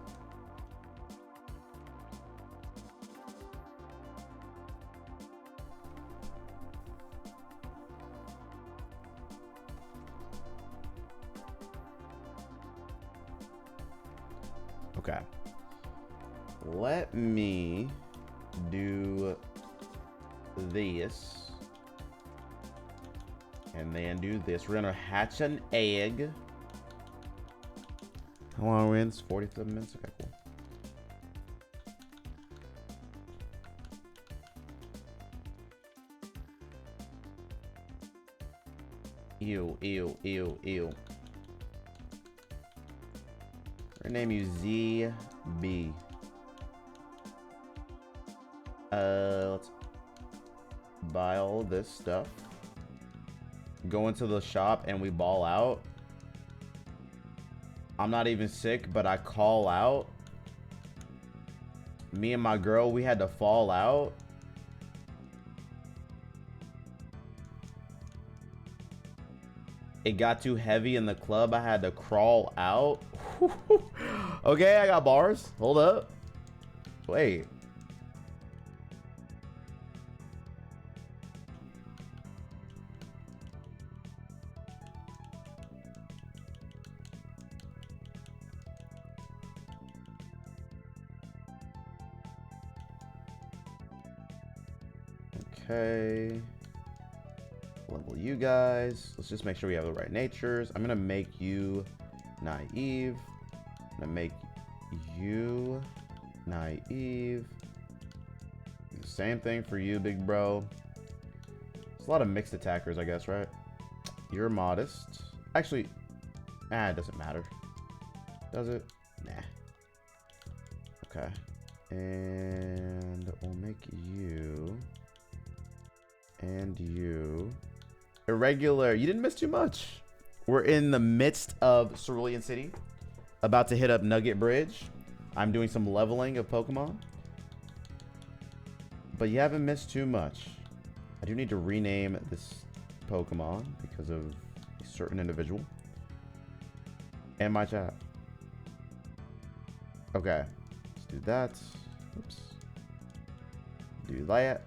A: Okay. Let me do this. And then do this. We're gonna hatch an egg. How long are we in? It's 47 minutes. Okay, cool. Ew, ew, ew, ew. We're gonna name you ZB. Let's buy all this stuff. Go into the shop and we ball out. I'm not even sick, but I call out. Me and my girl, we had to fall out. It got too heavy in the club. I had to crawl out. Okay, I got bars. Hold up. Wait. Okay. Level you guys. Let's just make sure we have the right natures. I'm gonna make you naive. I'm gonna make you, naive. Same thing for you, big bro. There's a lot of mixed attackers, I guess, right? You're modest. Actually, it doesn't matter. Does it? Nah. Okay. And we'll make you and you irregular. You didn't miss too much. We're in the midst of Cerulean City, about to hit up Nugget Bridge. I'm doing some leveling of Pokemon, but you haven't missed too much. I do need to rename this Pokemon because of a certain individual and my chat. Okay, let's do that. Oops. Do that.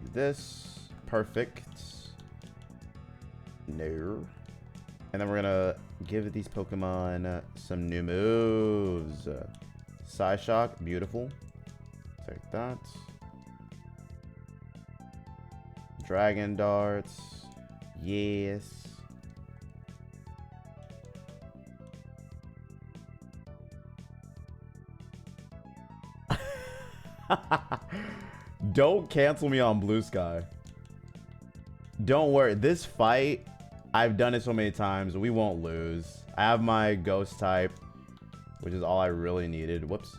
A: Do this. Perfect. No. And then we're gonna give these Pokemon some new moves. Psyshock, beautiful. Take that. Dragon Darts. Yes. Don't cancel me on Blue Sky. Don't worry. This fight, I've done it so many times. We won't lose. I have my ghost type, which is all I really needed. Whoops.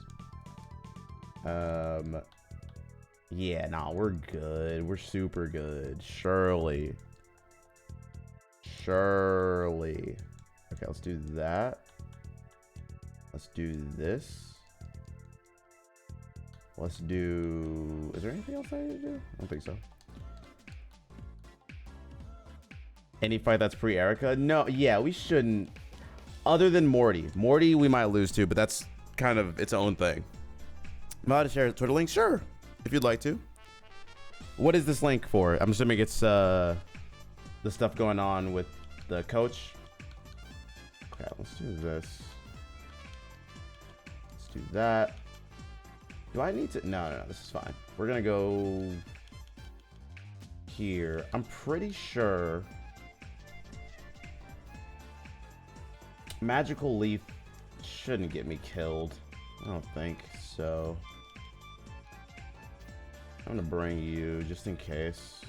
A: Yeah, nah, we're good. We're super good. Surely. Okay, let's do that. Let's do this. Let's do... Is there anything else I need to do? I don't think so. Any fight that's pre-Erica? No, yeah, we shouldn't. Other than Morty. Morty, we might lose to, but that's kind of its own thing. Am I allowed to share a Twitter link? Sure, if you'd like to. What is this link for? I'm assuming it's the stuff going on with the coach. Okay, let's do this. Let's do that. Do I need to? No, this is fine. We're gonna go here. I'm pretty sure Magical Leaf shouldn't get me killed. I don't think so. I'm gonna bring you just in case.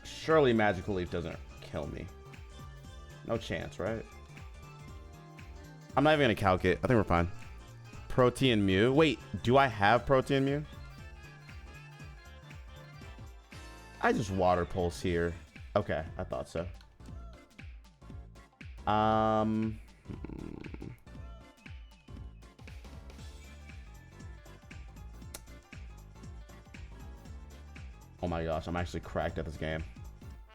A: Surely Magical Leaf doesn't kill me. No chance, right? I'm not even gonna calc it. I think we're fine. Protean Mew. Wait, do I have Protean Mew? I just Water Pulse here. Okay, I thought so. Oh my gosh, I'm actually cracked at this game.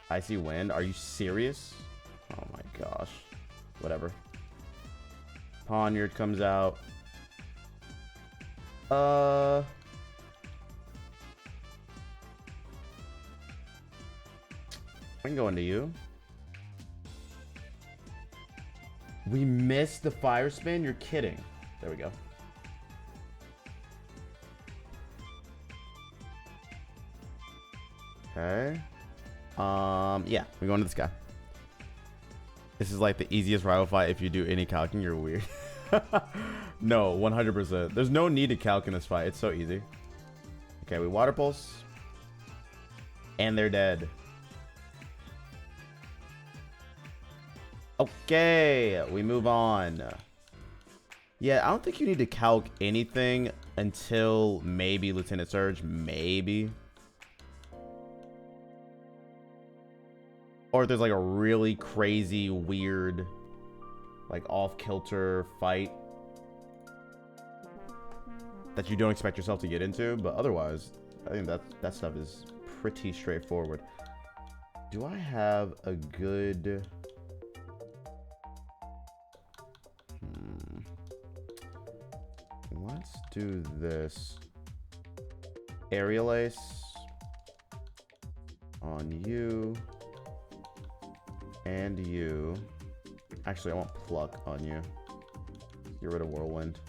A: Icy Wind? Are you serious? Oh my gosh. Whatever. Ponyard comes out. I can go into you. We missed the fire spin? You're kidding. There we go. Okay. Yeah, we're going to this guy. This is like the easiest rival fight. If you do any calcing, you're weird. No, 100%. There's no need to calc in this fight. It's so easy. Okay, we Water Pulse. And they're dead. Okay, we move on. Yeah, I don't think you need to calc anything until maybe Lieutenant Surge. Maybe. Or if there's like a really crazy, weird, like off-kilter fight that you don't expect yourself to get into. But otherwise, I think that stuff is pretty straightforward. Do I have a good... Let's do this. Aerial Ace on you and you. Actually, I want Pluck on you. Get rid of Whirlwind.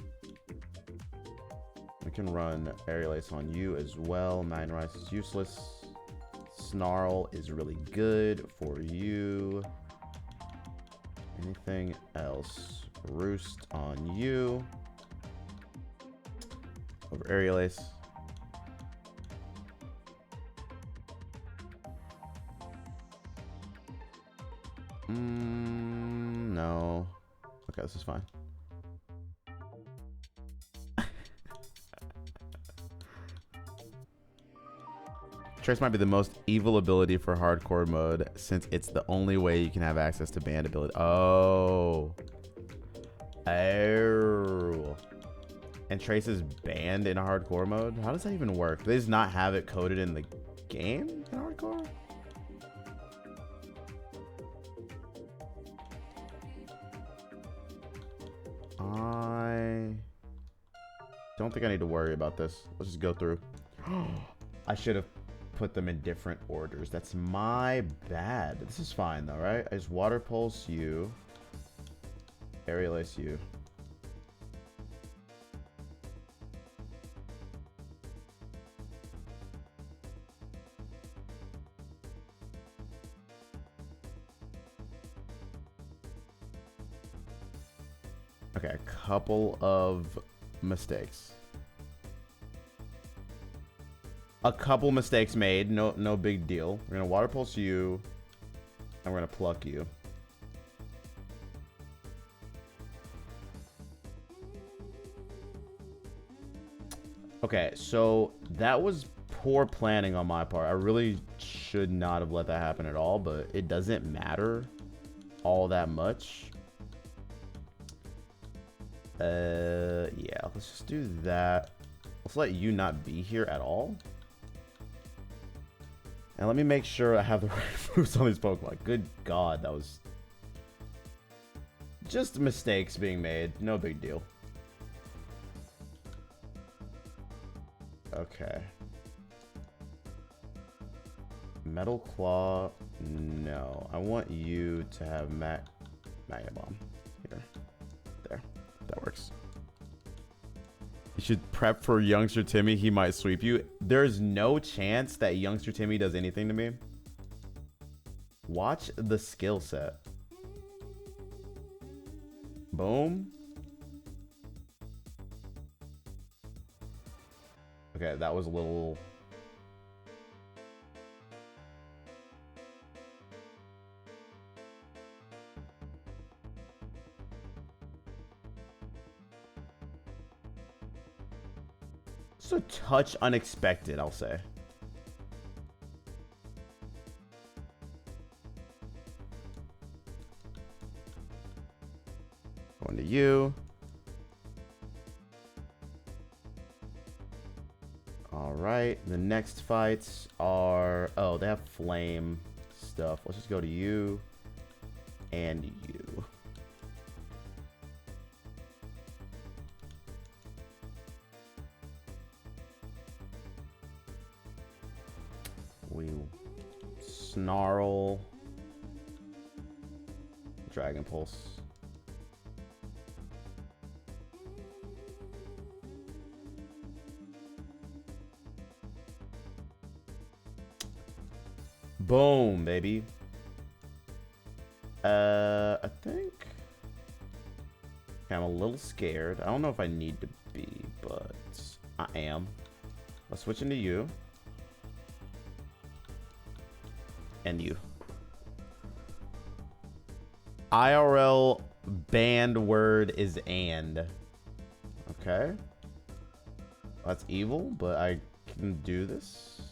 A: We can run Aerial Ace on you as well. Nine Rise is useless. Snarl is really good for you. Anything else? Roost on you. Over aerial ace. No. Okay, this is fine. Trace might be the most evil ability for hardcore mode since it's the only way you can have access to banned ability. Oh. Oh. And Trace is banned in hardcore mode? How does that even work? Do they just not have it coded in the game in hardcore? I don't think I need to worry about this. Let's just go through. I should have put them in different orders. That's my bad. This is fine though, right? I just water pulse you. Aerial ace you. Okay, a couple of mistakes. A couple mistakes made. No big deal. We're gonna water pulse you, and we're gonna pluck you. Okay, so that was poor planning on my part. I really should not have let that happen at all, but it doesn't matter all that much. Yeah, let's just do that. Let's let you not be here at all. And let me make sure I have the right moves on these Pokemon. Good God, that was just mistakes being made. No big deal. Okay. Metal Claw. No. I want you to have Magna Bomb. Here. There. That works. You should prep for Youngster Timmy. He might sweep you. There's no chance that Youngster Timmy does anything to me. Watch the skill set. Boom. Okay, that was a little... It's a touch unexpected, I'll say. Going to you. All right, the next fights are... Oh, they have flame stuff. Let's just go to you and you. We snarl. Dragon Pulse. Boom, baby. I think... Okay, I'm a little scared. I don't know if I need to be, but I am. Let's switch into you. And you. IRL banned word is and. Okay. That's evil, but I can do this.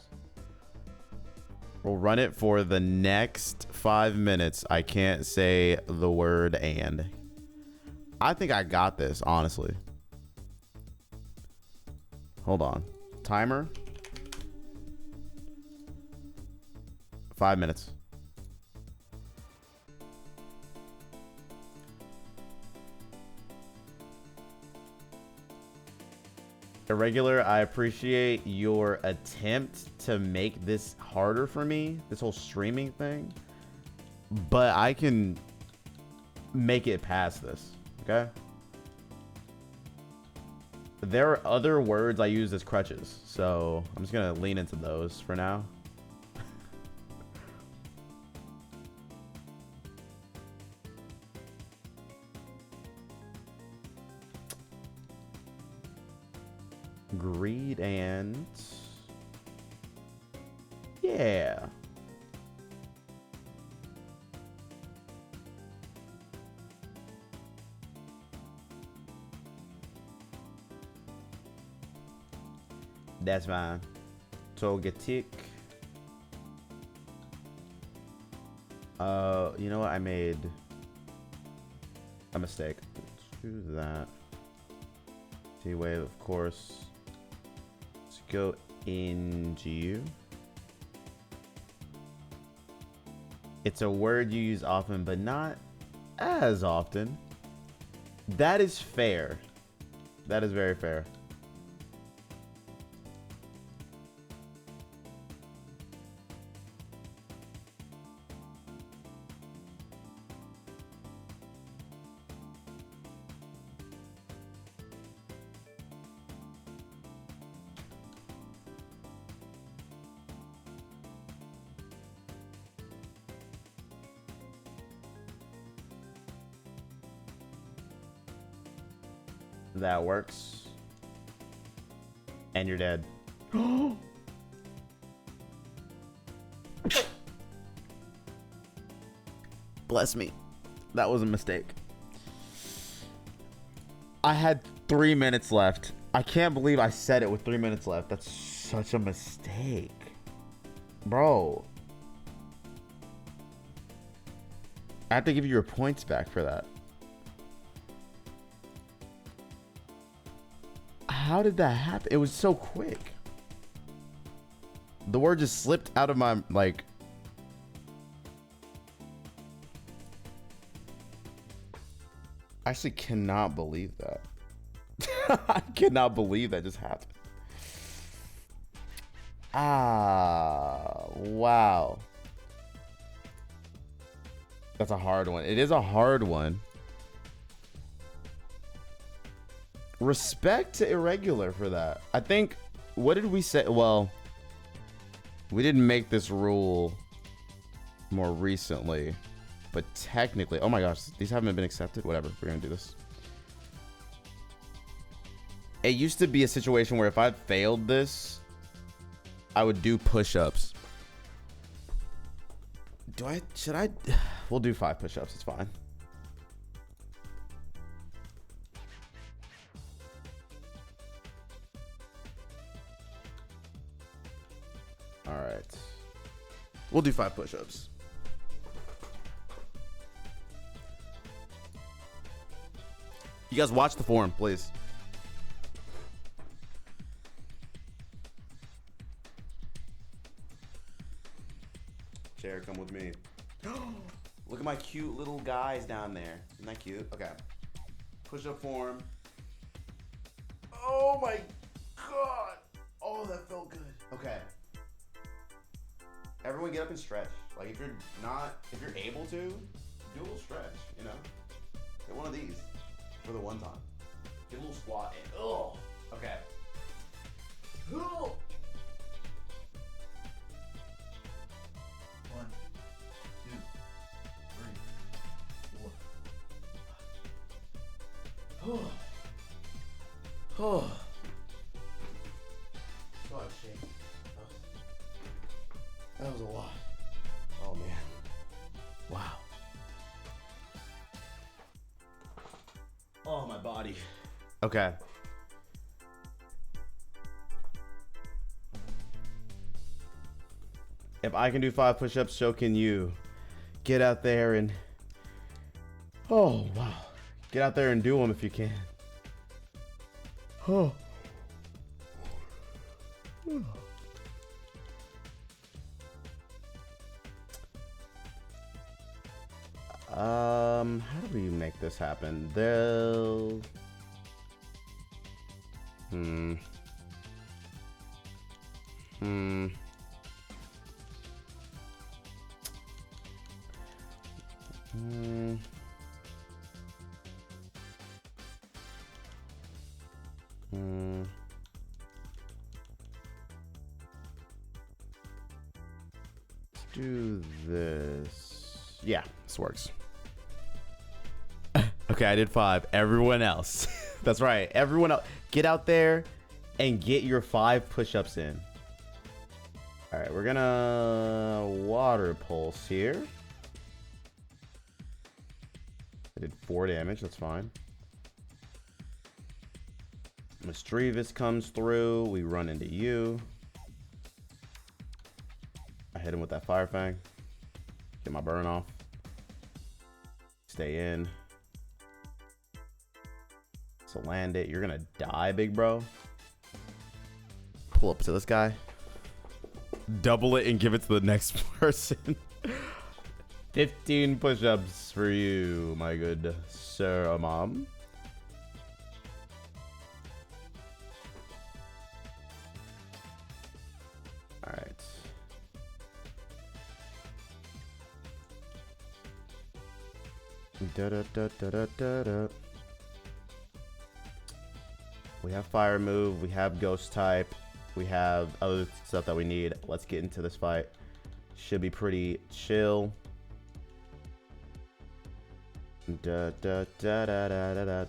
A: We'll run it for the next 5 minutes. I can't say the word and. I think I got this, honestly. Hold on. Timer. 5 minutes. Irregular, I appreciate your attempt to make this harder for me, this whole streaming thing, but I can make it past this, okay? There are other words I use as crutches, so I'm just gonna lean into those for now. greed and yeah. That's fine. Togetic. You know what? I made a mistake. Let's do that. T-Wave, of course. Let's go into you. It's a word you use often, but not as often. That is fair. That is very fair. That works. And you're dead. Bless me. That was a mistake. I had 3 minutes left. I can't believe I said it with 3 minutes left. That's such a mistake. Bro. I have to give you your points back for that. How did that happen? It was so quick. The word just slipped out of my, like... I actually cannot believe that. I cannot believe that just happened. Ah, wow. That's a hard one. It is a hard one. Respect to Irregular for that. I think, what did we say? Well, we didn't make this rule more recently, but technically, oh my gosh, these haven't been accepted. Whatever, we're gonna do this. It used to be a situation where if I failed this, I would do push-ups. Should I? We'll do 5 push-ups, it's fine. All right. We'll do 5 push-ups. You guys watch the forum, please. Chair, come with me. Look at my cute little guys down there. Isn't that cute? Okay. Push-up form. Oh my God. Oh, that felt good. Okay. Everyone get up and stretch. Like if you're able to, do a little stretch, you know? Get one of these for the one time. Get a little squat in. Oh, okay. Oh. 1, 2, 3, 4. Oh. God, shake. That was a lot. Oh man. Wow. Oh, my body. Okay. If I can do 5 push-ups, so can you. Get out there and... Oh, wow. Get out there and do them if you can. Oh. How do we make this happen? They'll... Let's do this. Yeah, this works. Okay, I did 5. Everyone else. That's right. Everyone else. Get out there. and get your 5 push-ups in. All right, we're gonna water pulse here. I did 4 damage, that's fine. Misdreavus comes through, we run into you. I hit him with that Fire Fang. Get my burn off. Stay in. So land it. You're gonna die, big bro. Pull up to this guy. Double it and give it to the next person. 15 push-ups for you, my good sir, mom. All right. Da, da, da, da, da, da, da. We have fire move, we have ghost type, we have other stuff that we need. Let's get into this fight. Should be pretty chill. Da da da da da da da.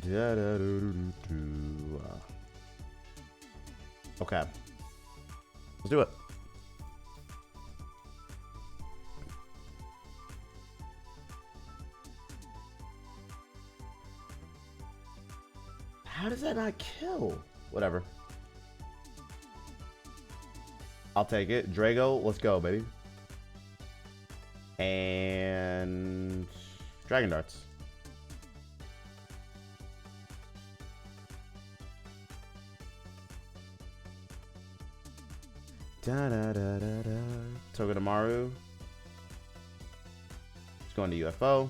A: Da da do do do. Okay. Let's do it. How does that not kill? Whatever. I'll take it. Drago, let's go, baby. And Dragon Darts. Da da da da da. Togedemaru. Let's go into UFO.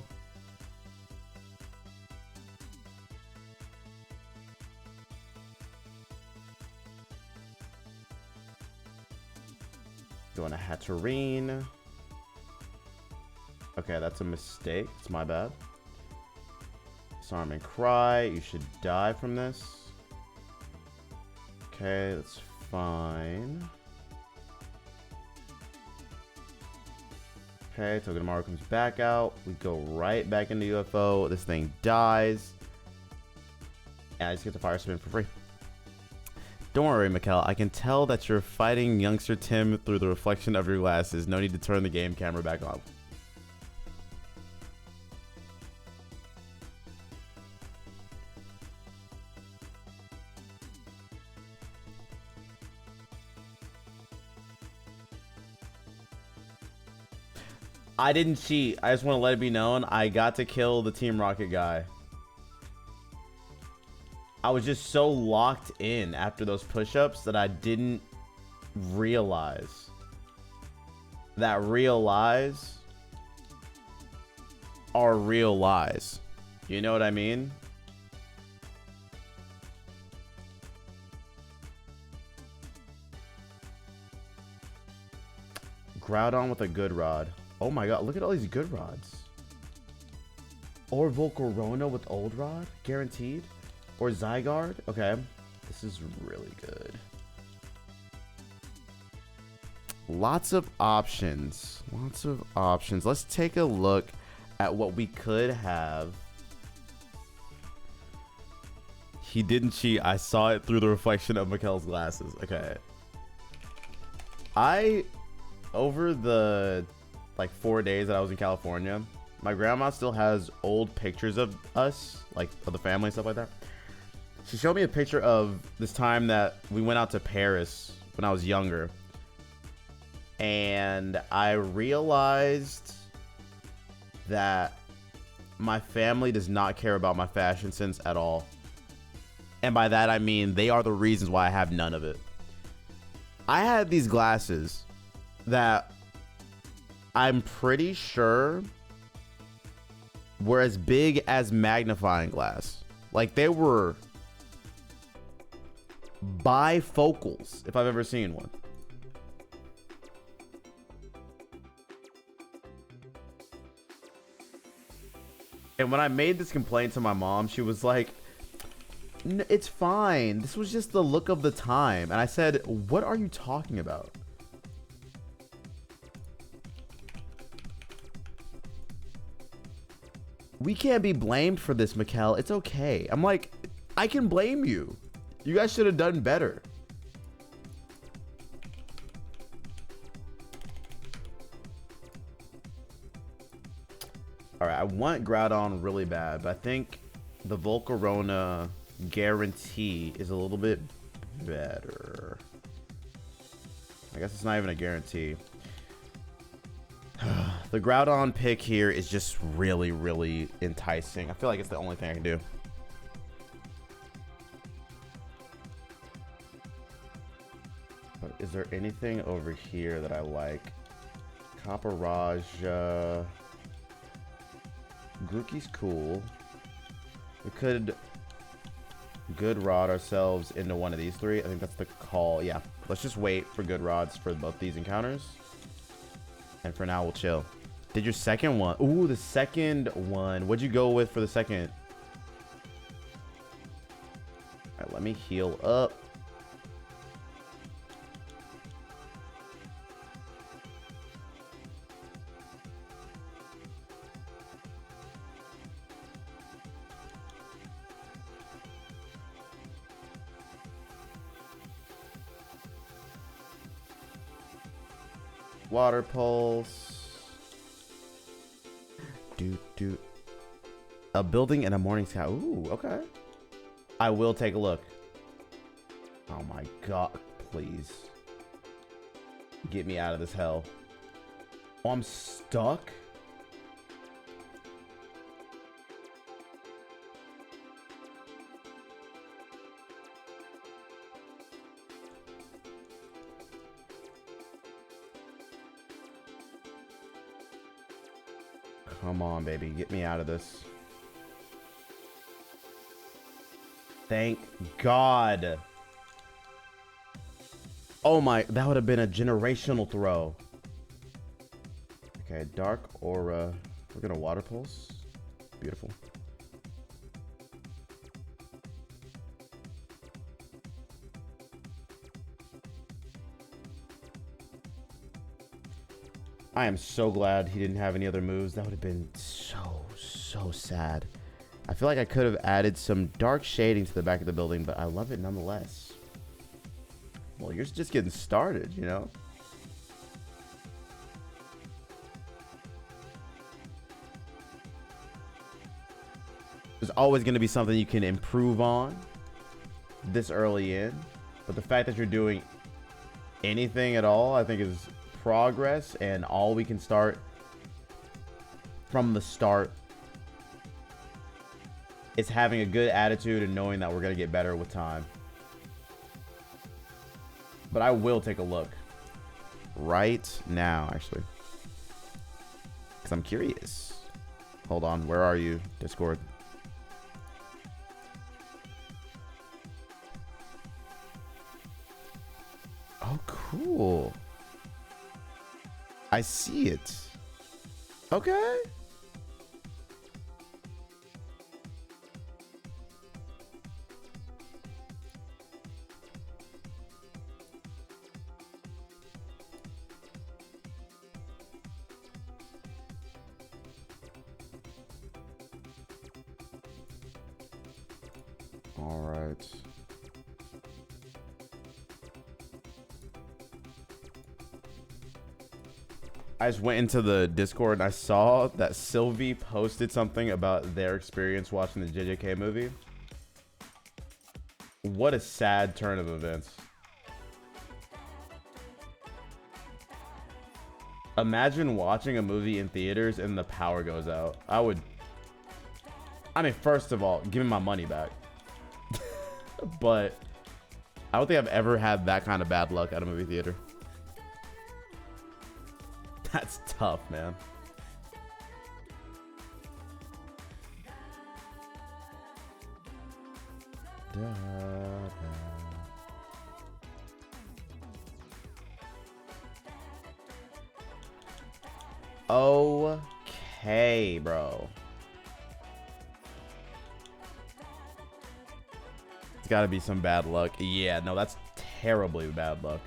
A: Going to Hatterene. Okay, that's a mistake. It's my bad. Disarm and Cry. You should die from this. Okay, that's fine. Okay, Togedemaru comes back out. We go right back into UFO. This thing dies. And I just get the fire spin for free. Don't worry, Mikkel. I can tell that you're fighting youngster Tim through the reflection of your glasses. No need to turn the game camera back on. I didn't cheat. I just want to let it be known. I got to kill the Team Rocket guy. I was just so locked in after those push-ups that I didn't realize that real lies are real lies. You know what I mean? Groudon with a good rod. Oh my god, look at all these good rods. Or Volcarona with old rod, guaranteed. Or Zygarde. Okay, this is really good. Lots of options. Lots of options. Let's take a look at what we could have. He didn't cheat. I saw it through the reflection of Mikkel's glasses. Okay. Over the like 4 days that I was in California, my grandma still has old pictures of us, like of the family and stuff like that. She showed me a picture of this time that we went out to Paris when I was younger. And I realized that my family does not care about my fashion sense at all. And by that I mean they are the reasons why I have none of it. I had these glasses that I'm pretty sure were as big as magnifying glass. Like they were bifocals, if I've ever seen one. And when I made this complaint to my mom, she was like, it's fine. This was just the look of the time. And I said, what are you talking about? We can't be blamed for this, Mikkel. It's okay. I'm like, I can blame you. You guys should have done better. All right, I want Groudon really bad, but I think the Volcarona guarantee is a little bit better. I guess it's not even a guarantee. The Groudon pick here is just really, really enticing. I feel like it's the only thing I can do. But is there anything over here that I like? Caparaj. Grookey's cool. We could good rod ourselves into one of these three. I think that's the call. Yeah, let's just wait for good rods for both these encounters. And for now, we'll chill. Did your second one? Ooh, the second one. What'd you go with for the second? All right, let me heal up. Water pulse. A building and a morning sky. Ooh, okay. I will take a look. Oh my god, please. Get me out of this hell. Oh, I'm stuck? Come on, baby. Get me out of this. Thank God. Oh my, that would have been a generational throw. Okay, Dark Aura. We're gonna Water Pulse. Beautiful. I am so glad he didn't have any other moves. That would have been so sad. I feel like I could have added some dark shading to the back of the building, but I love it nonetheless. Well, you're just getting started, you know? There's always going to be something you can improve on this early in, but the fact that you're doing anything at all, I think is progress, and all we can start from the start is having a good attitude and knowing that we're going to get better with time. But I will take a look right now, actually, because I'm curious. Hold on, where are you, Discord? Oh, cool. I see it. Okay. All right. I just went into the Discord and I saw that Sylvie posted something about their experience watching the JJK movie. What a sad turn of events. Imagine watching a movie in theaters and the power goes out. I mean, first of all, give me my money back. But I don't think I've ever had that kind of bad luck at a movie theater. That's tough, man. Okay, bro. It's got to be some bad luck. Yeah, no, that's terribly bad luck.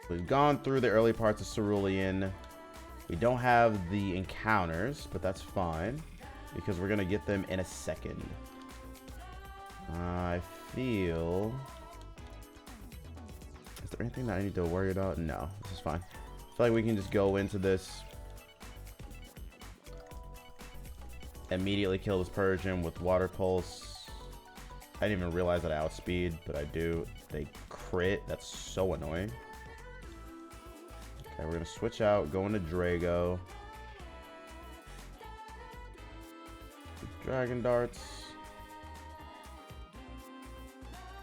A: We've gone through the early parts of Cerulean. We don't have the encounters, but that's fine. because we're gonna get them in a second. I feel... Is there anything that I need to worry about? No, this is fine. I feel like we can just go into this. Immediately kill this Persian with Water Pulse. I didn't even realize that I outspeed, but I do. They crit. That's so annoying. Okay, we're gonna switch out, go into Drago. Dragon darts.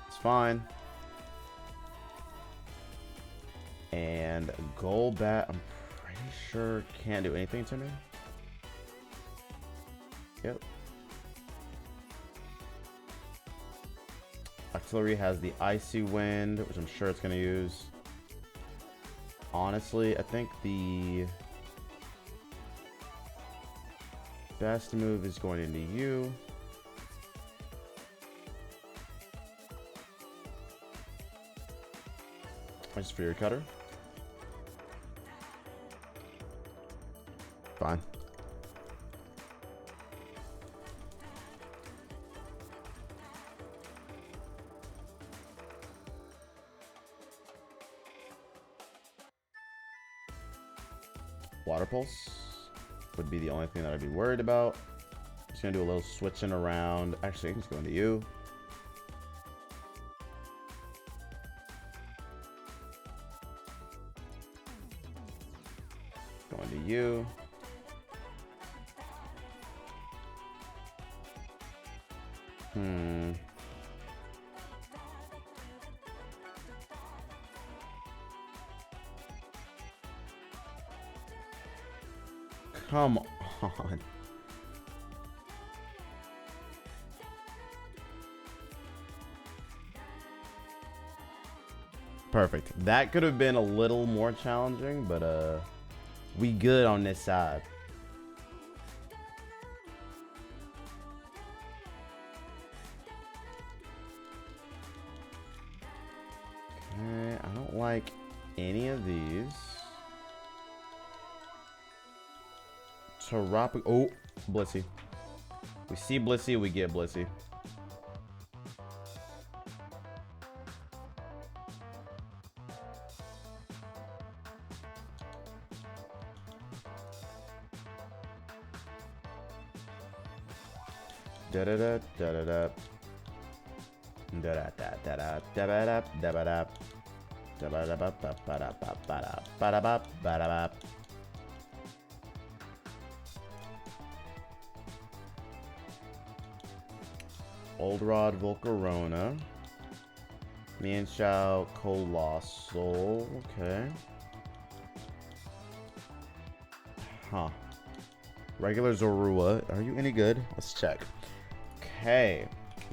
A: It's fine. And Golbat, I'm pretty sure can't do anything to me. Yep. Artillery has the Icy Wind, which I'm sure it's going to use. Honestly, I think the best move is going into you. Just for your cutter. Fine. Water Pulse would be the only thing that I'd be worried about. Just gonna do a little switching around. Actually, I can just go into you. Go into you. Come on. Perfect. That could have been a little more challenging, but we good on this side. Okay, I don't like any of these. Terrapo. Oh, Blissey. We see Blissey, we get Blissey. Da da da da da da. Da da da da da da da da da da. Da ba da ba ba ba da ba ba da ba da ba ba da ba. Old Rod, Volcarona, Mienshao, Colossal. Okay. Huh. Regular Zorua. Are you any good? Let's check. Okay.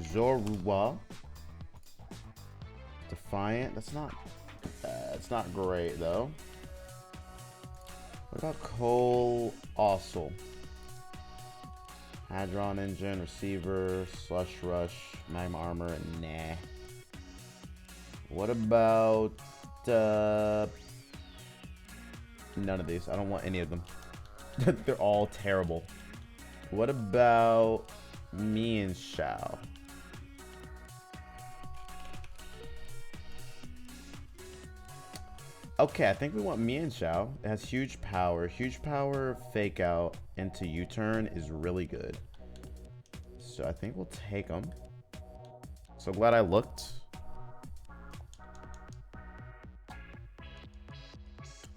A: Zorua. Defiant. That's not. It's not great though. What about Colossal? Hadron Engine, Receiver, Slush Rush, Magma Armor, nah. What about none of these? I don't want any of them. They're all terrible. What about Mienshao? Okay, I think we want Mienshao. It has huge power. Huge power, fake out into U-turn is really good. So I think we'll take them. So glad I looked.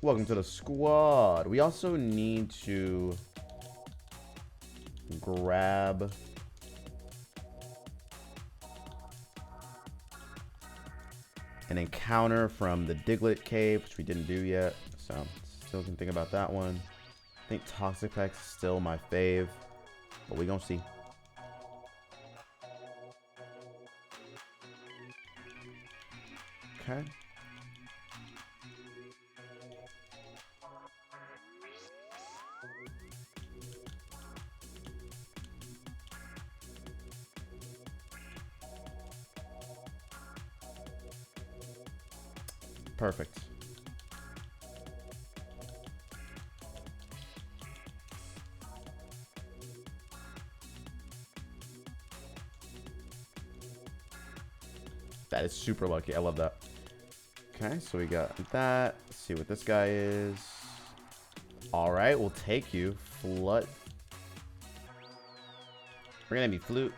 A: Welcome to the squad. We also need to grab an encounter from the Diglett Cave, which we didn't do yet, so still can think about that one. I think Toxapex is still my fave, but we gonna see. Okay. Perfect. That is super lucky. I love that. Okay, so we got that. Let's see what this guy is. All right, we'll take you. Flood. We're gonna need flute.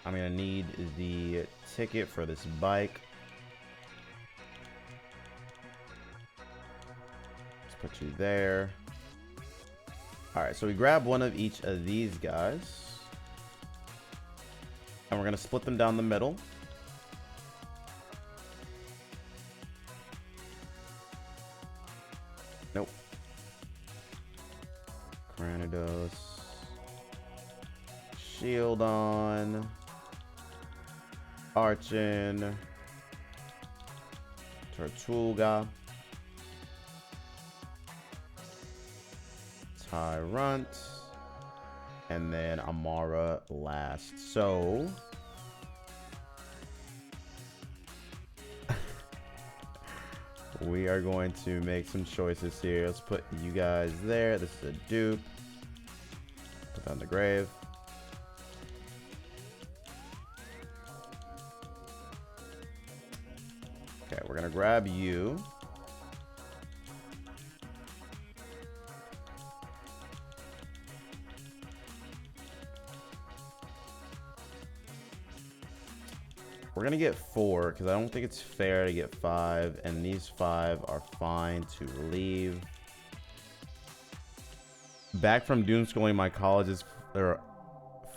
A: I'm gonna need the ticket for this bike. Let's put you there. All right, so we grab one of each of these guys. And we're gonna split them down the middle. Nope. Granados. Shield on. Archin. Tortuga. Tyrant. And then Amara last. So we are going to make some choices here. Let's put you guys there. This is a dupe. Put that on the grave. Okay, we're gonna grab you. We're gonna get 4 because I don't think it's fair to get 5, and these 5 are fine to leave. Back from doomschooling my college's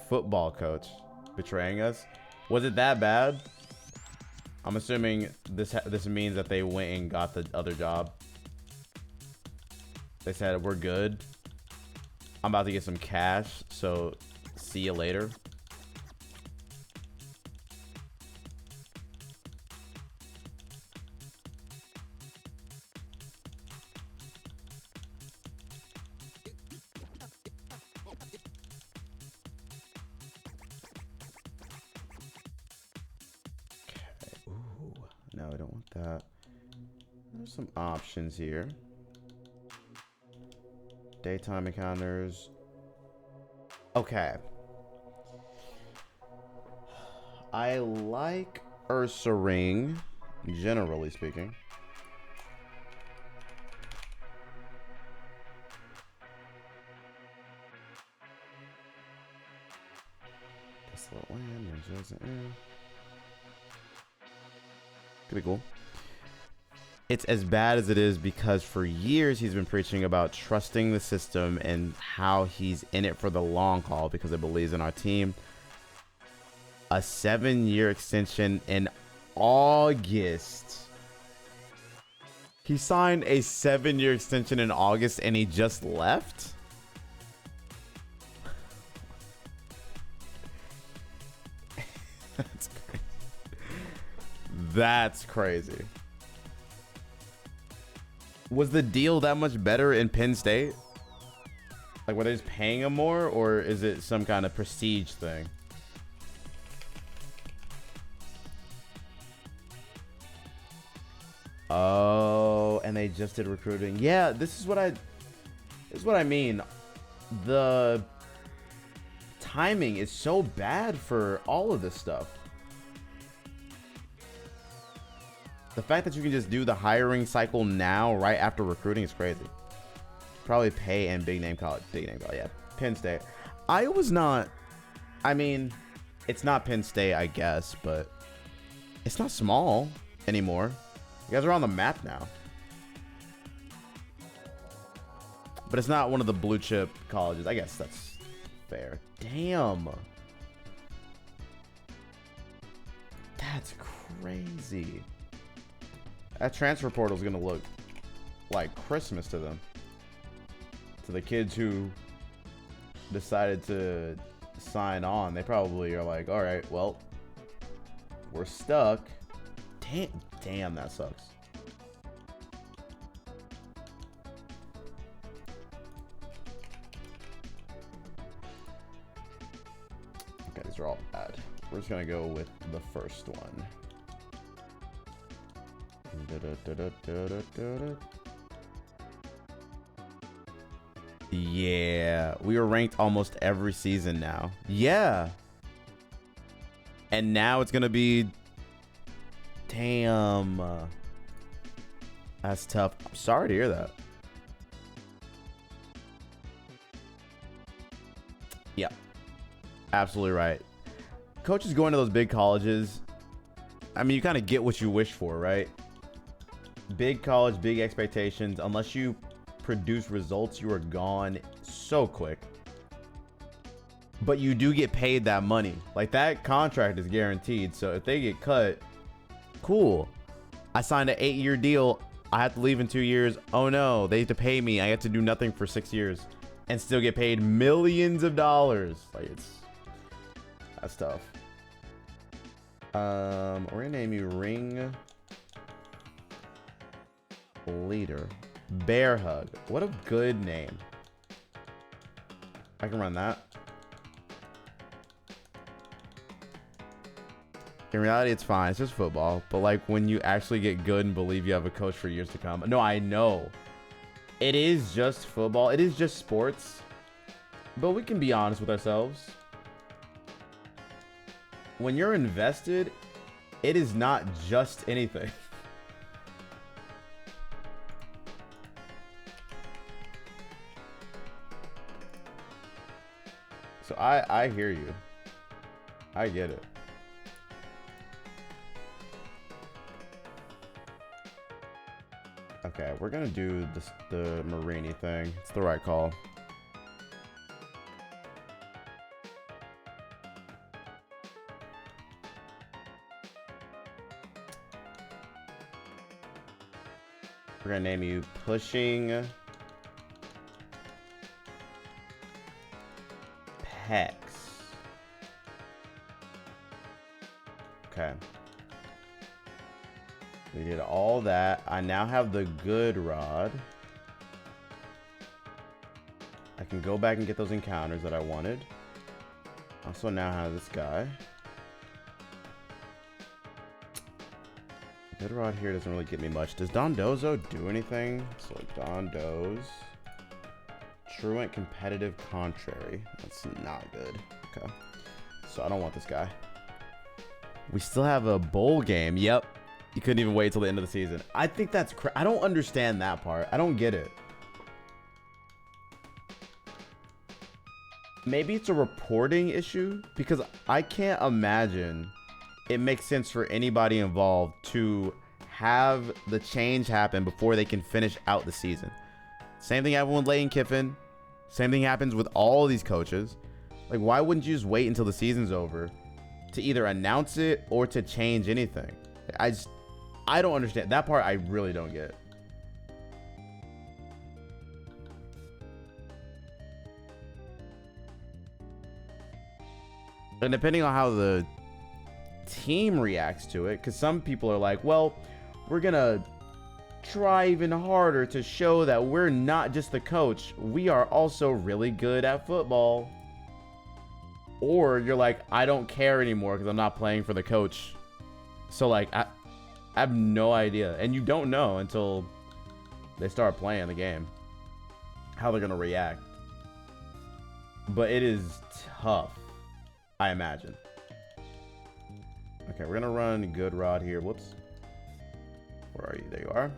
A: football coach betraying us. Was it that bad? I'm assuming this means that they went and got the other job. They said we're good. I'm about to get some cash, so see you later. No, I don't want that. There's some options here. Daytime encounters. Okay. I like Ursa Ring, generally speaking. Desolate land, could be cool. It's as bad as it is because for years he's been preaching about trusting the system and how he's in it for the long haul because he believes in our team. A 7-year extension in August. He signed a 7-year extension in August and he just left? That's crazy. That's crazy. Was the deal that much better in Penn State? Like, were they just paying him more, or is it some kind of prestige thing? Oh, and they just did recruiting. Yeah, this is what I mean. The timing is so bad for all of this stuff. The fact that you can just do the hiring cycle now, right after recruiting, is crazy. Probably pay and big name college. Yeah. Penn State. Iowa's not, I mean, it's not Penn State, I guess, but it's not small anymore. You guys are on the map now. But it's not one of the blue chip colleges. I guess that's fair. Damn. That's crazy. That transfer portal is going to look like Christmas to them. To the kids who decided to sign on, they probably are like, all right, well, we're stuck. Damn, that sucks. Okay, these are all bad. We're just going to go with the first one. Yeah, we were ranked almost every season now. Yeah. And now it's gonna be, damn, that's tough. I'm sorry to hear that. Yeah, absolutely right. Coaches going to those big colleges, I mean, you kind of get what you wish for, right? Big college, big expectations. Unless you produce results, you are gone so quick. But you do get paid that money. Like, that contract is guaranteed. So if they get cut, cool. I signed an 8-year deal. I have to leave in 2 years. Oh no, they have to pay me. I have to do nothing for 6 years and still get paid millions of dollars. Like, that's tough. We're gonna name you Ring Leader. Bear Hug. What a good name. I can run that. In reality, it's fine. It's just football. But like, when you actually get good and believe you have a coach for years to come. No, I know. It is just football. It is just sports. But we can be honest with ourselves. When you're invested, it is not just anything. So I hear you. I get it. Okay, we're gonna do this, the Marini thing. It's the right call. We're gonna name you Pushing Pecs. Okay. We did all that. I now have the good rod. I can go back and get those encounters that I wanted. Also now have this guy. Good rod here doesn't really get me much. Does Dondozo do anything? So like Dondo's. Truant Competitive Contrary. That's not good. Okay. So I don't want this guy. We still have a bowl game. Yep. You couldn't even wait till the end of the season. I think that's I don't understand that part. I don't get it. Maybe it's a reporting issue, because I can't imagine it makes sense for anybody involved to have the change happen before they can finish out the season. Same thing happened with Lane Kiffin. Same thing happens with all of these coaches. Like, why wouldn't you just wait until the season's over to either announce it or to change anything? I don't understand. That part I really don't get. And depending on how the team reacts to it, because some people are like, well, we're going to try even harder to show that we're not just the coach. We are also really good at football. Or you're like, I don't care anymore because I'm not playing for the coach. So, like, I have no idea. And you don't know until they start playing the game how they're going to react. But it is tough, I imagine. Okay, we're going to run Good Rod here. Whoops. Where are you? There you are.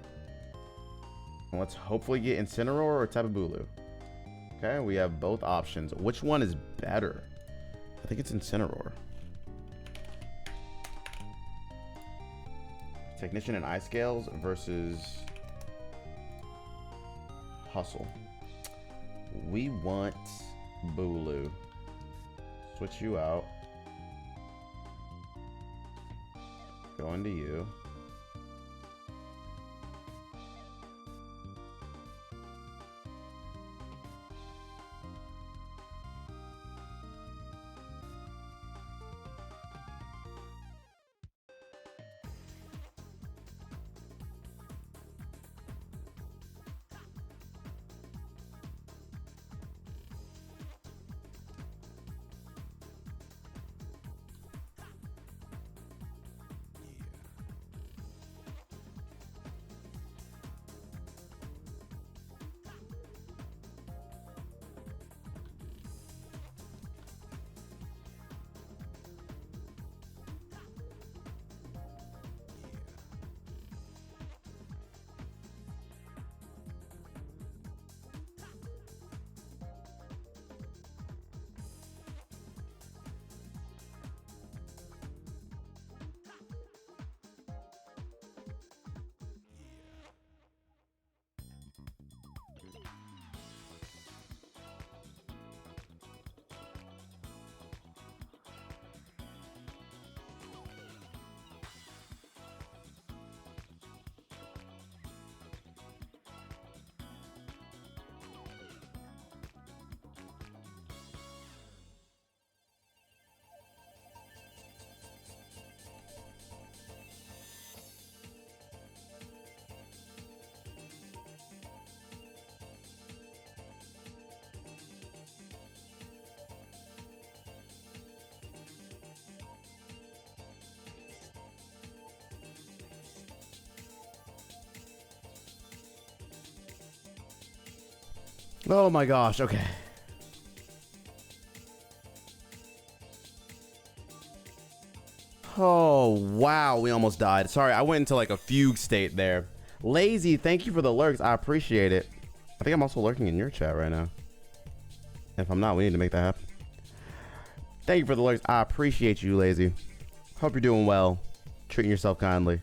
A: And let's hopefully get Incineroar or Tapu Bulu. Okay, we have both options. Which one is better? I think it's Incineroar. Technician and Ice Scales versus Hustle. We want Bulu. Switch you out. Go into you. Oh my gosh. Okay. Oh, wow. We almost died. Sorry, I went into like a fugue state there. Lazy, thank you for the lurks. I appreciate it. I think I'm also lurking in your chat right now. If I'm not, we need to make that happen. Thank you for the lurks. I appreciate you, Lazy. Hope you're doing well. Treating yourself kindly.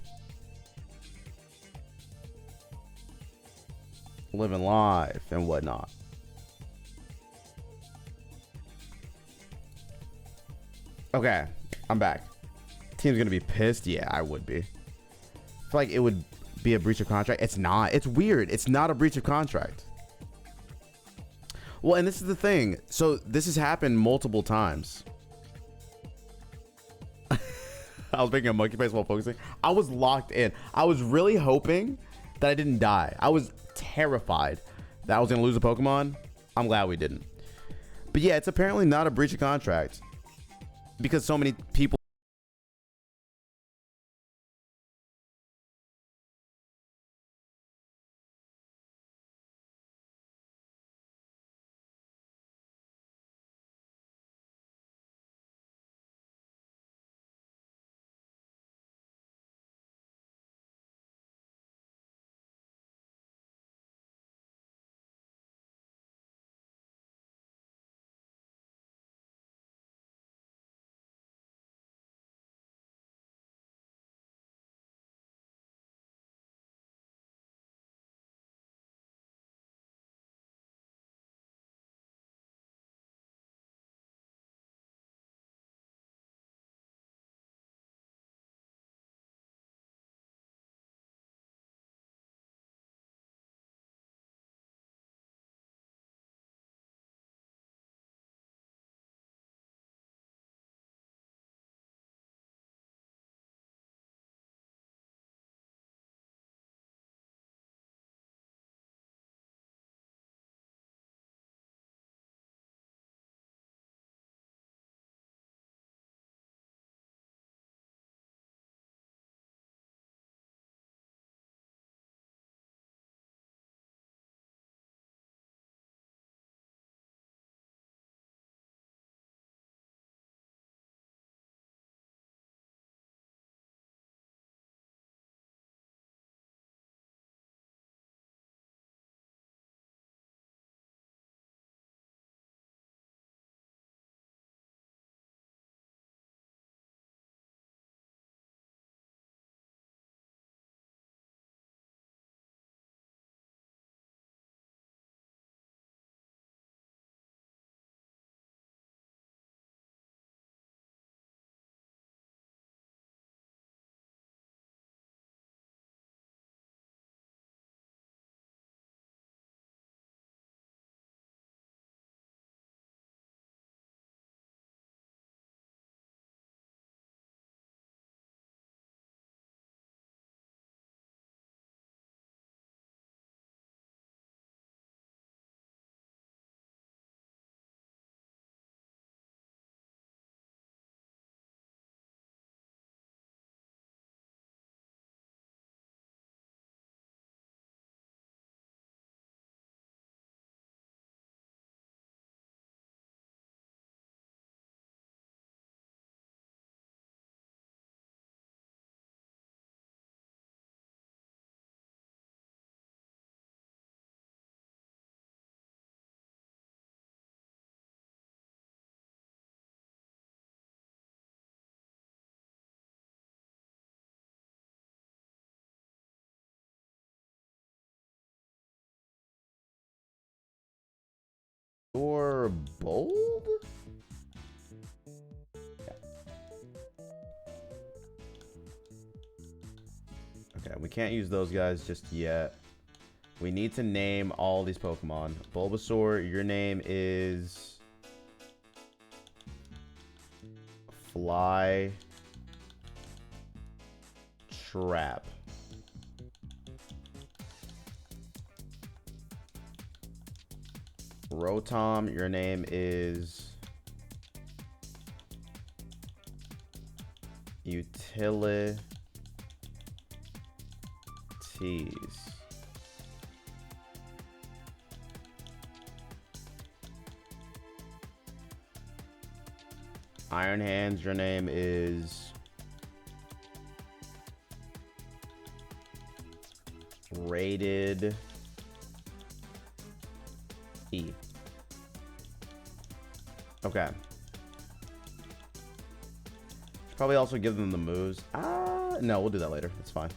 A: Living life and whatnot. Okay, I'm back. Team's gonna be pissed. Yeah, I would be. I feel like it would be a breach of contract. It's not. It's weird. It's not a breach of contract. Well, and this is the thing. So this has happened multiple times. I was making a monkey face while focusing. I was locked in. I was really hoping that I didn't die. I was terrified that I was gonna lose a Pokemon. I'm glad we didn't. But yeah, it's apparently not a breach of contract because so many people. You're bold? Okay, we can't use those guys just yet. We need to name all these Pokemon. Bulbasaur, your name is Fly Trap. Rotom, your name is Utilities. Iron Hands, your name is Rated E. Okay. Probably also give them the moves. No, we'll do that later. It's fine.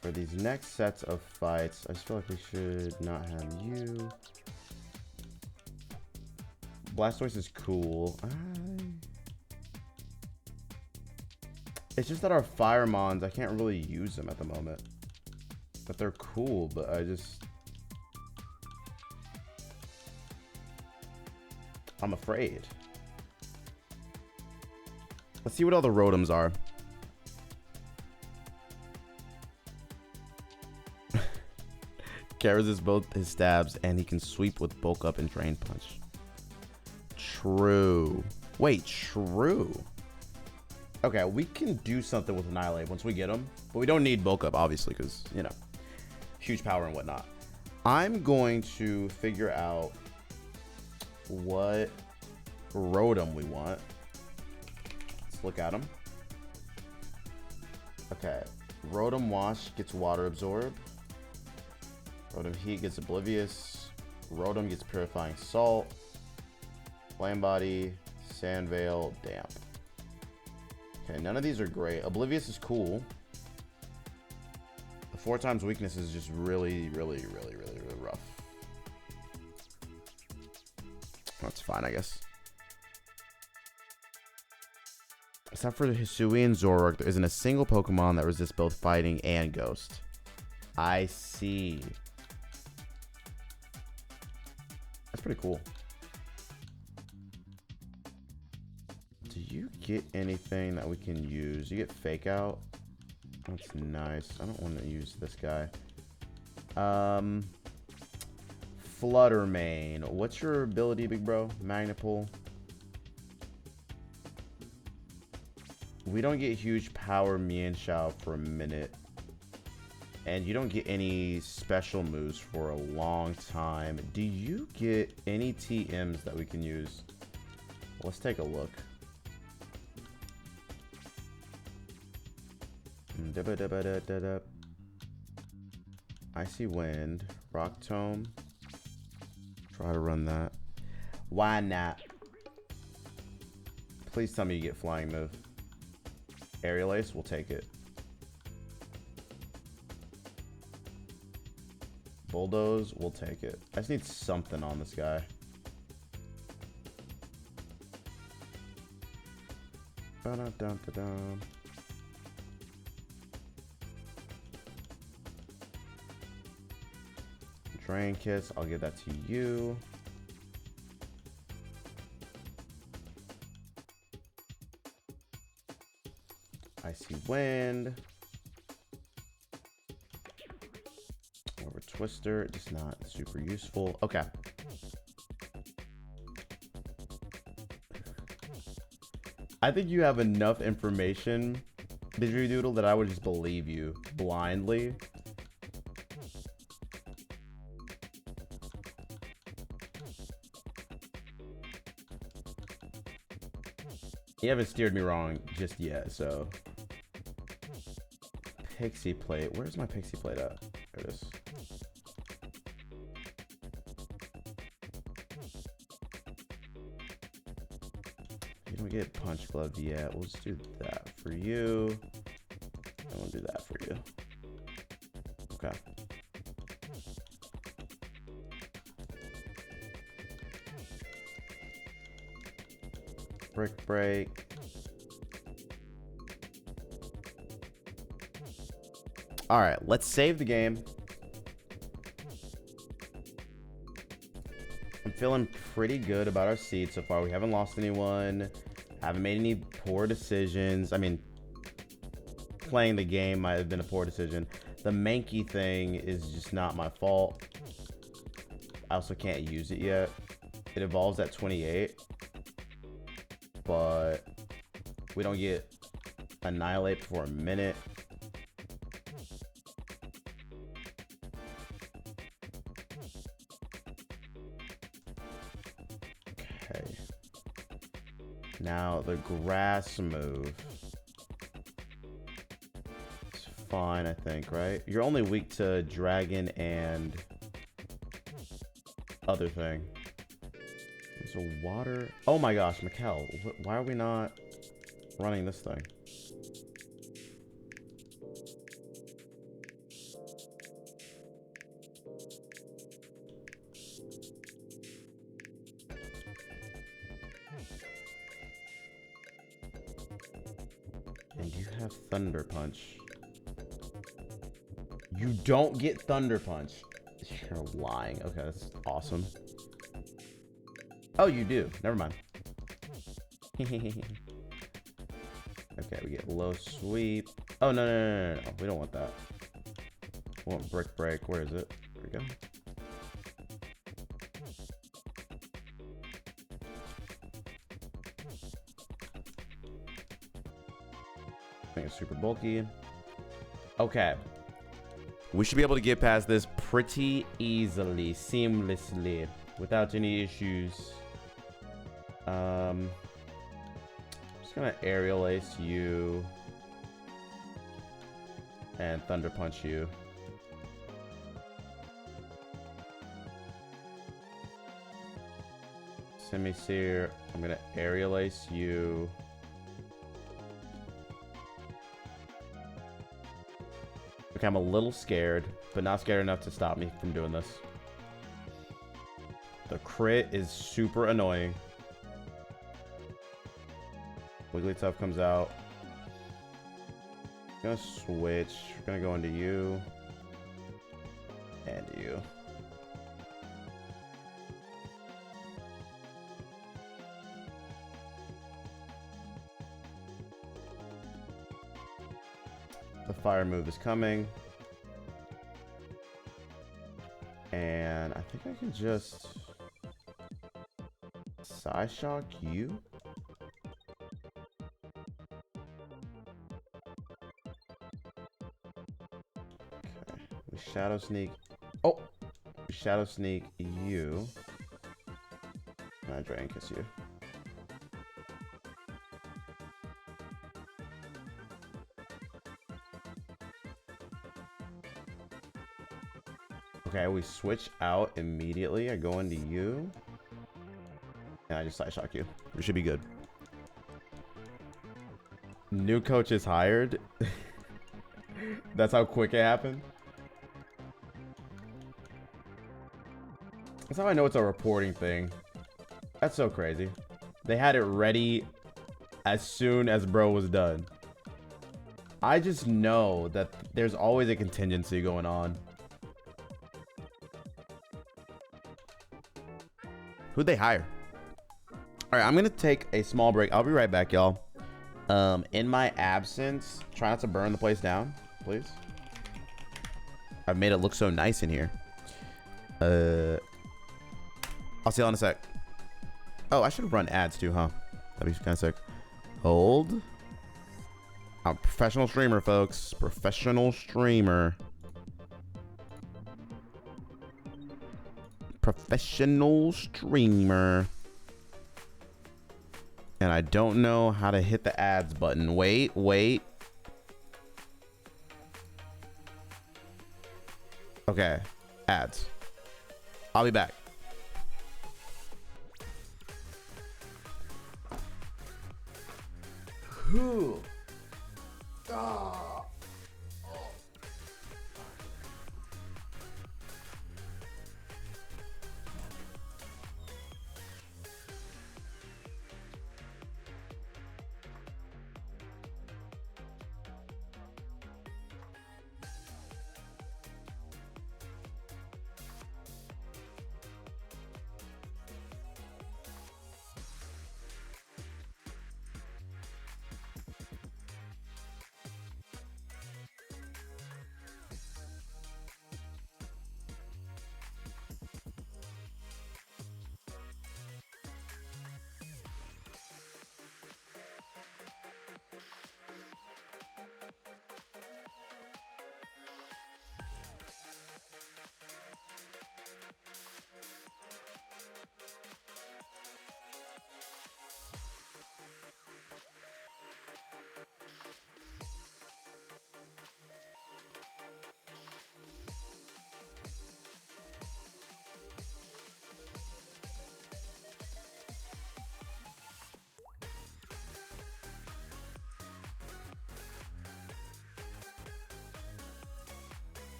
A: For these next sets of fights, I just feel like we should not have you. Blastoise is cool. It's just that our Firemons, I can't really use them at the moment. But they're cool, but I'm afraid. Let's see what all the Rotoms are. Can't resist both his stabs, and he can sweep with bulk up and drain punch. True. Wait, true. Okay, we can do something with Annihilate once we get him, but we don't need bulk up, obviously, because, you know, huge power and whatnot. I'm going to figure out what Rotom we want. Let's look at him. Okay, Rotom Wash gets Water Absorb. Rotom Heat gets Oblivious. Rotom gets Purifying Salt. Flame Body, Sand Veil, Damp. Okay, none of these are great. Oblivious is cool. The 4 times weakness is just really rough. That's fine, I guess. Except for Hisui and Zoroark, there isn't a single Pokemon that resists both Fighting and Ghost. I see. That's pretty cool. Do you get anything that we can use? You get Fake Out. That's nice. I don't want to use this guy. Flutter Mane. What's your ability, big bro? Magnapole. We don't get huge power Mienshao for a minute. And you don't get any special moves for a long time. Do you get any TMs that we can use? Let's take a look. Icy Wind. Rock Tome. Try to run that. Why not? Please tell me you get Flying Move. Aerial Ace, we'll take it. Bulldoze, we'll take it. I just need something on this guy. Ba-da-dum-da-dum. Drain Kiss, I'll give that to you. Icy Wind. Over Twister, just not super useful. Okay. I think you have enough information, Didgeridoo, that I would just believe you blindly. You haven't steered me wrong just yet, so. Pixie Plate. Where's my Pixie Plate at? There it is. You don't get Punch Glove yet. We'll just do that for you. And we'll do that for you. Okay. Brick Break. All right, let's save the game. I'm feeling pretty good about our seed so far. We haven't lost anyone. Haven't made any poor decisions. I mean, playing the game might have been a poor decision. The Mankey thing is just not my fault. I also can't use it yet. It evolves at 28. But we don't get Annihilate for a minute. Okay. Now the grass move. It's fine, I think, right? You're only weak to dragon and other thing. There's a water. Oh my gosh, Mikkel, why are we not running this thing? And you have Thunder Punch. You don't get Thunder Punch. You're lying. Okay, that's awesome. Oh, you do. Never mind. Okay, we get low sweep. Oh, no. We don't want that. We want brick break. Where is it? There we go. I think it's super bulky. Okay. We should be able to get past this pretty easily, seamlessly, without any issues. I'm just gonna aerial ace you and thunder punch you. Semi-seer, I'm gonna aerial ace you. Okay, I'm a little scared, but not scared enough to stop me from doing this. The crit is super annoying. Wigglytuff comes out. I'm gonna switch. We're gonna go into you. And you. The fire move is coming. And I think I can just Psy Shock you. Okay. We Shadow Sneak. Oh! We Shadow Sneak you. And I Dragon Kiss you. Okay, we switch out immediately. I go into you. And I just Psy Shock you. We should be good. New coach is hired. That's how quick it happened. That's how I know it's a reporting thing. That's so crazy. They had it ready as soon as bro was done. I just know that there's always a contingency going on. Who'd they hire? All right, I'm gonna take a small break. I'll be right back, y'all. In my absence, try not to burn the place down, please. I've made it look so nice in here. I'll see y'all in a sec. Oh, I should run ads too, huh? That'd be kind of sick. Hold. I'm a professional streamer, folks. Professional streamer. Professional streamer. And I don't know how to hit the ads button. Wait. Okay, ads. I'll be back. Whew. Ah.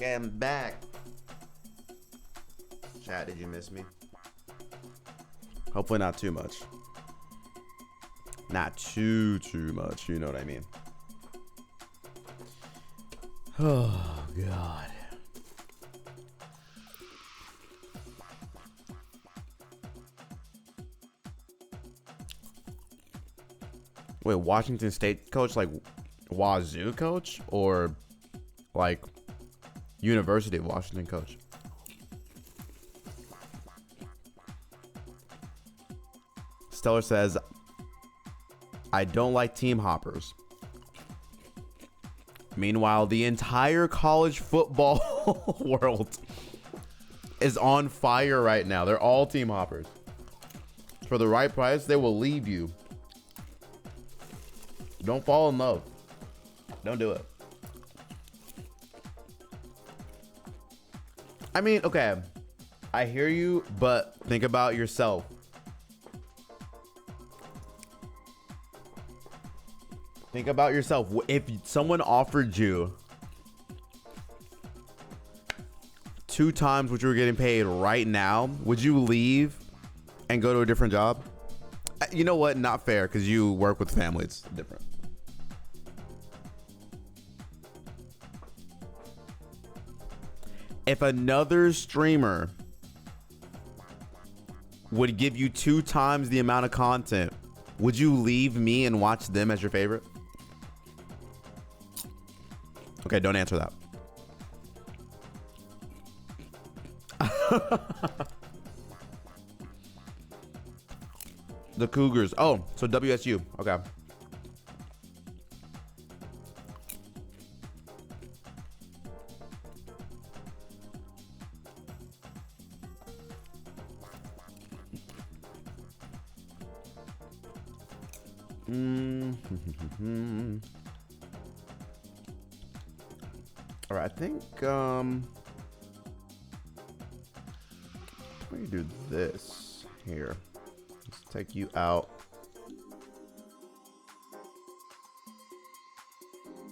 A: I'm back. Chat, did you miss me? Hopefully not too much. Not too much, you know what I mean. Oh, God. Wait, Washington State coach, like Wazoo coach, or like University of Washington coach? Stellar says, I don't like team hoppers. Meanwhile, the entire college football world is on fire right now. They're all team hoppers. For the right price, they will leave you. Don't fall in love. Don't do it. I mean, okay, I hear you, but think about yourself. Think about yourself. If someone offered you 2 times what you were getting paid right now, would you leave and go to a different job? You know what? Not fair, because you work with family. It's different. If another streamer would give you 2 times the amount of content, would you leave me and watch them as your favorite? Okay, don't answer that. The Cougars. Oh, so WSU. Okay. All right, I think let me do this here. Let's take you out.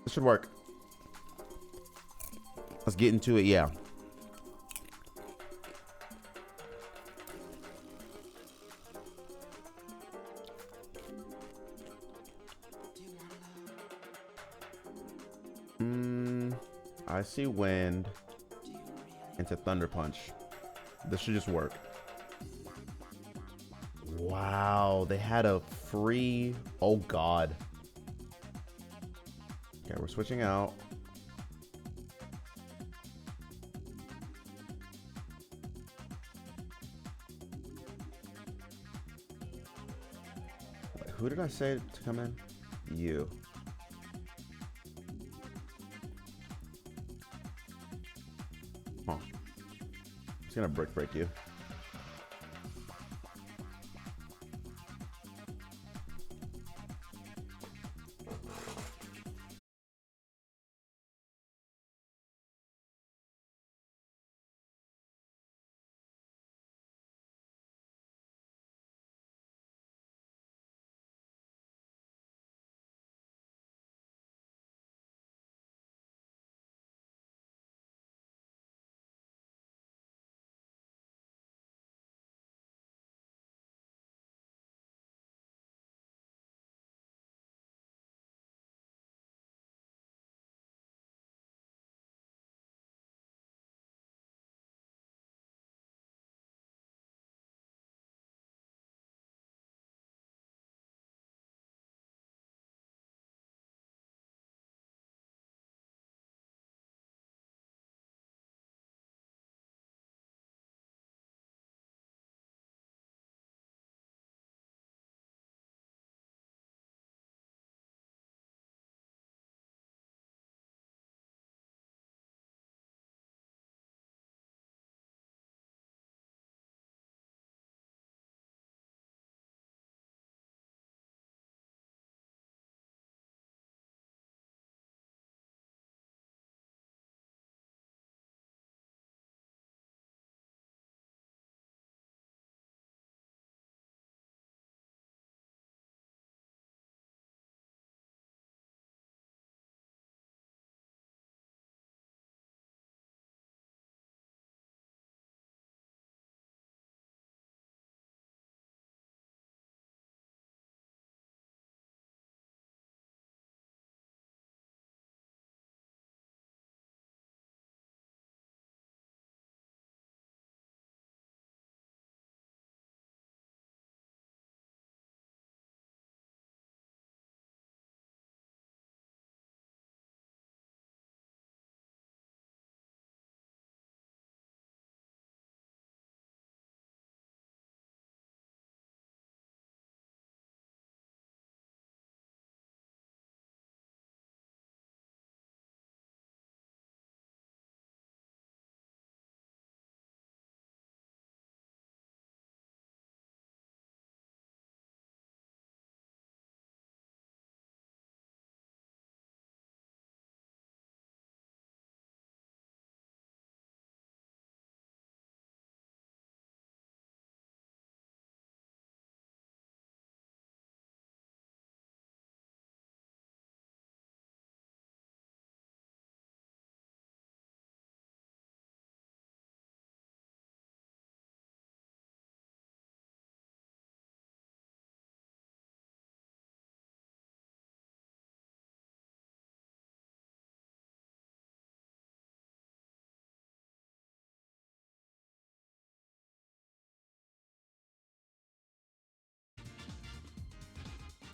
A: This should work. Let's get into it. Yeah. I see wind into thunder punch. This should just work. Wow, they had a free. Oh God. Okay, we're switching out. Wait, who did I say to come in? You. Huh. It's gonna brick break you.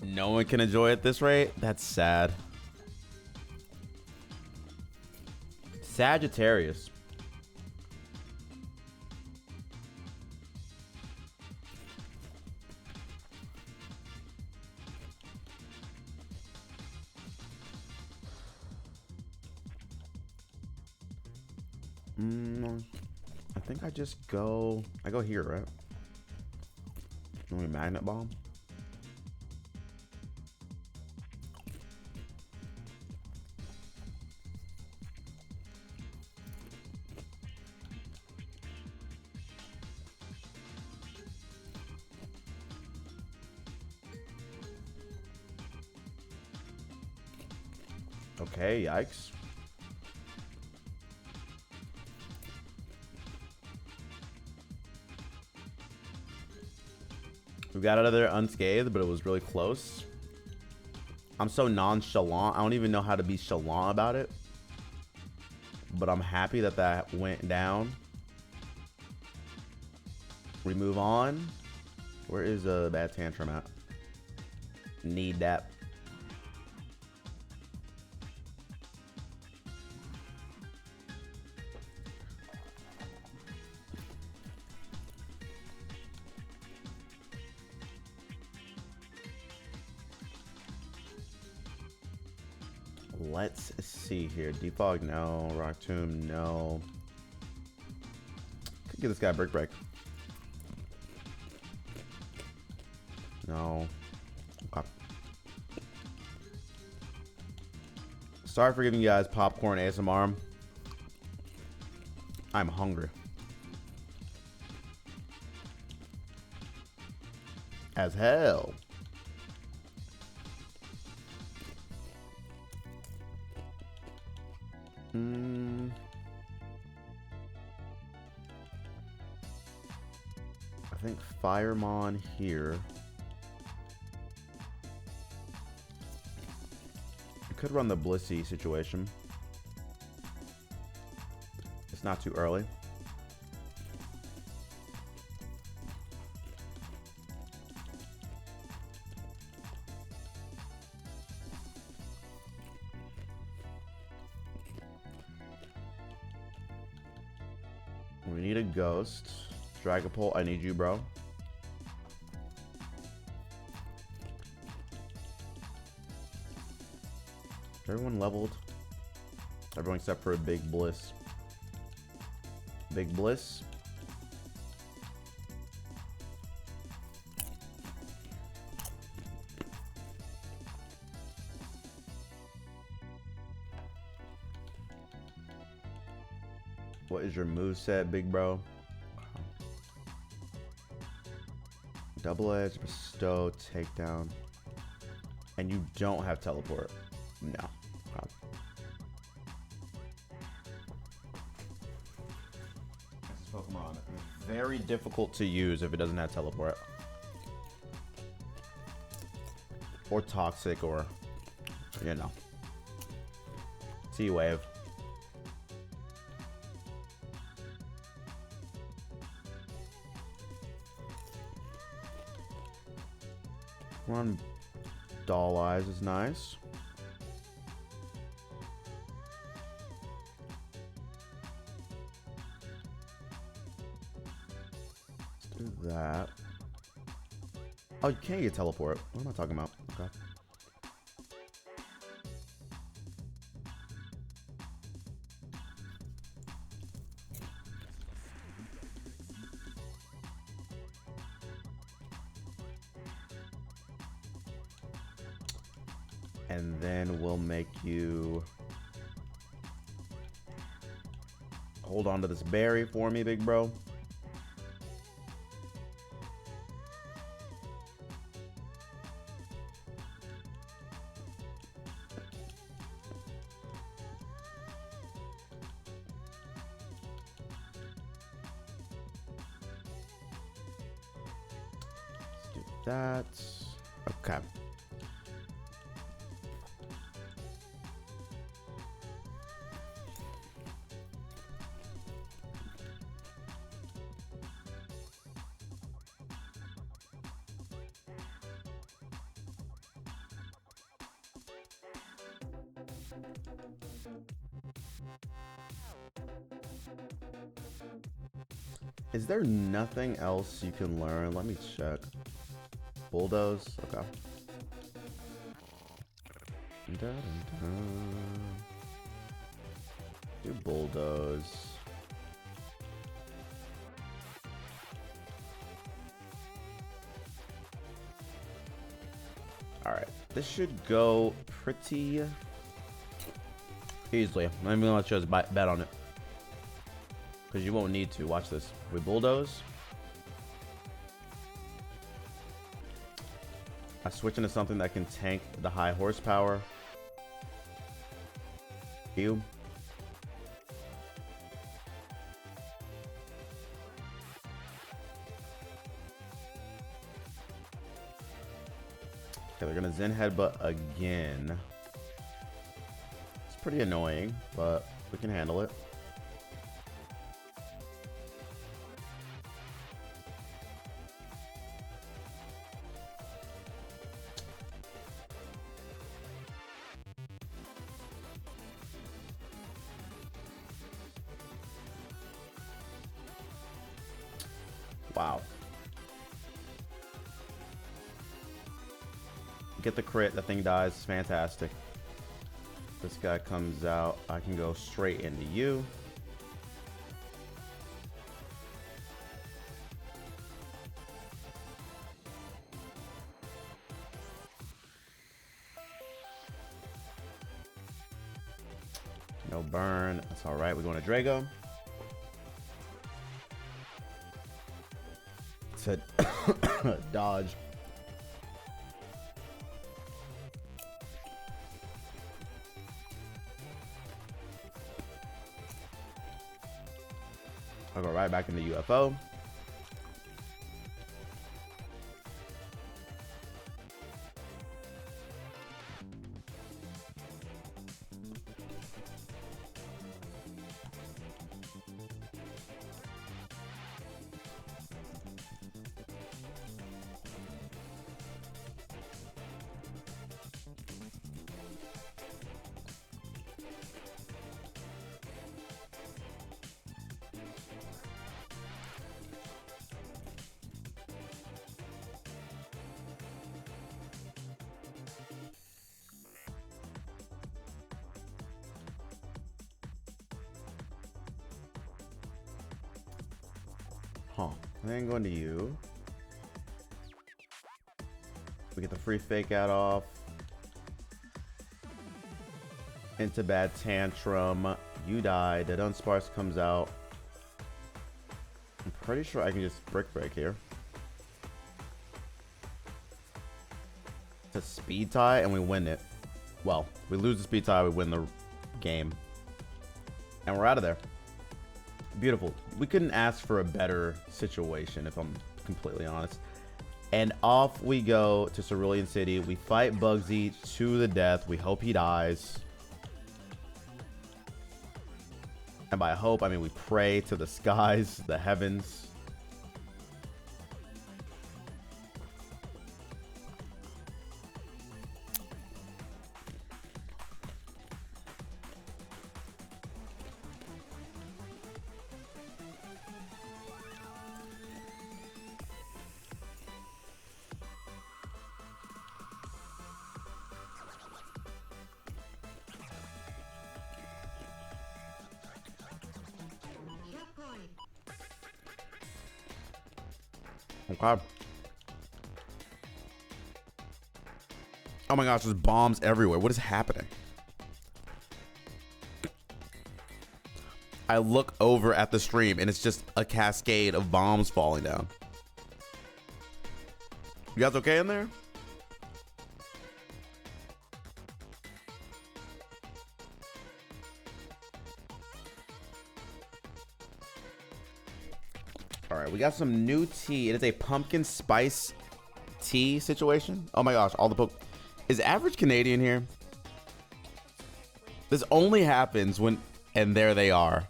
A: No one can enjoy it at this rate? That's sad. Sagittarius. I think I just go... I go here, right? Let me magnet bomb. Okay, yikes. We got out of there unscathed, but it was really close. I'm so nonchalant. I don't even know how to be chalant about it. But I'm happy that that went down. We move on. Where is a bad tantrum at? Need that. Let's see here. Defog, no. Rock Tomb, no. Could give this guy a brick break. No. Okay. Sorry for giving you guys popcorn ASMR. I'm hungry. As hell. I think Firemon here. I could run the Blissey situation. It's not too early. We need a ghost. Dragapult, I need you, bro. Is everyone leveled? Everyone except for a Big Bliss. Big Bliss. What is your moveset, big bro? Double edge, bestow, takedown. And you don't have teleport. No. Okay. This Pokemon very difficult to use if it doesn't have teleport. Or toxic, or you know. T-Wave. Run Doll Eyes is nice. Let's do that. Oh, you can't get teleport. What am I talking about? Okay. And then we'll make you hold on to this berry for me, big bro. Let's do that. Okay. Is there nothing else you can learn? Let me check. Bulldoze? Okay. Do bulldoze. Alright. This should go pretty easily. I'm even gonna let you guys bet on it. Because you won't need to. Watch this. We bulldoze. I switch into something that can tank the high horsepower. You. Okay, they're gonna Zen Headbutt again. It's pretty annoying, but we can handle it. Wow. Get the crit, that thing dies, it's fantastic. This guy comes out, I can go straight into you. No burn, that's alright, we're going to Drago. Said dodge. I'll go right back in the UFO. Huh. Then going to you. We get the free fake out off. Into bad tantrum. You die. Dead Unsparse comes out. I'm pretty sure I can just brick break here. It's a speed tie and we win it. Well, we lose the speed tie, we win the game. And we're out of there. Beautiful. We couldn't ask for a better situation, if I'm completely honest. And off we go to Cerulean City. We fight Bugsy to the death. We hope he dies. And by hope, I mean we pray to the skies, the heavens. Okay. Oh my gosh, there's bombs everywhere. What is happening? I look over at the stream and it's just a cascade of bombs falling down. You guys okay in there? All right, we got some new tea. It is a pumpkin spice tea situation. Oh my gosh, all the is average Canadian here? This only happens when, and there they are.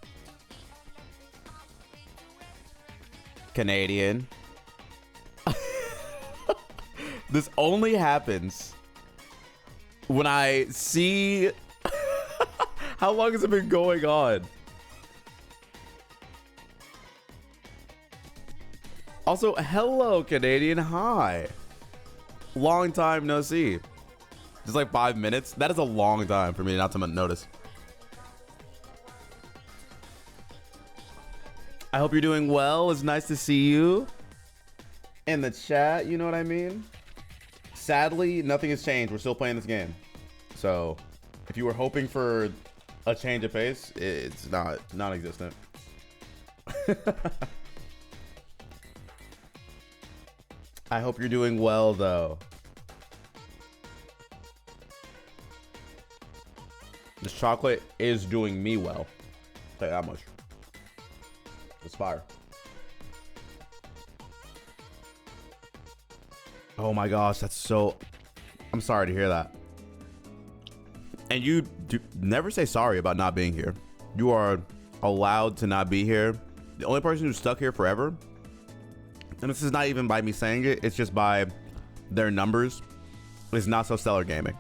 A: Canadian. This only happens when I see How long has it been going on? Also, hello, Canadian. Hi. Long time no see. Just like 5 minutes. That is a long time for me not to notice. I hope you're doing well. It's nice to see you in the chat. You know what I mean? Sadly, nothing has changed. We're still playing this game. So if you were hoping for a change of pace, it's not non-existent. I hope you're doing well, though. This chocolate is doing me well. I'll tell you that much. It's fire. Oh my gosh, that's so... I'm sorry to hear that. And you never say sorry about not being here. You are allowed to not be here. The only person who's stuck here forever, and this is not even by me saying it, it's just by their numbers, is Not So Stellar Gaming.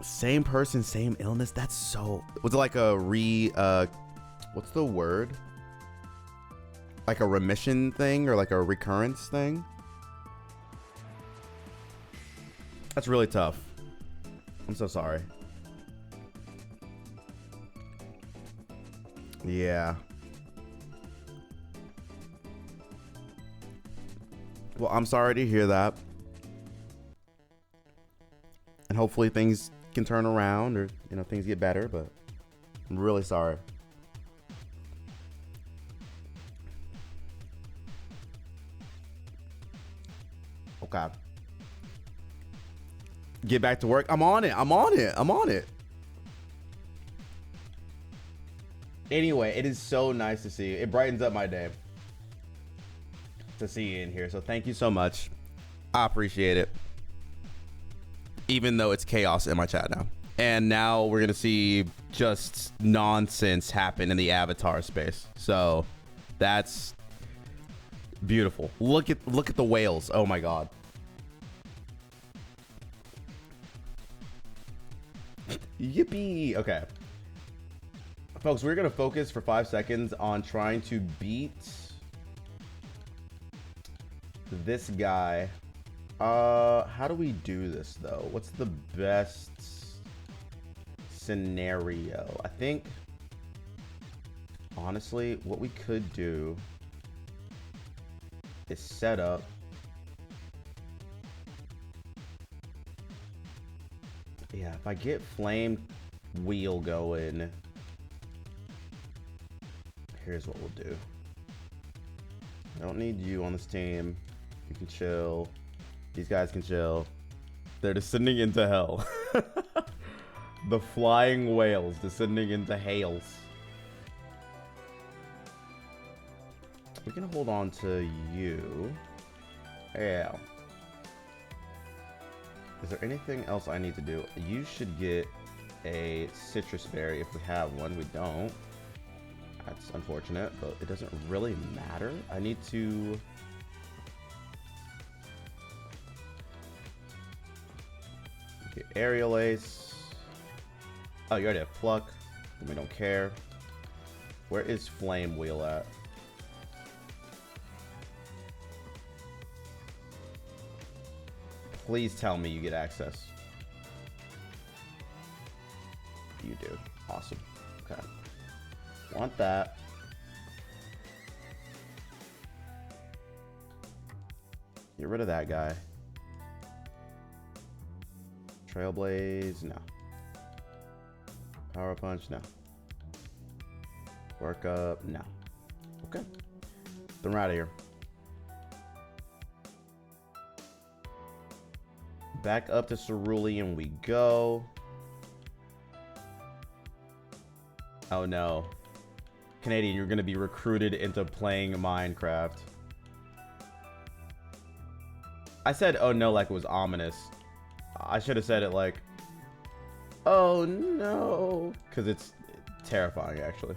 A: Same person, same illness. That's so... Was it like a what's the word? Like a remission thing or like a recurrence thing? That's really tough. I'm so sorry. Yeah. Well, I'm sorry to hear that. And hopefully things can turn around, or, you know, things get better, but I'm really sorry. Okay. Get back to work. I'm on it. I'm on it. I'm on it. Anyway, it is so nice to see you. It brightens up my day to see you in here. So thank you so much. I appreciate it. Even though it's chaos in my chat now. And now we're going to see just nonsense happen in the avatar space. So that's beautiful. Look at the whales. Oh my God. Yippee. Okay. Folks, we're going to focus for 5 seconds on trying to beat this guy. How do we do this though? What's the best scenario? I think, honestly, what we could do is set up if I get flame wheel going, here's what we'll do. I don't need you on this team. You can chill. These guys can chill. They're descending into hell. The flying whales descending into hails. We can hold on to you. Yeah. Is there anything else I need to do? You should get a citrus berry if we have one. We don't. That's unfortunate, but it doesn't really matter. I need to... Okay, aerial ace. Oh, you already have pluck. We don't care. Where is flame wheel at? Please tell me you get access. You do. Awesome. Okay. Want that. Get rid of that guy. Trailblaze, no. Power punch, no. Work up, no. Okay. Then we're out of here. Back up to Cerulean we go. Oh no. Canadian, you're gonna be recruited into playing Minecraft. I said oh no like it was ominous. I should have said it like, oh no, because it's terrifying actually.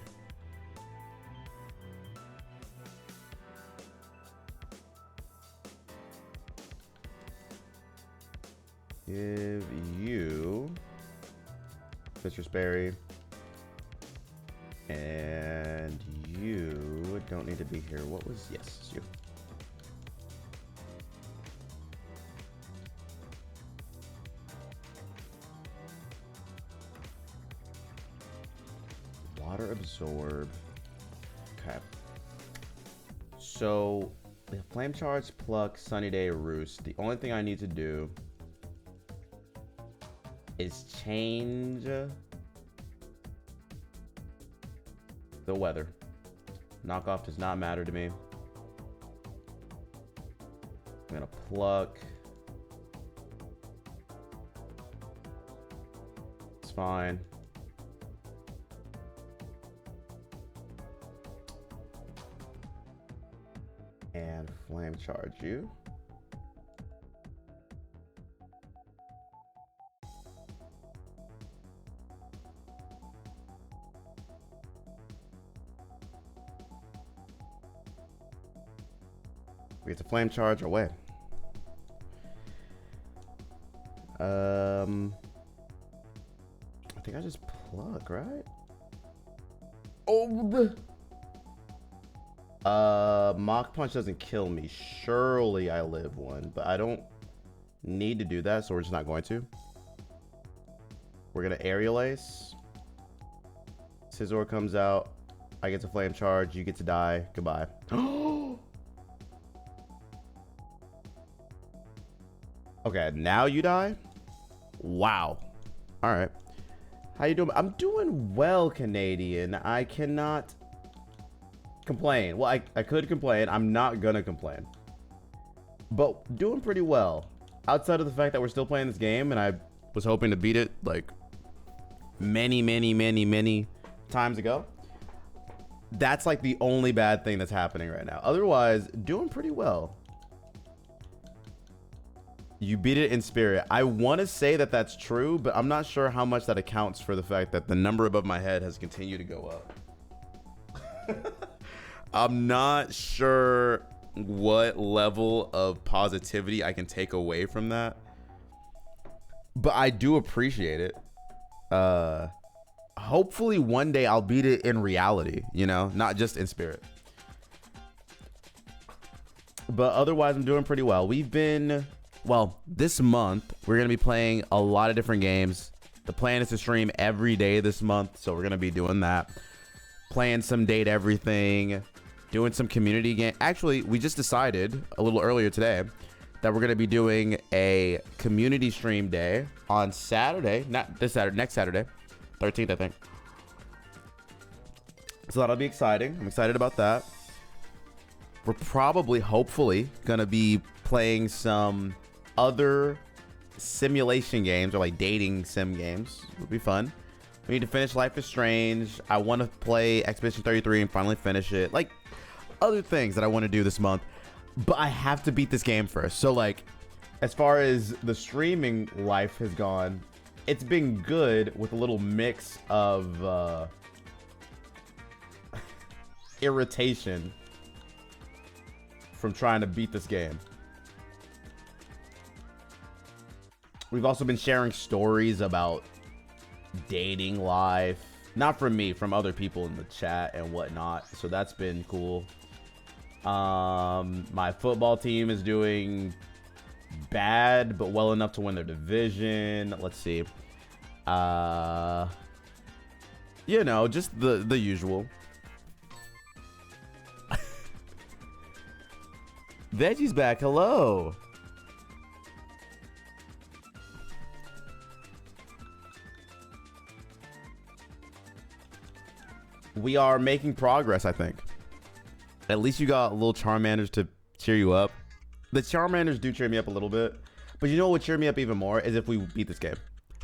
A: Give you Citrus Berry. And you don't need to be here. What was, yes, it's you. Water absorb. Okay. So the flame charge, pluck, sunny day, roost. The only thing I need to do is change the weather. Knockoff does not matter to me. I'm gonna pluck. It's fine. And flame charge you. We get to flame charge away. I think I just pluck, right? Oh, Mach Punch doesn't kill me. Surely I live one, but I don't need to do that, so we're just not going to. We're gonna Aerial Ace. Scizor comes out. I get to flame charge. You get to die. Goodbye. Okay, now you die? Wow. All right. How you doing? I'm doing well, Canadian. I cannot complain. Well, I could complain. I'm not gonna complain. But doing pretty well. Outside of the fact that we're still playing this game and I was hoping to beat it like many times ago. That's like the only bad thing that's happening right now. Otherwise, doing pretty well. You beat it in spirit. I want to say that that's true, but I'm not sure how much that accounts for the fact that the number above my head has continued to go up. I'm not sure what level of positivity I can take away from that, but I do appreciate it. Hopefully one day I'll beat it in reality, you know, not just in spirit. But otherwise, I'm doing pretty well. We've been... Well, this month, we're going to be playing a lot of different games. The plan is to stream every day this month, so we're going to be doing that. Playing some Date Everything, doing some community game. Actually, we just decided a little earlier today that we're going to be doing a community stream day on Saturday. Not this Saturday, next Saturday. 13th, I think. So that'll be exciting. I'm excited about that. We're probably, hopefully, going to be playing some other simulation games or like dating sim games. It'll be fun. We need to finish Life is Strange. I want to play Expedition 33 and finally finish it. Like other things that I want to do this month, but I have to beat this game first. So like as far as the streaming life has gone, it's been good with a little mix of irritation from trying to beat this game. We've also been sharing stories about dating life. Not from me, from other people in the chat and whatnot. So that's been cool. My football team is doing bad, but well enough to win their division. Let's see. You know, just the usual. Veggie's back. Hello. We are making progress, I think. At least you got little Charmanders to cheer you up. The Charmanders do cheer me up a little bit. But you know what would cheer me up even more is if we beat this game.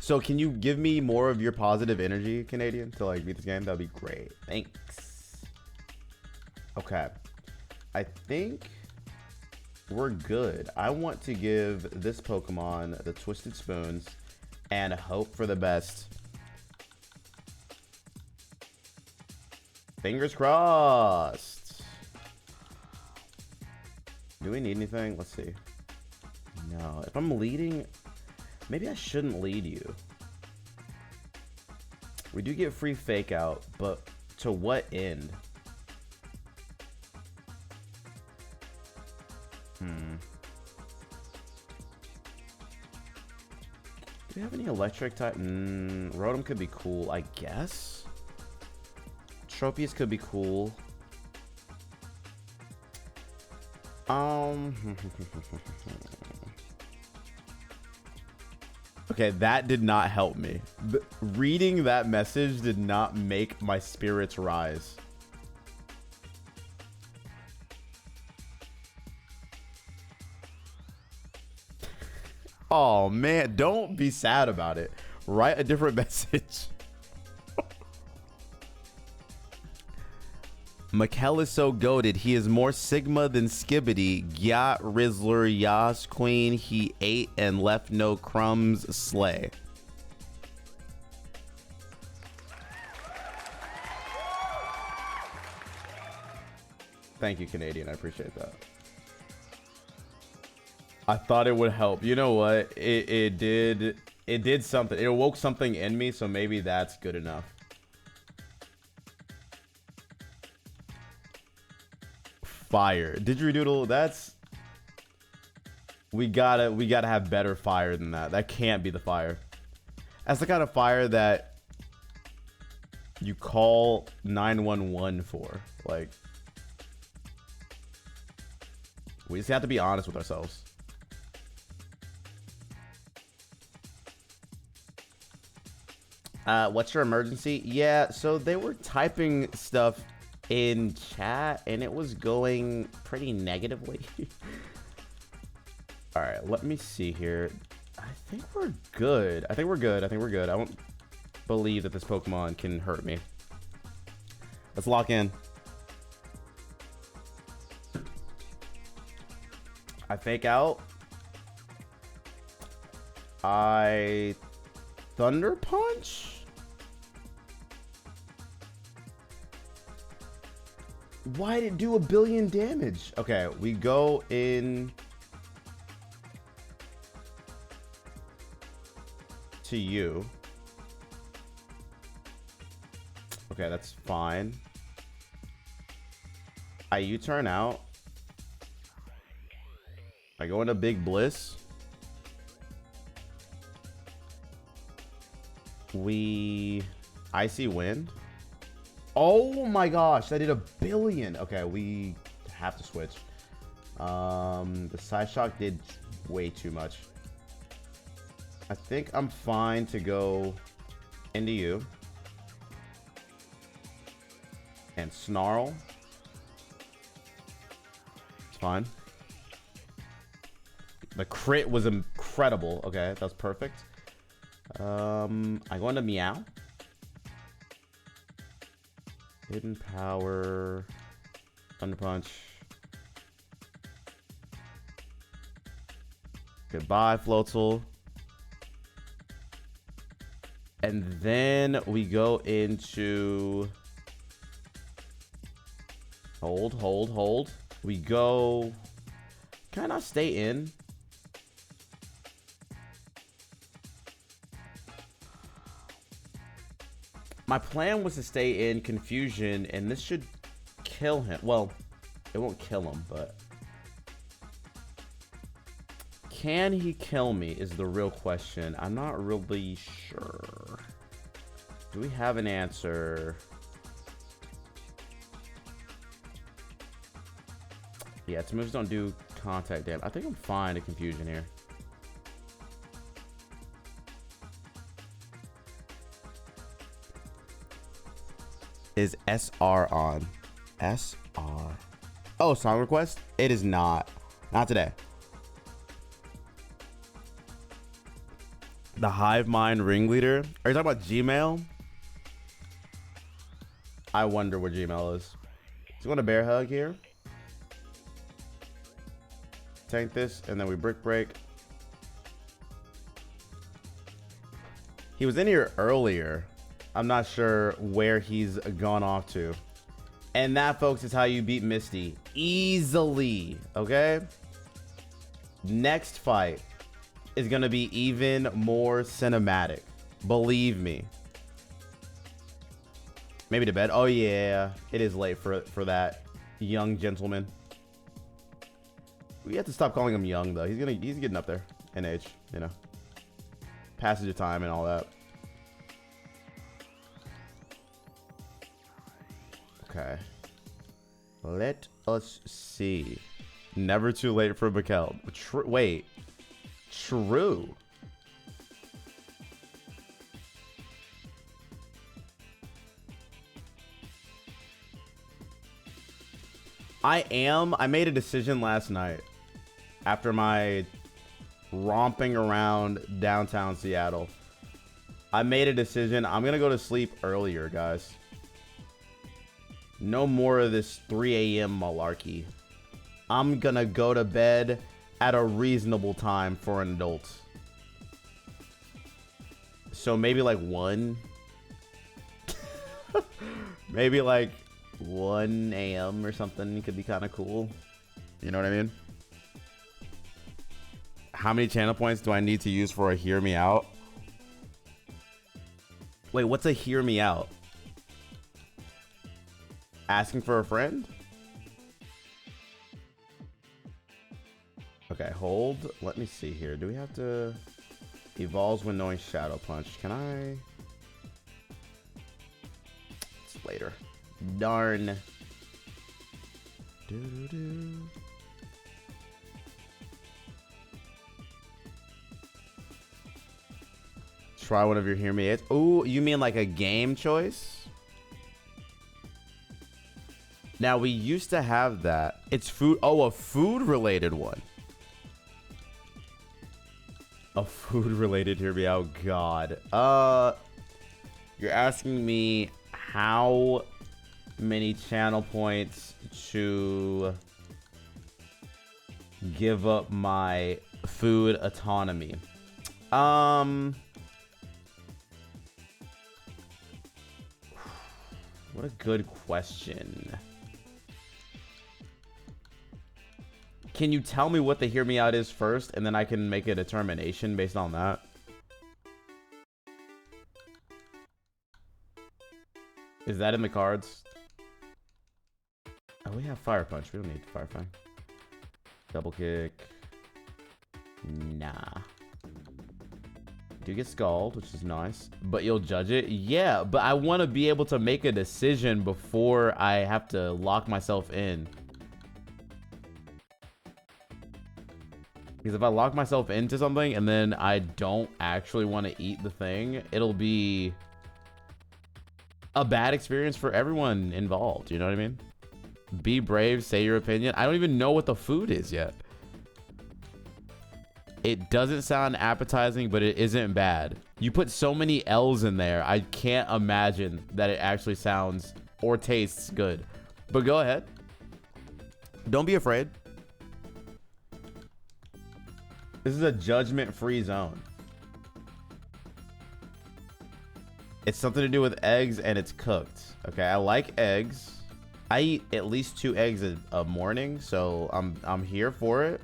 A: So can you give me more of your positive energy, Canadian, to like beat this game? That'd be great. Thanks. Okay. I think we're good. I want to give this Pokemon the Twisted Spoons and hope for the best. Fingers crossed. Do we need anything? Let's see. No. If I'm leading, maybe I shouldn't lead you. We do get free fake out, but to what end? Do we have any electric type? Rotom could be cool, I guess. Tropius could be cool. Okay, that did not help me. Reading that message did not make my spirits rise. Oh man, don't be sad about it. Write a different message. Mikkel is so goated. He is more Sigma than Skibbity. Gyat Rizzler Yas Queen. He ate and left no crumbs. Slay. Thank you, Canadian. I appreciate that. I thought it would help. You know what? It did something. It awoke something in me, so maybe that's good enough. Fire. Didgeridoo, that's... We gotta have better fire than that. That can't be the fire. That's the kind of fire that you call 911 for. Like, we just have to be honest with ourselves. What's your emergency? Yeah, so they were typing stuff in chat and it was going pretty negatively. All right, let me see here. I think we're good. I think we're good. I don't believe that this Pokemon can hurt me. Let's lock in. I fake out. I Thunder Punch? Why did it do 1 billion damage? Okay, we go in to you. Okay, that's fine. I U-turn out. I go into Big Bliss. We Icy Wind. Oh my gosh, that did 1 billion. Okay, we have to switch. The Psyshock did way too much. I think I'm fine to go into you. And Snarl. It's fine. The crit was incredible. Okay, that was perfect. I go into Meow. Hidden Power. Thunder Punch. Goodbye, Floatzel. And then we go into... Hold. We go... Can I stay in? My plan was to stay in Confusion, and this should kill him. Well, it won't kill him, but... Can he kill me is the real question. I'm not really sure. Do we have an answer? Yeah, its moves don't do contact damage. I think I'm fine to Confusion here. Is SR on? SR. Oh, song request? It is not. Not today. The Hive Mind ringleader. Are you talking about Gmail? I wonder where Gmail is. So you want a bear hug here? Tank this, and then we brick break. He was in here earlier. I'm not sure where he's gone off to. And that, folks, is how you beat Misty. Easily, okay? Next fight is going to be even more cinematic. Believe me. Maybe to bed. Oh yeah, it is late for that young gentleman. We have to stop calling him young though. He's getting up there in age, you know. Passage of time and all that. Okay. Let us see. Never too late for Mikkel. Wait. True. I made a decision last night after my romping around downtown Seattle. I made a decision. I'm going to go to sleep earlier, guys. No more of this 3 a.m. malarkey. I'm going to go to bed at a reasonable time for an adult. So maybe like 1. Maybe like 1 a.m. or something could be kind of cool. You know what I mean? How many channel points do I need to use for a hear me out? Wait, what's a hear me out? Asking for a friend? Okay, hold. Let me see here. Do we have to... Evolves when knowing Shadow Punch. Can I... It's later. Darn. Doo-doo-doo. Try one of your hear me aids. Oh, you mean like a game choice? Now we used to have that. It's food. Oh, a food related one. A food related hear me out. God. You're asking me how many channel points to give up my food autonomy. What a good question. Can you tell me what the hear me out is first, and then I can make a determination based on that? Is that in the cards? Oh, we have Fire Punch. We don't need Fire Fang. Double kick. Nah. Do get Scald, which is nice. But you'll judge it? Yeah, but I want to be able to make a decision before I have to lock myself in. Because if I lock myself into something and then I don't actually want to eat the thing, it'll be a bad experience for everyone involved. You know what I mean? Be brave, say your opinion. I don't even know what the food is yet. It doesn't sound appetizing, but it isn't bad. You put so many L's in there, I can't imagine that it actually sounds or tastes good. But go ahead. Don't be afraid. This is a judgment-free zone. It's something to do with eggs and it's cooked. Okay, I like eggs. I eat at least 2 eggs a morning, so I'm here for it.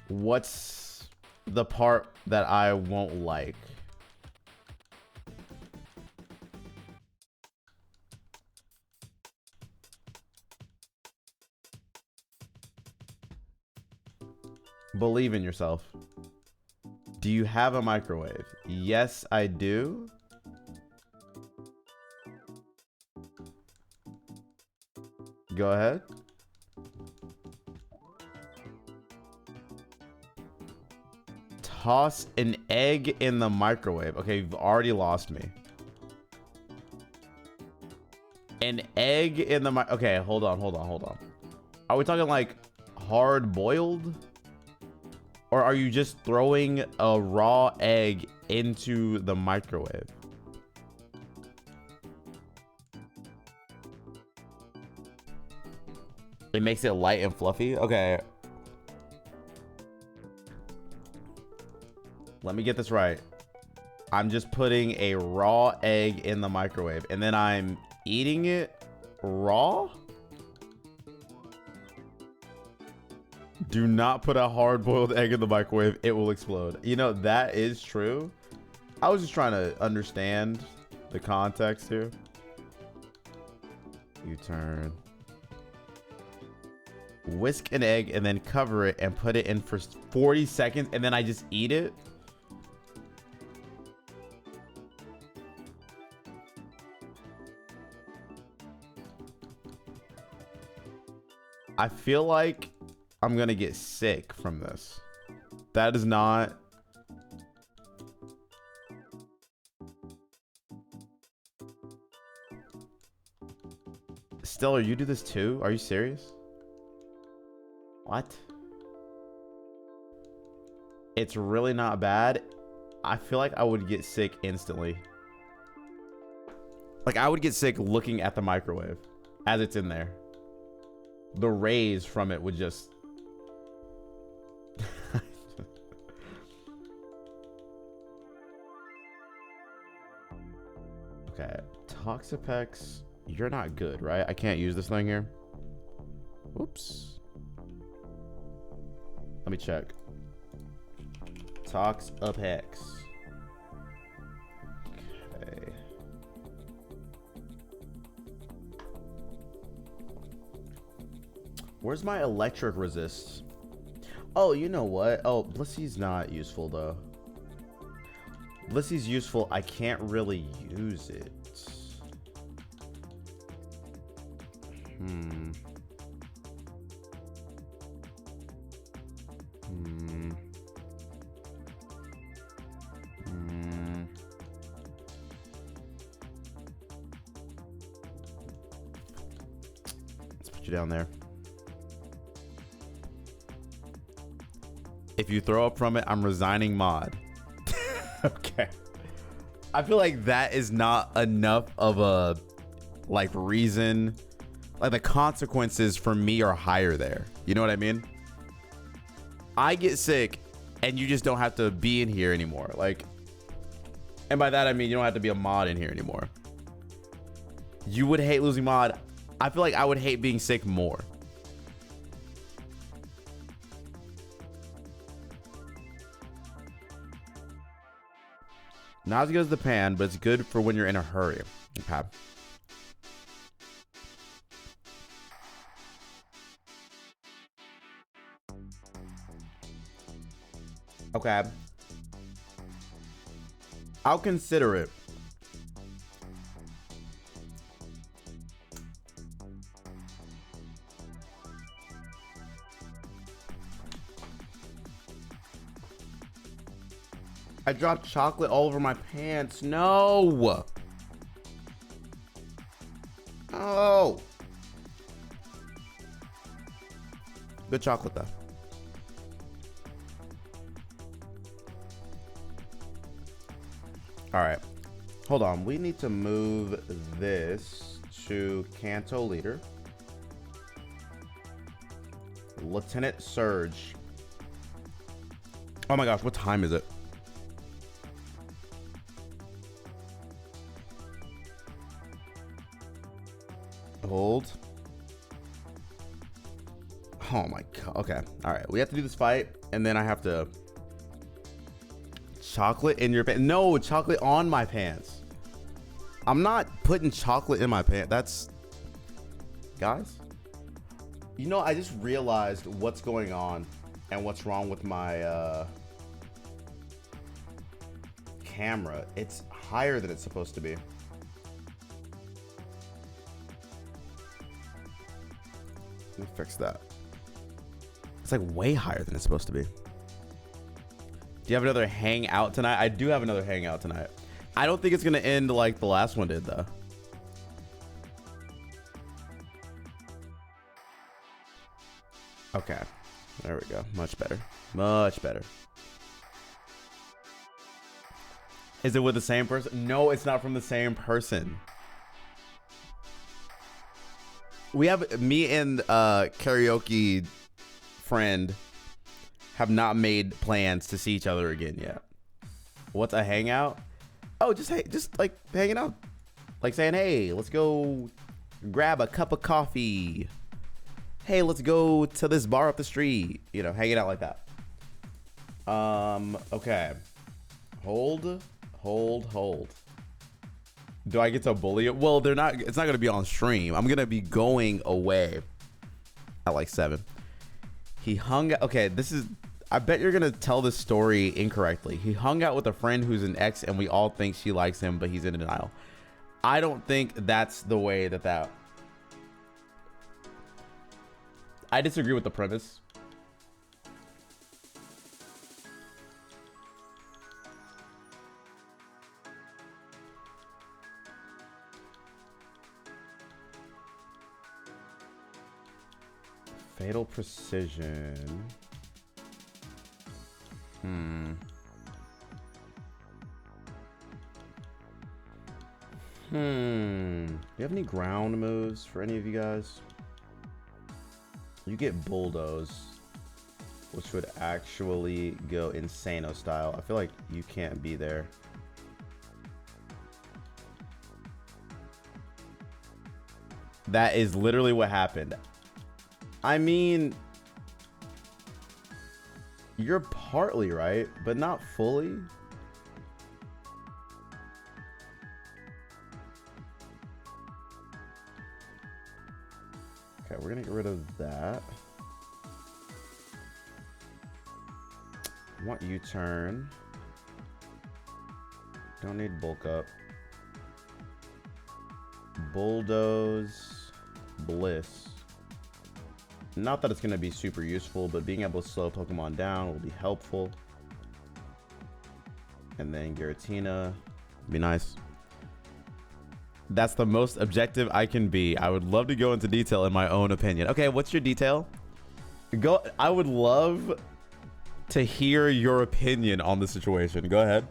A: What's the part that I won't like? Believe in yourself. Do you have a microwave? Yes, I do. Go ahead. Toss an egg in the microwave. Okay, you've already lost me. An egg in the okay, hold on. Are we talking like hard boiled? Or are you just throwing a raw egg into the microwave? It makes it light and fluffy? Okay. Let me get this right. I'm just putting a raw egg in the microwave and then I'm eating it raw? Do not put a hard-boiled egg in the microwave. It will explode. You know, that is true. I was just trying to understand the context here. U-turn. Whisk an egg and then cover it and put it in for 40 seconds and then I just eat it. I feel like I'm gonna get sick from this. That is not. Stellar, you do this too? Are you serious? What? It's really not bad. I feel like I would get sick instantly. Like I would get sick looking at the microwave as it's in there. The rays from it would just... Okay, Toxapex, you're not good, right? I can't use this thing here. Whoops. Let me check. Toxapex. Okay. Where's my electric resist? Oh, you know what? Oh, Blissy's not useful though. Blissy's useful. I can't really use it. Let's put you down there. If you throw up from it, I'm resigning mod. Okay. I feel like that is not enough of a like reason. Like the consequences for me are higher there. You know what I mean? I get sick and you just don't have to be in here anymore. Like, and by that I mean you don't have to be a mod in here anymore. You would hate losing mod. I feel like I would hate being sick more. Not as good as the pan, but it's good for when you're in a hurry. Okay. Okay. I'll consider it. I dropped chocolate all over my pants. No. Oh. Good chocolate though. All right. Hold on. We need to move this to Canto Leader. Lieutenant Surge. Oh my gosh, what time is it? Hold. Oh my god. Okay. All right. We have to do this fight, and then I have to. Chocolate in your pants? No, chocolate on my pants. I'm not putting chocolate in my pants. That's. Guys. You know, I just realized what's going on and what's wrong with my camera. It's higher than it's supposed to be. Let me fix that. It's like way higher than it's supposed to be. Do you have another hangout tonight? I do have another hangout tonight. I don't think it's gonna end like the last one did though. Okay, there we go. Much better. Much better. Is it with the same person? No, it's not from the same person. We have me and karaoke friend have not made plans to see each other again yet. What's a hangout? Oh, just like hanging out, like saying, hey, let's go grab a cup of coffee. Hey, let's go to this bar up the street. You know, hanging out like that. Okay. Hold. Do I get to bully it? Well, they're not. It's not gonna be on stream. I'm gonna be going away at like 7. He hung. Okay, this is. I bet you're gonna tell this story incorrectly. He hung out with a friend who's an ex, and we all think she likes him, but he's in denial. I don't think that's the way that. I disagree with the premise. Fatal precision. Do you have any ground moves for any of you guys? You get bulldoze, which would actually go Insano style. I feel like you can't be there. That is literally what happened. I mean, you're partly right, but not fully. Okay, we're gonna get rid of that. I want U-turn. Don't need bulk up. Bulldoze, bliss. Not that it's going to be super useful, but being able to slow Pokemon down will be helpful. And then Giratina, be nice. That's the most objective I can be. I would love to go into detail in my own opinion. Okay, what's your detail? Go. I would love to hear your opinion on the situation. Go ahead.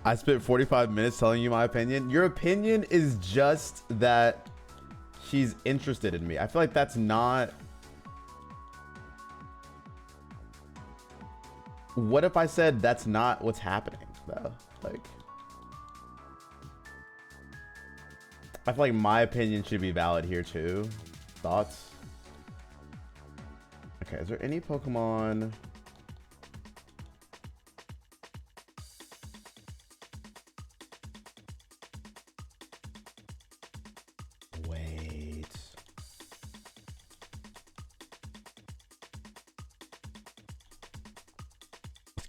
A: I spent 45 minutes telling you my opinion. Your opinion is just that she's interested in me. I feel like that's not... What if I said that's not what's happening, though? Like... I feel like my opinion should be valid here, too. Thoughts? Okay, is there any Pokemon...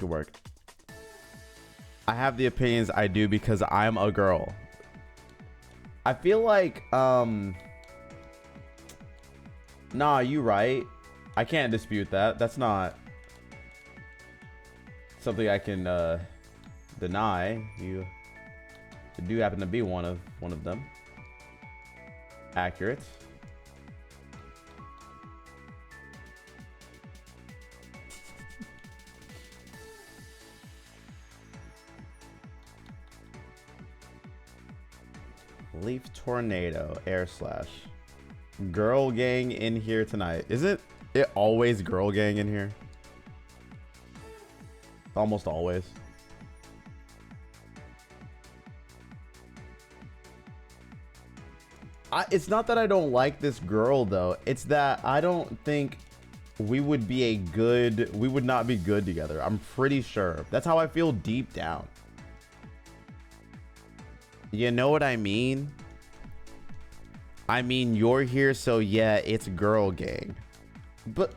A: work. I have the opinions I do because I'm a girl. I feel like nah, you right. I can't dispute that. That's not something I can deny. You do happen to be one of them. Accurate. Leaf Tornado, Air Slash. Girl gang in here tonight. Isn't it always girl gang in here? Almost always. It's not that I don't like this girl though. It's that I don't think we would not be good together. I'm pretty sure. That's how I feel deep down. You know what I mean? I mean, you're here, so yeah, it's girl gang. But,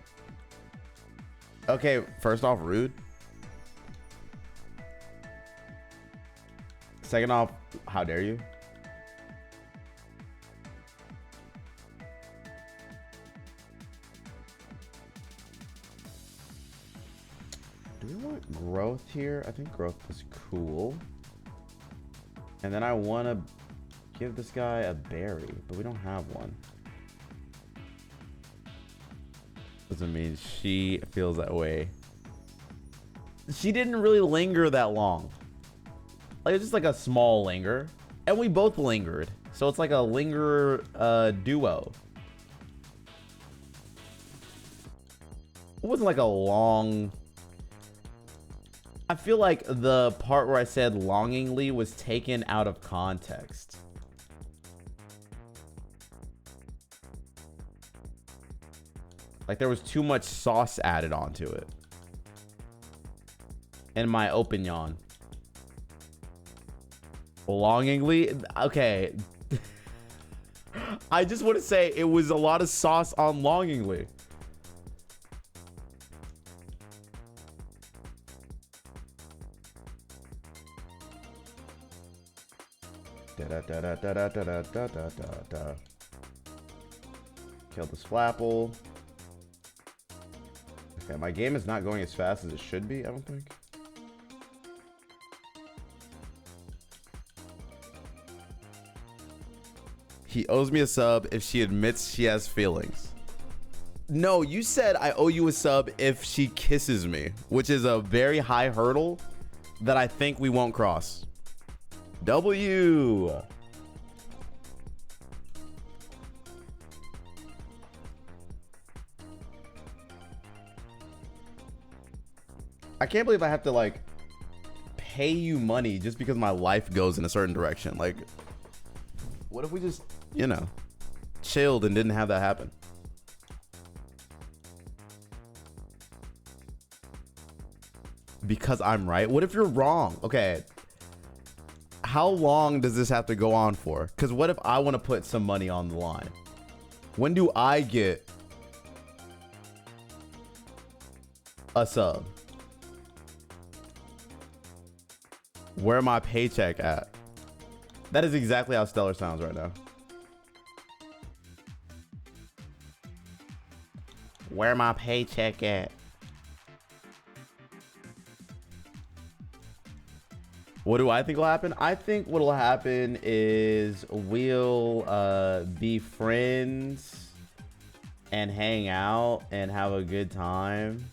A: okay, first off, rude. Second off, how dare you? Do we want growth here? I think growth is cool. And then I want to give this guy a berry, but we don't have one. Doesn't mean she feels that way. She didn't really linger that long. Like, it's just like a small linger. And we both lingered. So it's like a lingerer duo. It wasn't like a long... I feel like the part where I said longingly was taken out of context. Like there was too much sauce added onto it. In my opinion. Longingly? Okay. I just want to say it was a lot of sauce on longingly. Kill this Flapple. Okay, my game is not going as fast as it should be, I don't think. He owes me a sub if she admits she has feelings. No, you said I owe you a sub if she kisses me, which is a very high hurdle that I think we won't cross. W. I can't believe I have to like pay you money just because my life goes in a certain direction. Like, what if we just, you know, chilled and didn't have that happen? Because I'm right. What if you're wrong? Okay. How long does this have to go on for? Because what if I want to put some money on the line? When do I get a sub? Where my paycheck at? That is exactly how Stellar sounds right now. Where my paycheck at? What do I think will happen? I think what will happen is we'll be friends and hang out and have a good time.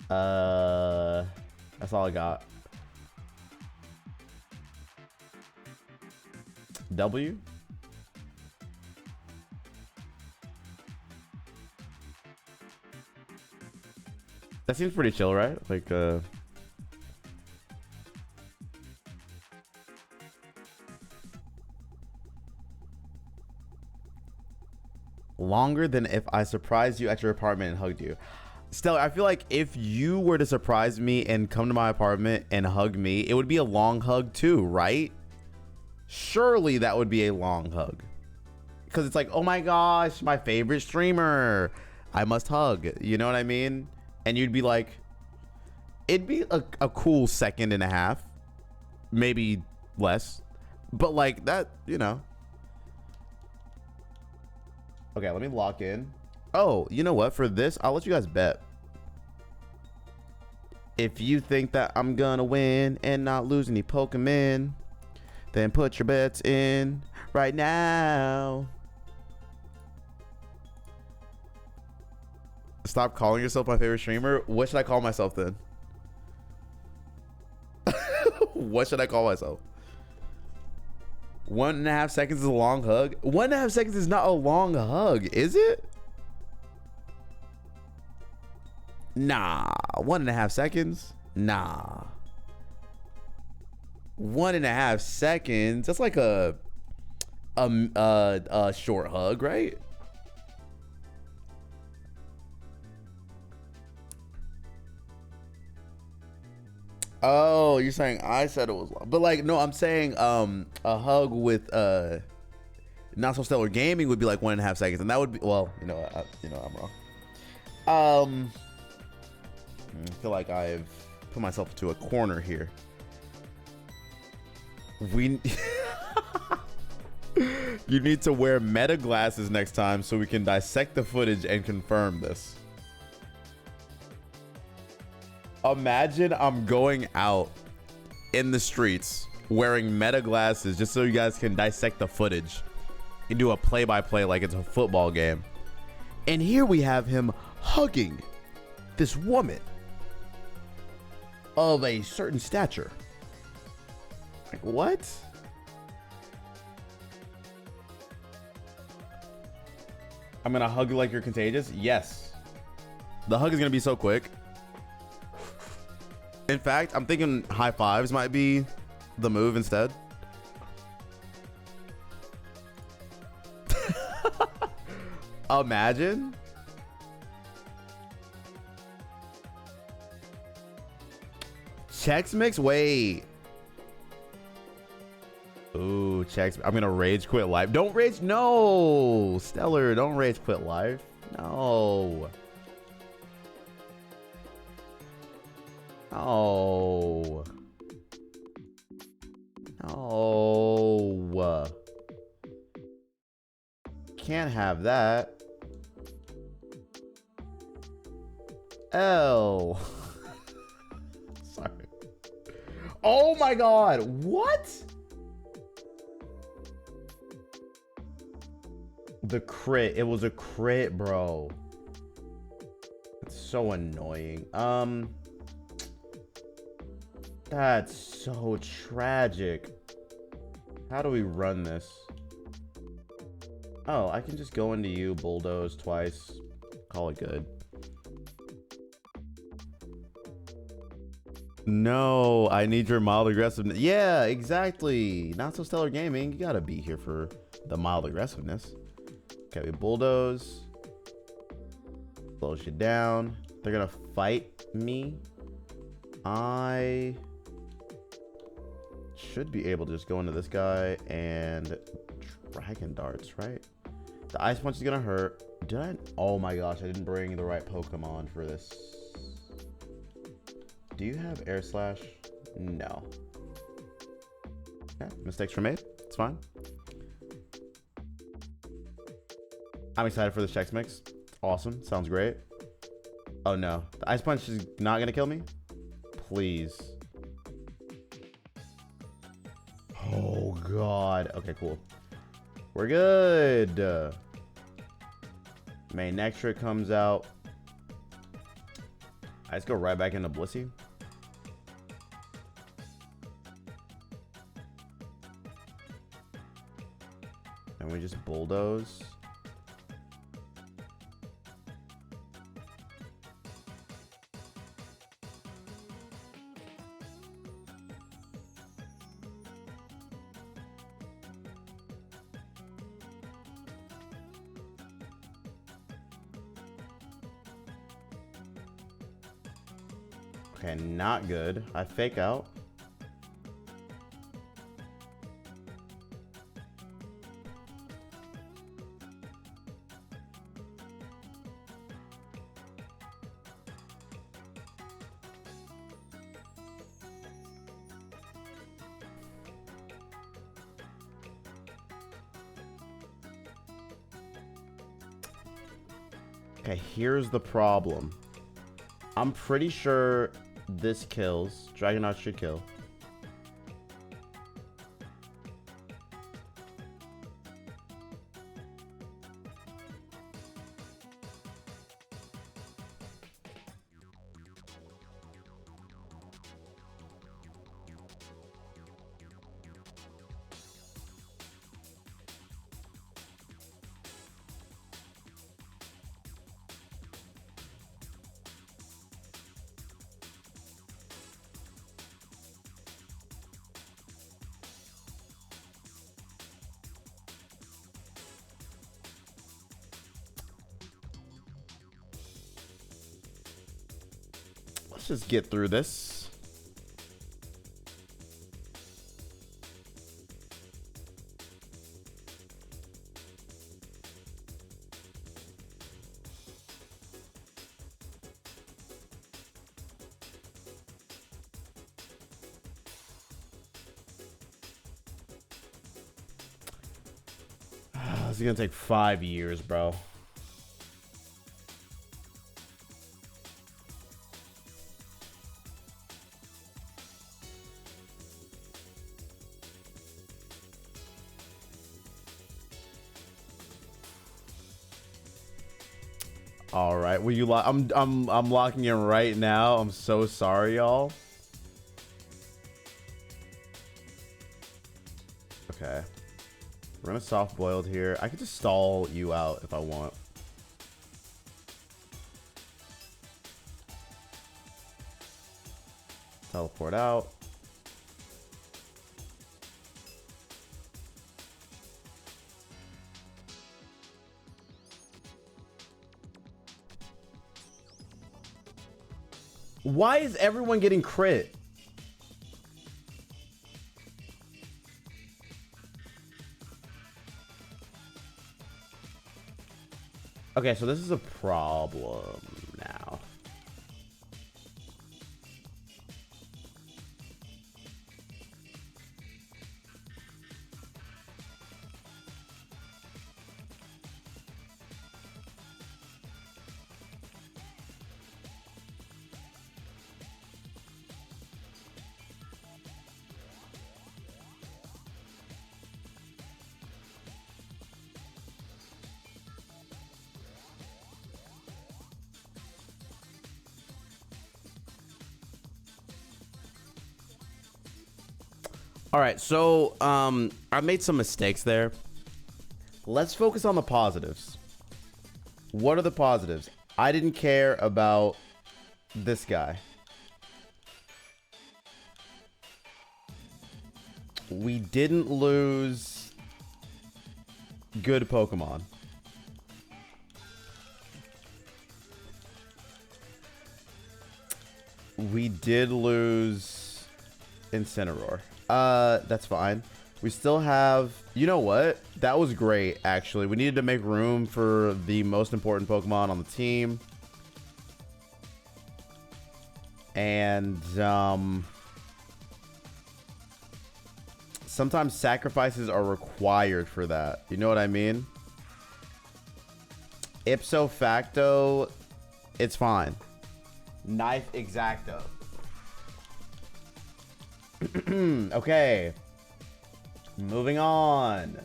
A: That's all I got. W? That seems pretty chill, right? Like, longer than if I surprised you at your apartment and hugged you. Stella, I feel like if you were to surprise me and come to my apartment and hug me, it would be a long hug too, right? Surely that would be a long hug. Because it's like, oh my gosh, my favorite streamer. I must hug. You know what I mean? And you'd be like, it'd be a cool second and a half. Maybe less. But like that, you know. Okay, let me lock in. Oh, you know what? For this, I'll let you guys bet. If you think that I'm gonna win and not lose any Pokemon, then put your bets in right now. Stop calling yourself my favorite streamer. What should I call myself then? What should I call myself? 1.5 seconds is a long hug. 1.5 seconds is not a long hug, is it? Nah, 1.5 seconds. Nah, 1.5 seconds. That's like a short hug, right? Oh, you're saying I said it was long. But like, no, I'm saying a hug with Not So Stellar Gaming would be like 1.5 seconds, and that would be, well, I'm wrong. I feel like I've put myself into a corner here. You need to wear meta glasses next time so we can dissect the footage and confirm this. Imagine I'm going out in the streets wearing meta glasses just so you guys can dissect the footage and do a play-by-play like it's a football game. And here we have him hugging this woman of a certain stature. Like, what? I'm gonna hug you like you're contagious? Yes. The hug is gonna be so quick. In fact, I'm thinking high fives might be the move instead. Imagine. Chex Mix? Wait. Ooh, Chex. I'm gonna rage quit life. Don't rage. No. Stellar, don't rage quit life. No. No. No. Can't have that. L. Sorry. Oh my god. What? The crit. It was a crit, bro. It's so annoying. That's so tragic. How do we run this? Oh, I can just go into you, bulldoze twice, call it good. No, I need your mild aggressiveness. Yeah, exactly. Not so stellar gaming. You gotta be here for the mild aggressiveness. Okay, we bulldoze. Slow shit down. They're gonna fight me. I should be able to just go into this guy and dragon darts, right? The ice punch is gonna hurt. Did I? Oh my gosh, I didn't bring the right Pokemon for this. Do you have air slash? No. Okay, mistakes were made. It's fine. I'm excited for this Chex Mix. Awesome. Sounds great. Oh no. The ice punch is not gonna kill me? Please. Oh god. Okay, cool. We're good. Main Nectar comes out. I just go right back into Blissey. And we just bulldoze. Okay, not good. I fake out. Okay, here's the problem. I'm pretty sure this kills. Dragonite should kill. Let's just get through this. This is gonna take 5 years, bro. All right, will you I'm locking in right now. I'm so sorry, y'all. Okay. We're gonna soft boiled here. I could just stall you out if I want. Teleport out. Why is everyone getting crit? Okay, so this is a problem now. All right, so I made some mistakes there. Let's focus on the positives. What are the positives? I didn't care about this guy. We didn't lose good Pokemon. We did lose Incineroar. That's fine. We still have, you know what? That was great, actually. We needed to make room for the most important Pokemon on the team. And, sometimes sacrifices are required for that. You know what I mean? Ipso facto, it's fine. Knife exacto. Okay. Moving on.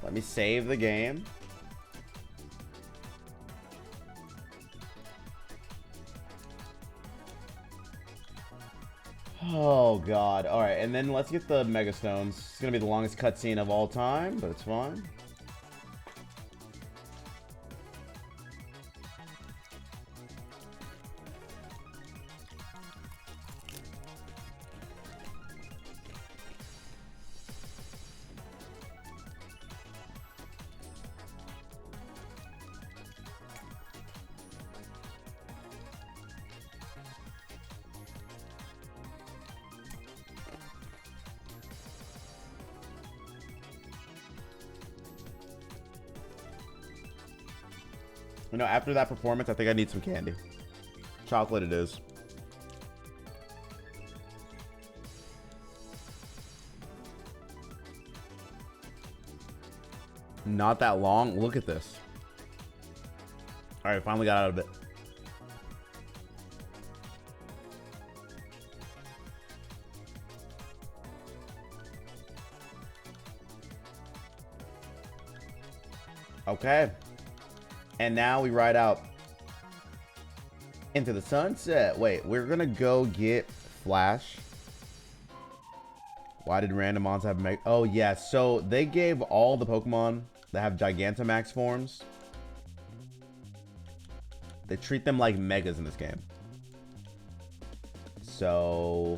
A: Let me save the game. Oh god. Alright, and then let's get the Mega Stones. It's gonna be the longest cutscene of all time, but it's fine. You know, after that performance, I think I need some candy. Chocolate it is. Not that long. Look at this. All right, finally got out of it. Okay. And now we ride out into the sunset. Wait, we're gonna go get Flash. Why did Randomizer have Mega? Oh, yeah. So they gave all the Pokemon that have Gigantamax forms. They treat them like Megas in this game. So,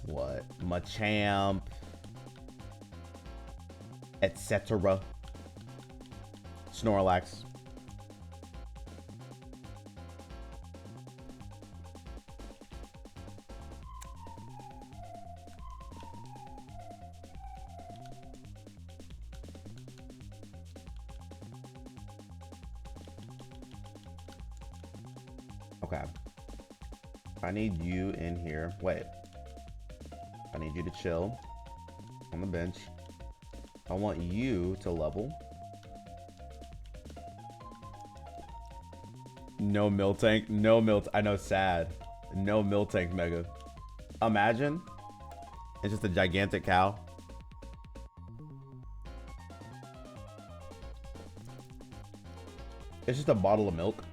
A: what? Machamp, etc. Snorlax. Okay. I need you in here. Wait. I need you to chill on the bench. I want you to level. No Miltank. No Milt. I know, sad. No Miltank Mega. Imagine. It's just a gigantic cow. It's just a bottle of milk.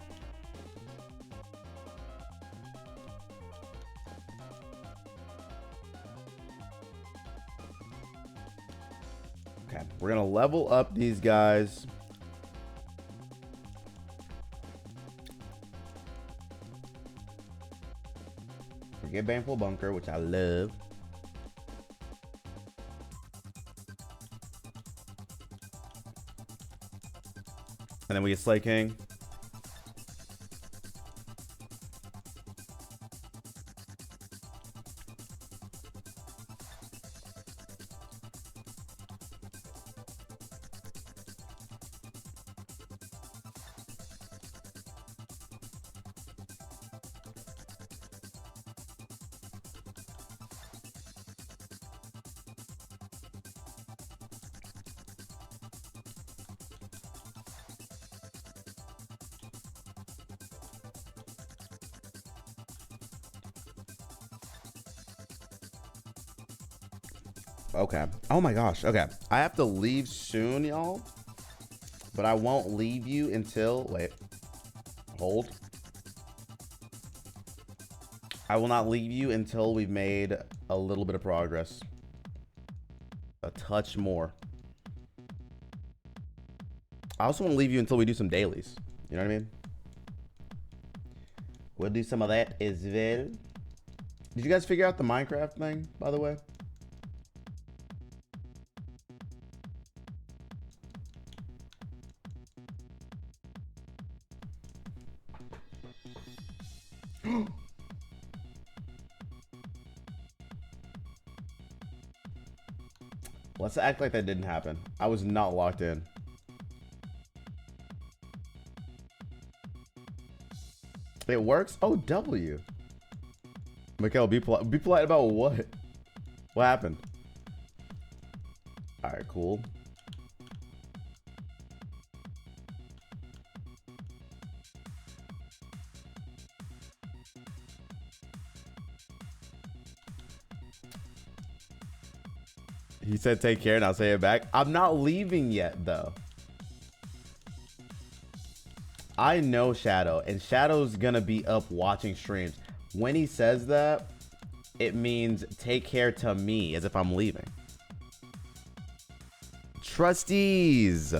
A: Okay, we're gonna level up these guys. We get Baneful Bunker, which I love. And then we get Slay King. Okay. Oh my gosh. Okay. I have to leave soon, y'all. But I won't leave you until... Wait. Hold. I will not leave you until we've made a little bit of progress. A touch more. I also want to leave you until we do some dailies. You know what I mean? We'll do some of that as well. Did you guys figure out the Minecraft thing, by the way? Let's act like that didn't happen. I was not locked in. It works? Oh, W. Mikhail, be polite about what? What happened? Alright, cool. He said take care and I'll say it back. I'm not leaving yet though. I know Shadow and Shadow's gonna be up watching streams. When he says that, it means take care to me as if I'm leaving. Trustees.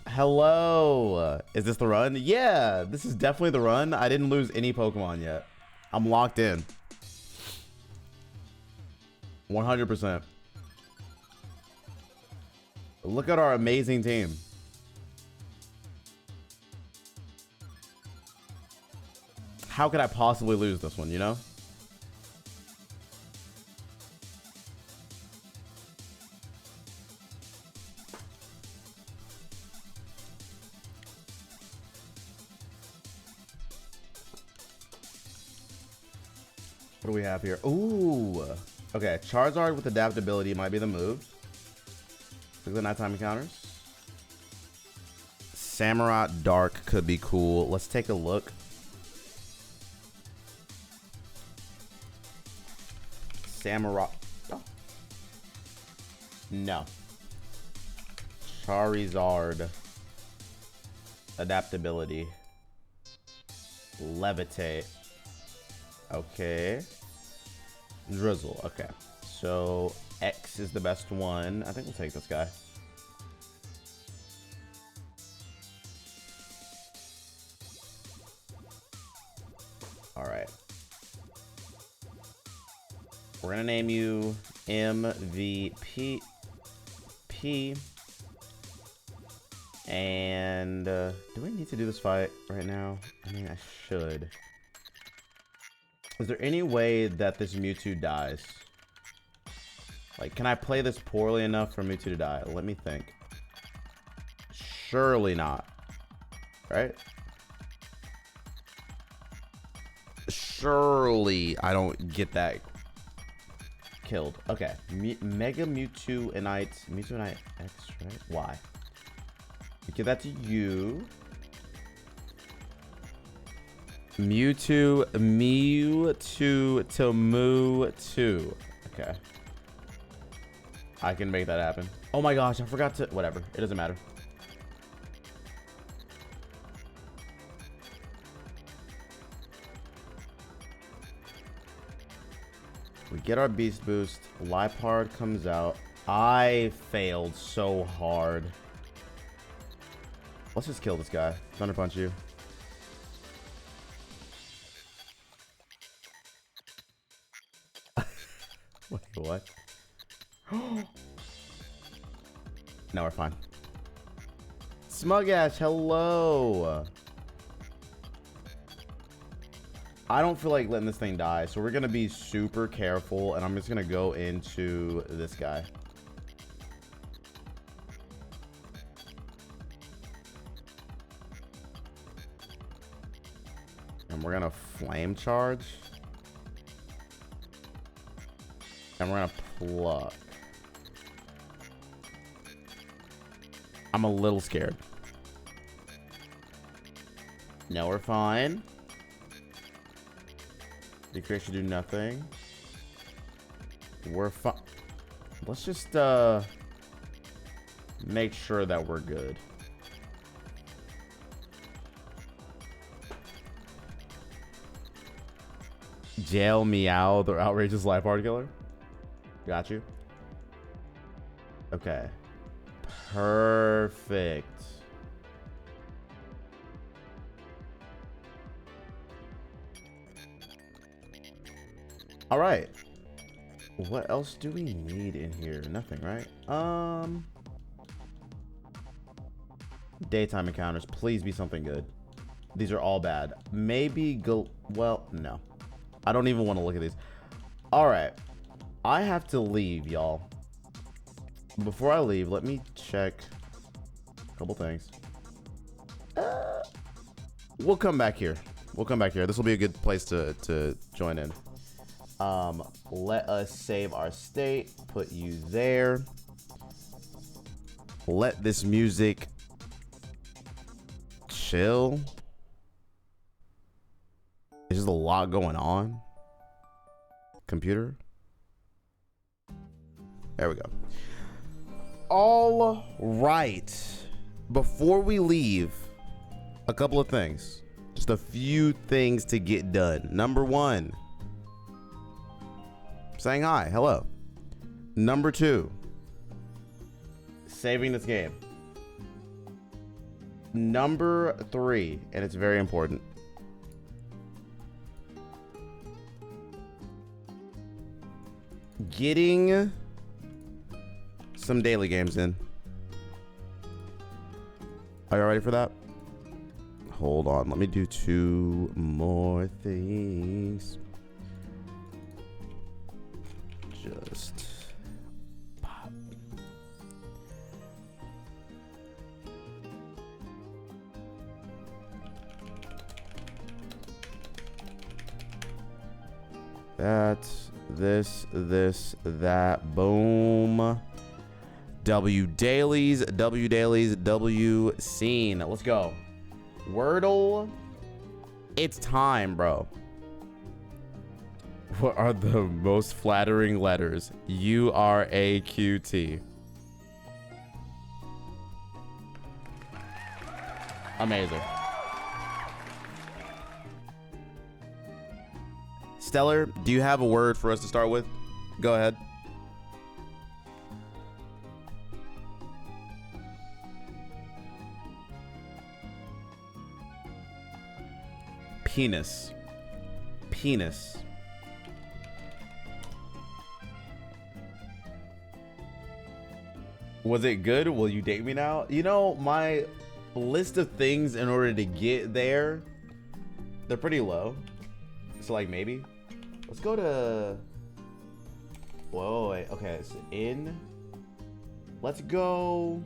A: Hello. Is this the run? Yeah, this is definitely the run. I didn't lose any Pokemon yet. I'm locked in. 100%. Look at our amazing team. How could I possibly lose this one, you know? What do we have here? Ooh. Okay, Charizard with adaptability might be the move. Look at the nighttime encounters. Samurai Dark could be cool. Let's take a look. Samurai. Oh. No. Charizard. Adaptability. Levitate. Okay. Drizzle. Okay. So X is the best one. I think we'll take this guy. All right. We're gonna name you MVP. And do we need to do this fight right now? I mean, I should. Is there any way that this Mewtwo dies? Like, can I play this poorly enough for Mewtwo to die? Let me think. Surely not. Right? Surely I don't get that killed. Okay. Mega Mewtwo Innite. Mewtwo Innite X, right? Y. Give that to you. Mewtwo to Mewtwo. Okay. I can make that happen. Oh my gosh, I forgot to... Whatever. It doesn't matter. We get our Beast Boost. Liepard comes out. I failed so hard. Let's just kill this guy. Thunder punch you. Wait, what? No, we're fine. Smugash, hello. I don't feel like letting this thing die, so we're gonna be super careful, and I'm just gonna go into this guy. And we're gonna flame charge. And we're gonna pluck. I'm a little scared. No, we're fine. The creature should do nothing. We're fine. Let's just make sure that we're good. Jail Meow, the outrageous life art killer. Got you. Okay. Perfect. All right. What else do we need in here? Nothing, right? Daytime encounters. Please be something good. These are all bad. Maybe go. Well, no. I don't even want to look at these. All right. I have to leave, y'all. Before I leave, let me check a couple things. We'll come back here. We'll come back here. This will be a good place to join in. Let us save our state. Put you there. Let this music chill. There's just a lot going on. Computer. There we go. All right. Before we leave, a couple of things. Just a few things to get done. Number one, saying hi. Hello. Number two, saving this game. Number three, and it's very important, getting some daily games in. Are you ready for that? Hold on. Let me do two more things. Just pop. That, this, that, boom. W dailies, W scene. Let's go. Wordle. It's time, bro. What are the most flattering letters? URAQT. Amazing. Stellar, do you have a word for us to start with? Go ahead. Penis. Penis. Was it good? Will you date me now? You know, my list of things in order to get there, they're pretty low. So like maybe. Let's go to... Whoa, wait. Okay, so in. Let's go...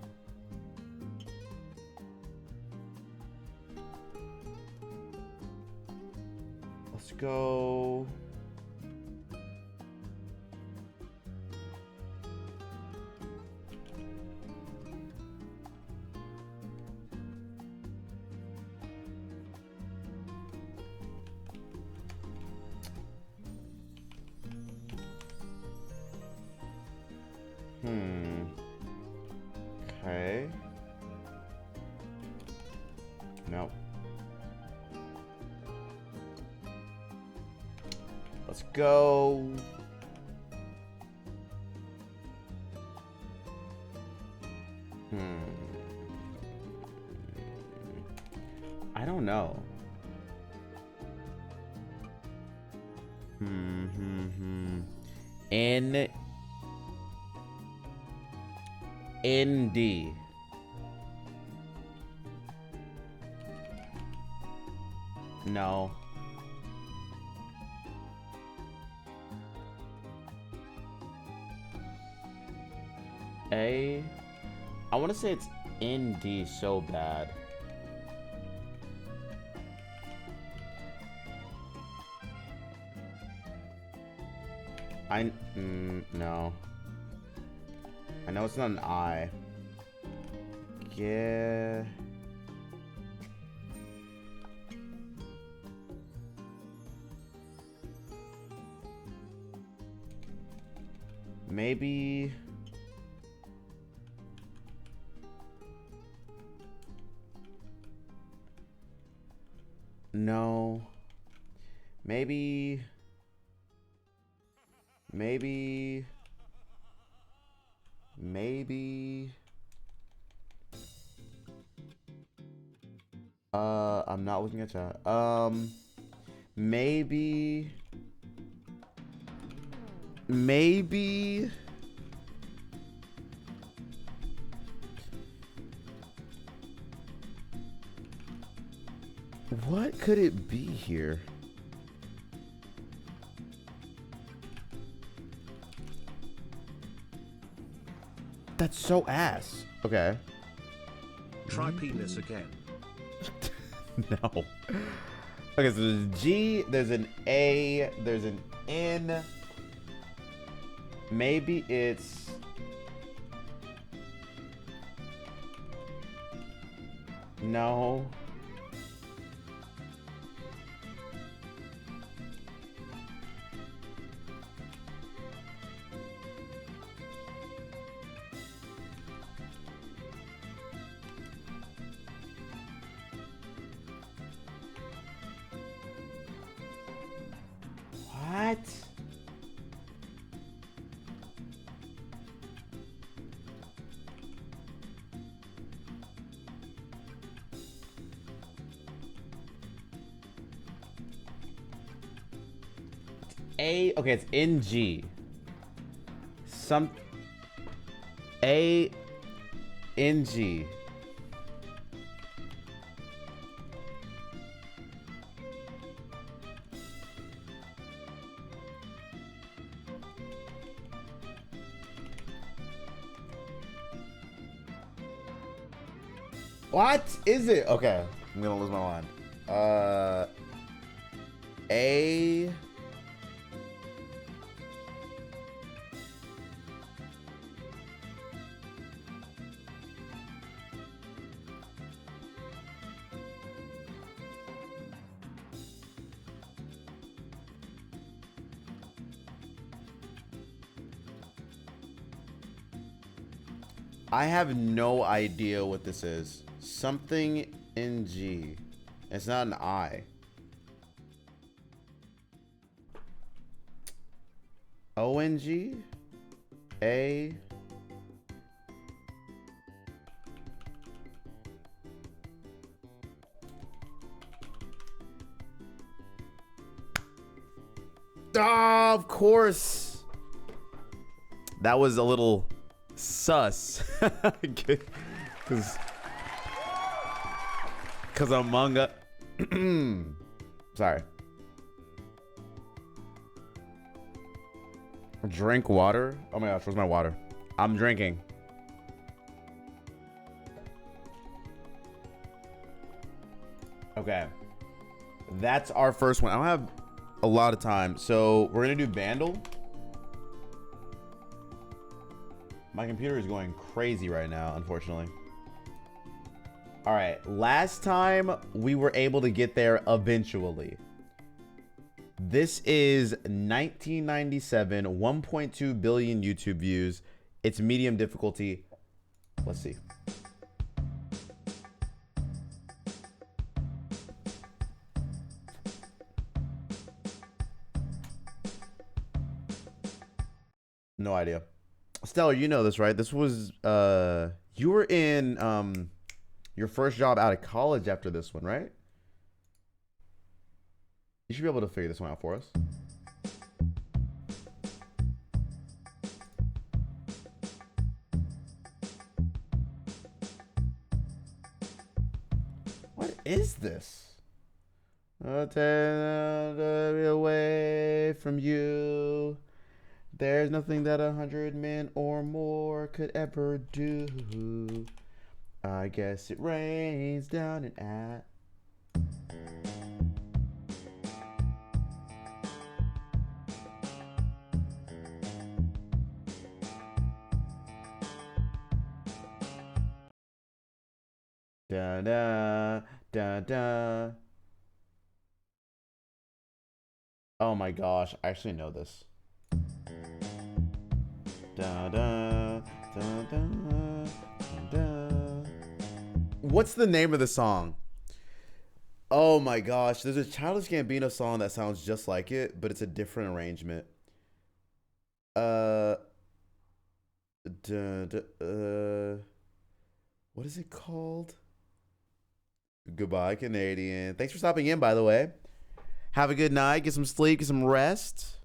A: Let's go... Okay. No. Let's go. I don't know. ND. No. A. I want to say it's ND so bad. No. I know it's not an I. Yeah. Maybe. No. Maybe. Maybe. I'm not looking at chat. Maybe. What could it be here? That's so ass. Okay.
D: Try penis again.
A: No. Okay, so there's a G, there's an A, there's an N. Maybe it's... No. What? A, okay, it's NG. A, NG. What is it? Okay, I'm gonna lose my mind. A. I have no idea what this is. Something in G. It's not an I. ONG? A? Ah, of course. That was a little sus. Cause Among Us. Sorry. Drink water. Oh my gosh, where's my water? I'm drinking. Okay. That's our first one. I don't have a lot of time, so we're gonna do Vandal. My computer is going crazy right now, unfortunately. All right, last time we were able to get there eventually. This is 1997, 1.2 billion YouTube views. It's medium difficulty. Let's see. No idea. Stellar, you know this, right? This was You were in your first job out of college after this one, right? You should be able to figure this one out for us. What is this? I'll take away from you. There's nothing that 100 men or more could ever do. I guess it rains down and at. Da da da da. Oh my gosh, I actually know this. Da da da da da. What's the name of the song? Oh my gosh, there's a Childish Gambino song that sounds just like it, but it's a different arrangement. What is it called? Goodbye, Canadian. Thanks for stopping in, by the way. Have a good night. Get some sleep. Get some rest.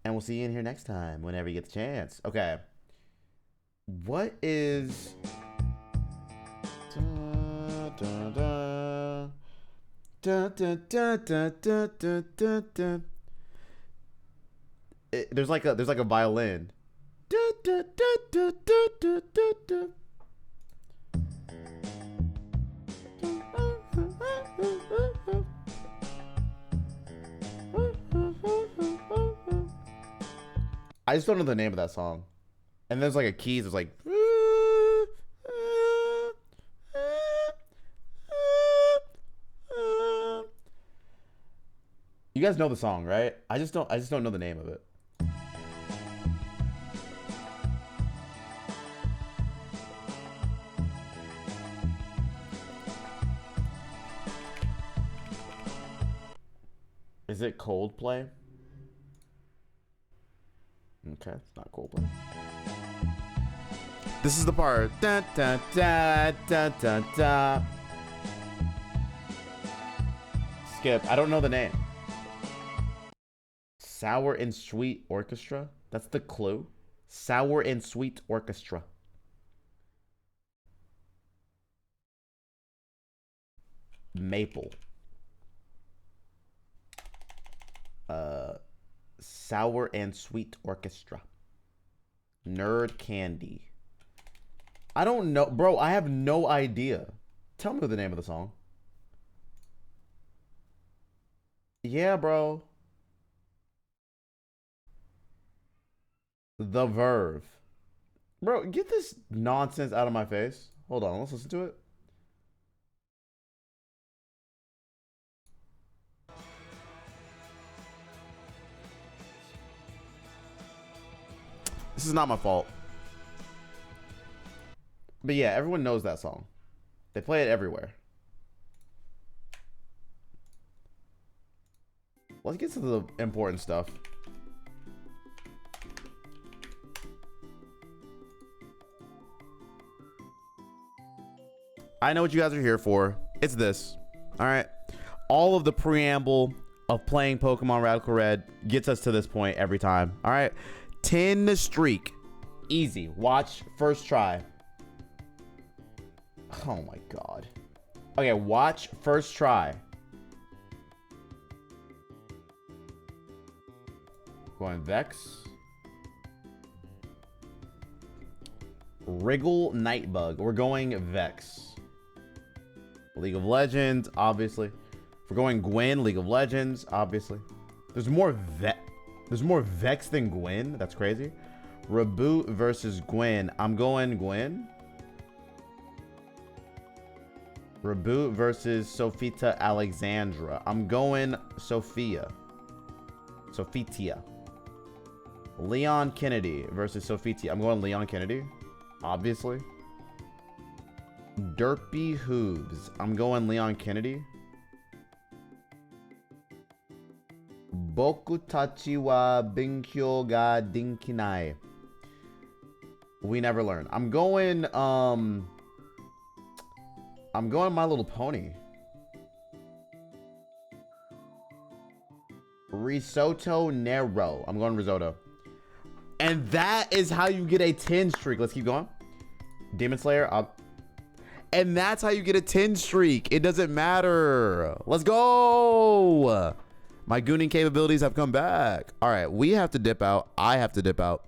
A: And we'll see you in here next time whenever you get the chance. Okay. What is... Da, da, da, da, da, da, da, da, da, da. There's like a violin. Da, da, da, da, da, da, da, da. I just don't know the name of that song. And there's like a keys. It's like. You guys know the song, right? I just don't know the name of it. Is it Coldplay? Okay, it's not Coldplay. This is the part. Da, da, da, da, da, da. Skip. I don't know the name. Sour and Sweet Orchestra? That's the clue. Sour and Sweet Orchestra. Maple. Sour and Sweet Orchestra. Nerd Candy. I don't know. Bro, I have no idea. Tell me the name of the song. Yeah, bro. The Verve. Bro, get this nonsense out of my face. Hold on, let's listen to it. This is not my fault. But yeah, everyone knows that song. They play it everywhere. Let's get to the important stuff. I know what you guys are here for. It's this. All right. All of the preamble of playing Pokemon Radical Red gets us to this point every time. All right. 10 streak. Easy. Watch first try. Oh my god. Okay, watch first try. Going Vex. Wriggle Nightbug. We're going Vex. League of Legends, obviously. If we're going Gwen, League of Legends, obviously. There's more Vex than Gwen. That's crazy. Reboot versus Gwen. I'm going Gwen. Reboot versus Sophita Alexandra. I'm going Sophia. Sophitia. Leon Kennedy versus Sophitia. I'm going Leon Kennedy. Obviously. Derpy Hooves. I'm going Leon Kennedy. Boku tachi wa benkyou ga denkinai. We never learn. I'm going My Little Pony. Risotto Nero. I'm going risotto. And that is how you get a 10 streak. Let's keep going. Demon Slayer up. And that's how you get a 10 streak. It doesn't matter. Let's go. My gooning capabilities have come back. All right, we have to dip out. I have to dip out.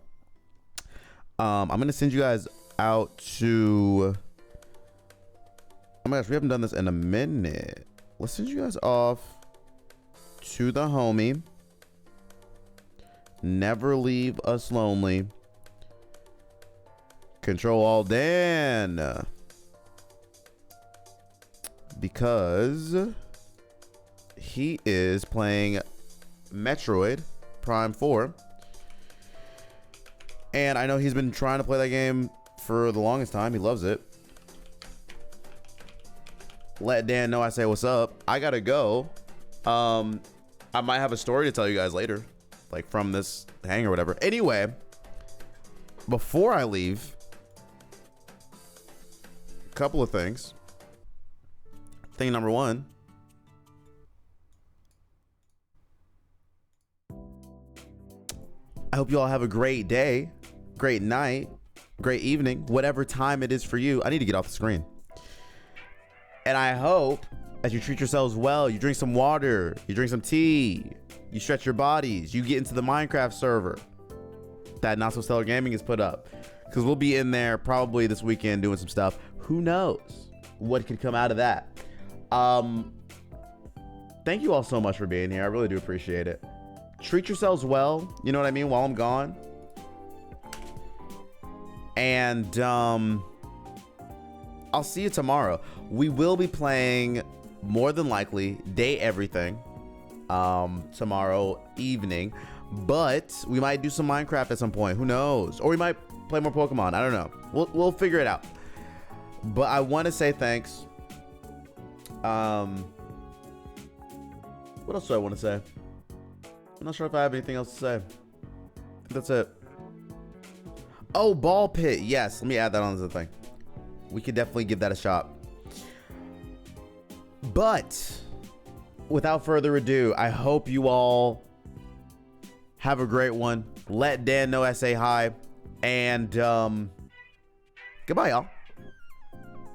A: I'm gonna send you guys out to, oh my gosh, we haven't done this in a minute. Let's send you guys off to the homie. Never leave us lonely. Control Alt Dan. Because he is playing Metroid Prime 4. And I know he's been trying to play that game for the longest time. He loves it. Let Dan know I say what's up. I gotta go. I might have a story to tell you guys later, like from this hang or whatever. Anyway, before I leave, a couple of things. Thing number one. I hope you all have a great day, great night, great evening, whatever time it is for you. I need to get off the screen. And I hope as you treat yourselves well, you drink some water, you drink some tea, you stretch your bodies, you get into the Minecraft server that Not So Stellar Gaming has put up. Because we'll be in there probably this weekend doing some stuff. Who knows what could come out of that? Thank you all so much for being here. I really do appreciate it. Treat yourselves well, you know what I mean, while I'm gone. And I'll see you tomorrow. We will be playing, more than likely, Day Everything tomorrow evening. But we might do some Minecraft at some point. Who knows? Or we might play more Pokemon. I don't know. We'll figure it out. But I want to say thanks. What else do I want to say? I'm not sure if I have anything else to say. I think that's it. Oh, ball pit. Yes, let me add that on as a thing. We could definitely give that a shot. But without further ado, I hope you all have a great one. Let Dan know I say hi. And goodbye, y'all.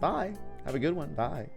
A: Bye. Have a good one. Bye.